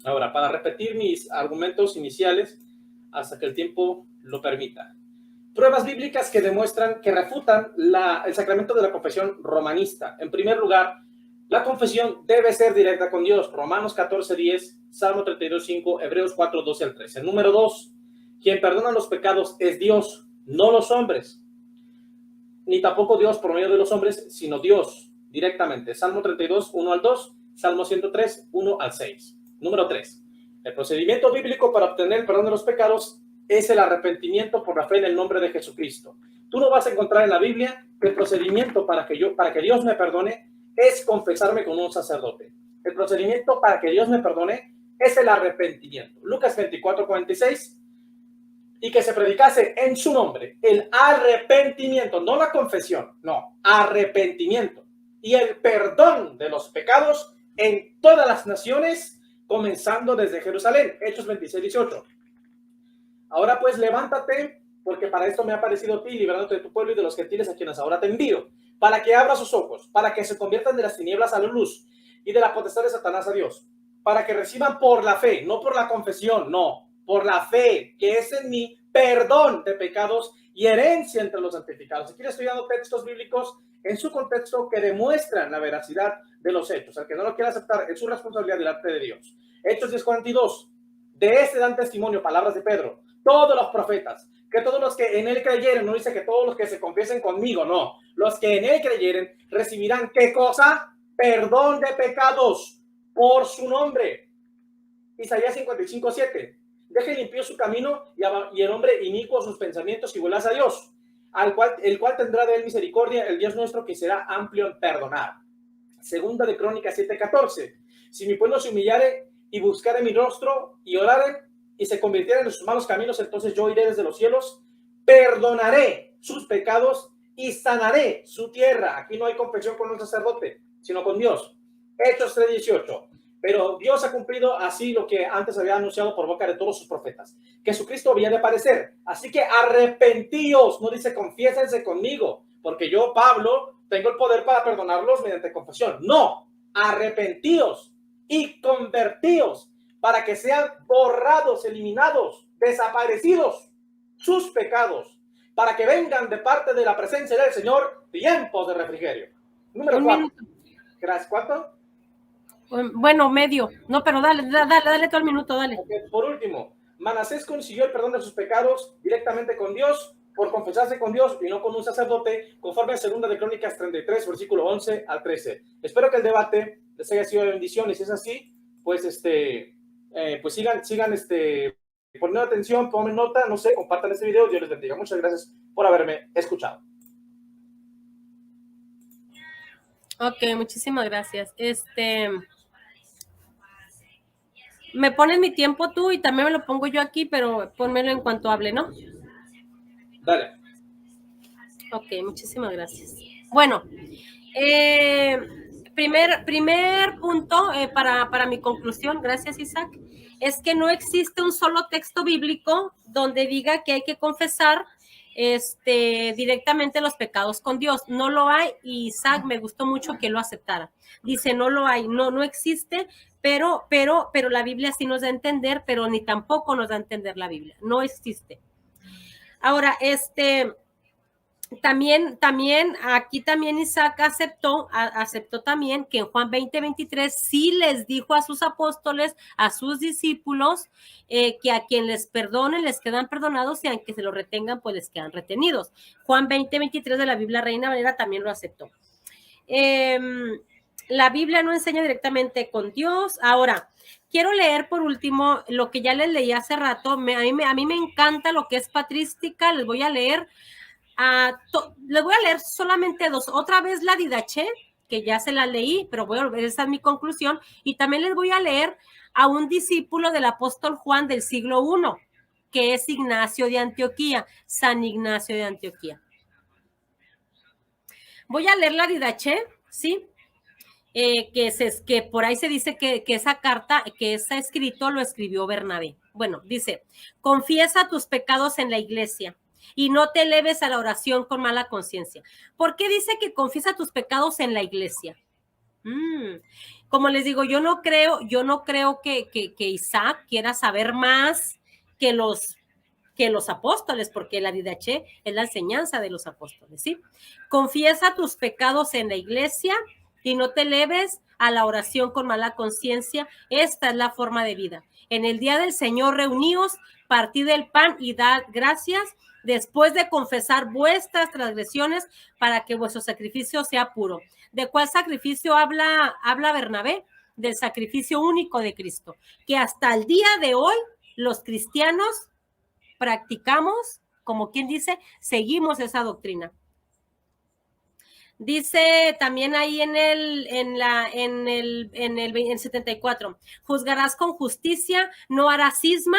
Ahora, para repetir mis argumentos iniciales hasta que el tiempo lo permita. Pruebas bíblicas que demuestran, que refutan el sacramento de la confesión romanista. En primer lugar, la confesión debe ser directa con Dios. Romanos 14:10, Salmo 32:5, Hebreos 4:12 al 13. Número 2, quien perdona los pecados es Dios, no los hombres. Ni tampoco Dios por medio de los hombres, sino Dios directamente. Salmo 32, 1 al 2, Salmo 103, 1 al 6. Número 3, el procedimiento bíblico para obtener el perdón de los pecados es el arrepentimiento por la fe en el nombre de Jesucristo. Tú no vas a encontrar en la Biblia que el procedimiento para que Dios me perdone es confesarme con un sacerdote. El procedimiento para que Dios me perdone es el arrepentimiento. Lucas 24:46, y que se predicase en su nombre el arrepentimiento, no la confesión, no, arrepentimiento, y el perdón de los pecados en todas las naciones, comenzando desde Jerusalén. Hechos 26:18. Ahora pues levántate, porque para esto me ha parecido a ti, librándote de tu pueblo y de los gentiles a quienes ahora te envío, para que abra sus ojos, para que se conviertan de las tinieblas a la luz y de la potestad de Satanás a Dios, para que reciban por la fe, no por la confesión, no, por la fe que es en mí, perdón de pecados y herencia entre los santificados. Aquí le estoy dando textos bíblicos en su contexto que demuestran la veracidad de los hechos. El que no lo quiera aceptar es su responsabilidad delante de Dios. Hechos 10:42. De este dan testimonio, palabras de Pedro, todos los profetas, que todos los que en él creyeren, no dice que todos los que se confiesen conmigo, no, los que en él creyeren recibirán, ¿qué cosa? Perdón de pecados por su nombre. Isaías 55:7. Deje limpio su camino y el hombre inicuo sus pensamientos y vuelvas a Dios, el cual tendrá de él misericordia, el Dios nuestro, que será amplio en perdonar. Segunda de Crónicas 7:14. Si mi pueblo se humillare y buscare mi rostro y orare y se convirtieren en sus malos caminos, entonces yo iré desde los cielos, perdonaré sus pecados y sanaré su tierra. Aquí no hay confesión con un sacerdote, sino con Dios. Hechos 3:18. Pero Dios ha cumplido así lo que antes había anunciado por boca de todos sus profetas, que Jesucristo había de aparecer. Así que arrepentíos, no dice confiésense conmigo, porque yo, Pablo, tengo el poder para perdonarlos mediante confesión. No, arrepentíos y convertíos para que sean borrados, eliminados, desaparecidos sus pecados, para que vengan de parte de la presencia del Señor tiempos de refrigerio. Número 4. Gracias. ¿Cuánto? Bueno, medio. No, pero dale todo el minuto, dale. Okay. Por último, Manasés consiguió el perdón de sus pecados directamente con Dios, por confesarse con Dios y no con un sacerdote, conforme a 2 de Crónicas 33, versículo 11 al 13. Espero que el debate les haya sido de bendición, y si es así, pues pues sigan poniendo atención, tomen nota, no sé, compartan este video, Dios les bendiga. Muchas gracias por haberme escuchado. Ok, muchísimas gracias. Me pones mi tiempo tú y también me lo pongo yo aquí, pero pónmelo en cuanto hable, ¿no? Dale. Ok, muchísimas gracias. Bueno, primer punto para mi conclusión, gracias Isaac, es que no existe un solo texto bíblico donde diga que hay que confesar directamente los pecados con Dios. No lo hay, y Isaac me gustó mucho que lo aceptara. Dice, no lo hay, no existe, pero la Biblia sí nos da a entender, pero ni tampoco nos da a entender la Biblia. No existe. Ahora, también aquí también Isaac aceptó también que en Juan 20:23 sí les dijo a sus apóstoles, a sus discípulos, que a quien les perdonen les quedan perdonados y a quien se lo retengan pues les quedan retenidos. Juan 20:23 de la Biblia Reina Valera también lo aceptó. La Biblia no enseña directamente con Dios. Ahora, quiero leer por último lo que ya les leí hace rato. A mí me encanta lo que es patrística. Les voy a leer solamente dos. Otra vez la Didache, que ya se la leí, pero esa es mi conclusión. Y también les voy a leer a un discípulo del apóstol Juan del siglo I, que es Ignacio de Antioquía, San Ignacio de Antioquía. Voy a leer la Didache, ¿sí? Que por ahí se dice que esa carta, que ese escrito lo escribió Bernabé. Bueno, dice, confiesa tus pecados en la iglesia y no te eleves a la oración con mala conciencia. ¿Por qué dice que confiesa tus pecados en la iglesia? Como les digo, yo no creo que Isaac quiera saber más que los apóstoles, porque la Didache es la enseñanza de los apóstoles, ¿sí? Confiesa tus pecados en la iglesia y no te eleves a la oración con mala conciencia. Esta es la forma de vida. En el día del Señor reuníos, partid el pan y dad gracias, después de confesar vuestras transgresiones, para que vuestro sacrificio sea puro. ¿De cuál sacrificio habla Bernabé? Del sacrificio único de Cristo, que hasta el día de hoy los cristianos practicamos, como quien dice, seguimos esa doctrina. Dice también ahí en el 74, juzgarás con justicia, no harás cisma,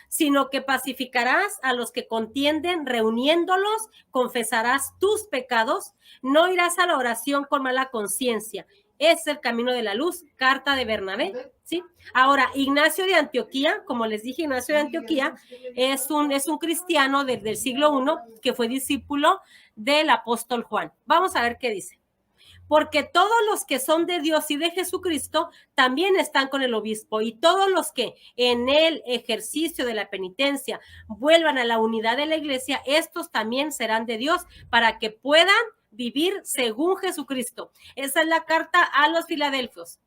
sino que pacificarás a los que contienden, reuniéndolos, confesarás tus pecados, no irás a la oración con mala conciencia. Es el camino de la luz, carta de Bernabé, ¿sí? Ahora, Ignacio de Antioquía, como les dije, Ignacio de Antioquía es un cristiano del siglo I que fue discípulo del apóstol Juan. Vamos a ver qué dice. Porque todos los que son de Dios y de Jesucristo también están con el obispo, y todos los que en el ejercicio de la penitencia vuelvan a la unidad de la iglesia, estos también serán de Dios para que puedan vivir según Jesucristo. Esa es la carta a los filadelfios.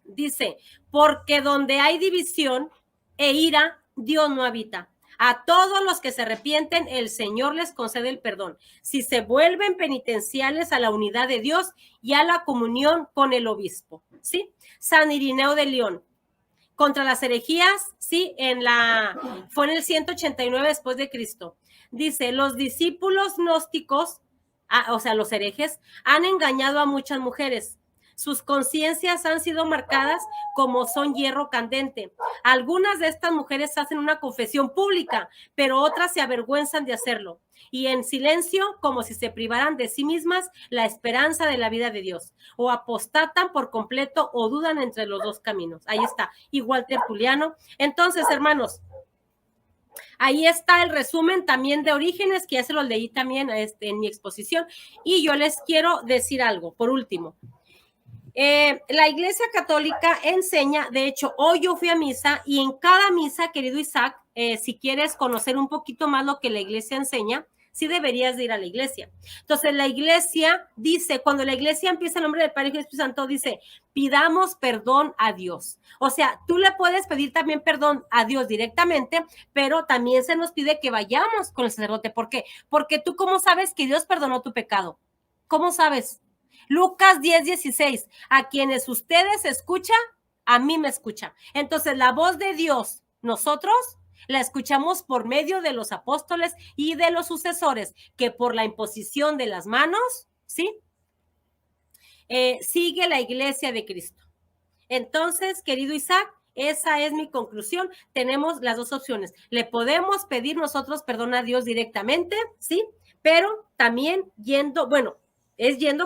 Dice, porque donde hay división e ira, Dios no habita. A todos los que se arrepienten, el Señor les concede el perdón, si se vuelven penitenciales a la unidad de Dios y a la comunión con el obispo, ¿sí? San Irineo de León, contra las herejías, ¿sí? Fue en el 189 después de Cristo. Dice, los discípulos gnósticos, o sea, los herejes, han engañado a muchas mujeres. Sus conciencias han sido marcadas como son hierro candente. Algunas de estas mujeres hacen una confesión pública, pero otras se avergüenzan de hacerlo. Y en silencio, como si se privaran de sí mismas la esperanza de la vida de Dios. O apostatan por completo o dudan entre los dos caminos. Ahí está, igual Tertuliano. Entonces, hermanos, ahí está el resumen también de Orígenes, que ya se lo leí también en mi exposición. Y yo les quiero decir algo, por último. La Iglesia Católica enseña, de hecho, hoy yo fui a misa y en cada misa, querido Isaac, si quieres conocer un poquito más lo que la Iglesia enseña, sí deberías de ir a la Iglesia. Entonces, la Iglesia dice, cuando la Iglesia empieza en nombre del Padre y del Espíritu Santo, dice, pidamos perdón a Dios. O sea, tú le puedes pedir también perdón a Dios directamente, pero también se nos pide que vayamos con el sacerdote. ¿Por qué? Porque tú, ¿cómo sabes que Dios perdonó tu pecado? ¿Cómo sabes? Lucas 10:16, a quienes ustedes escuchan, a mí me escucha. Entonces, la voz de Dios, nosotros la escuchamos por medio de los apóstoles y de los sucesores, que por la imposición de las manos, ¿sí? Sigue la iglesia de Cristo. Entonces, querido Isaac, esa es mi conclusión. Tenemos las dos opciones. Le podemos pedir nosotros perdón a Dios directamente, ¿sí? Pero también yendo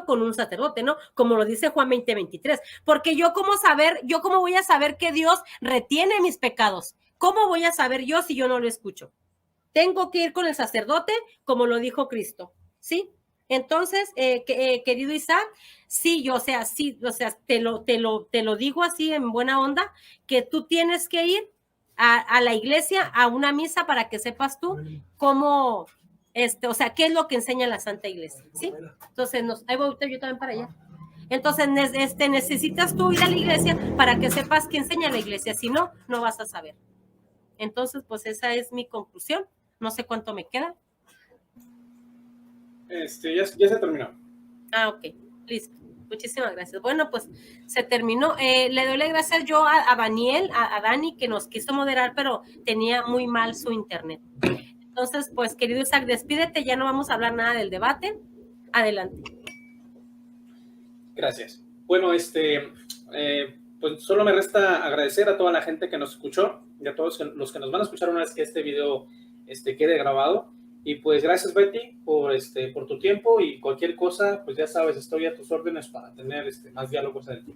con un sacerdote, ¿no? Como lo dice Juan 20:23. Porque yo cómo voy a saber que Dios retiene mis pecados. ¿Cómo voy a saber yo si yo no lo escucho? Tengo que ir con el sacerdote, como lo dijo Cristo, ¿sí? Entonces, querido Isaac, sí, te lo digo así en buena onda, que tú tienes que ir a la iglesia, a una misa, para que sepas tú cómo, o sea, qué es lo que enseña la Santa Iglesia, ¿sí? Entonces, ahí voy yo también para allá. Entonces, necesitas tú ir a la iglesia para que sepas qué enseña la iglesia, si no, no vas a saber. Entonces, pues esa es mi conclusión. No sé cuánto me queda. Ya se terminó. Ah, ok, listo. Muchísimas gracias. Bueno, pues se terminó. Le doy las gracias yo a Daniel, a Dani, que nos quiso moderar, pero tenía muy mal su internet. Entonces, pues, querido Isaac, despídete, ya no vamos a hablar nada del debate. Adelante. Gracias. Bueno, pues solo me resta agradecer a toda la gente que nos escuchó y a todos los que nos van a escuchar una vez que este video quede grabado. Y pues gracias, Betty, por tu tiempo, y cualquier cosa, pues ya sabes, estoy a tus órdenes para tener más diálogos del tiempo.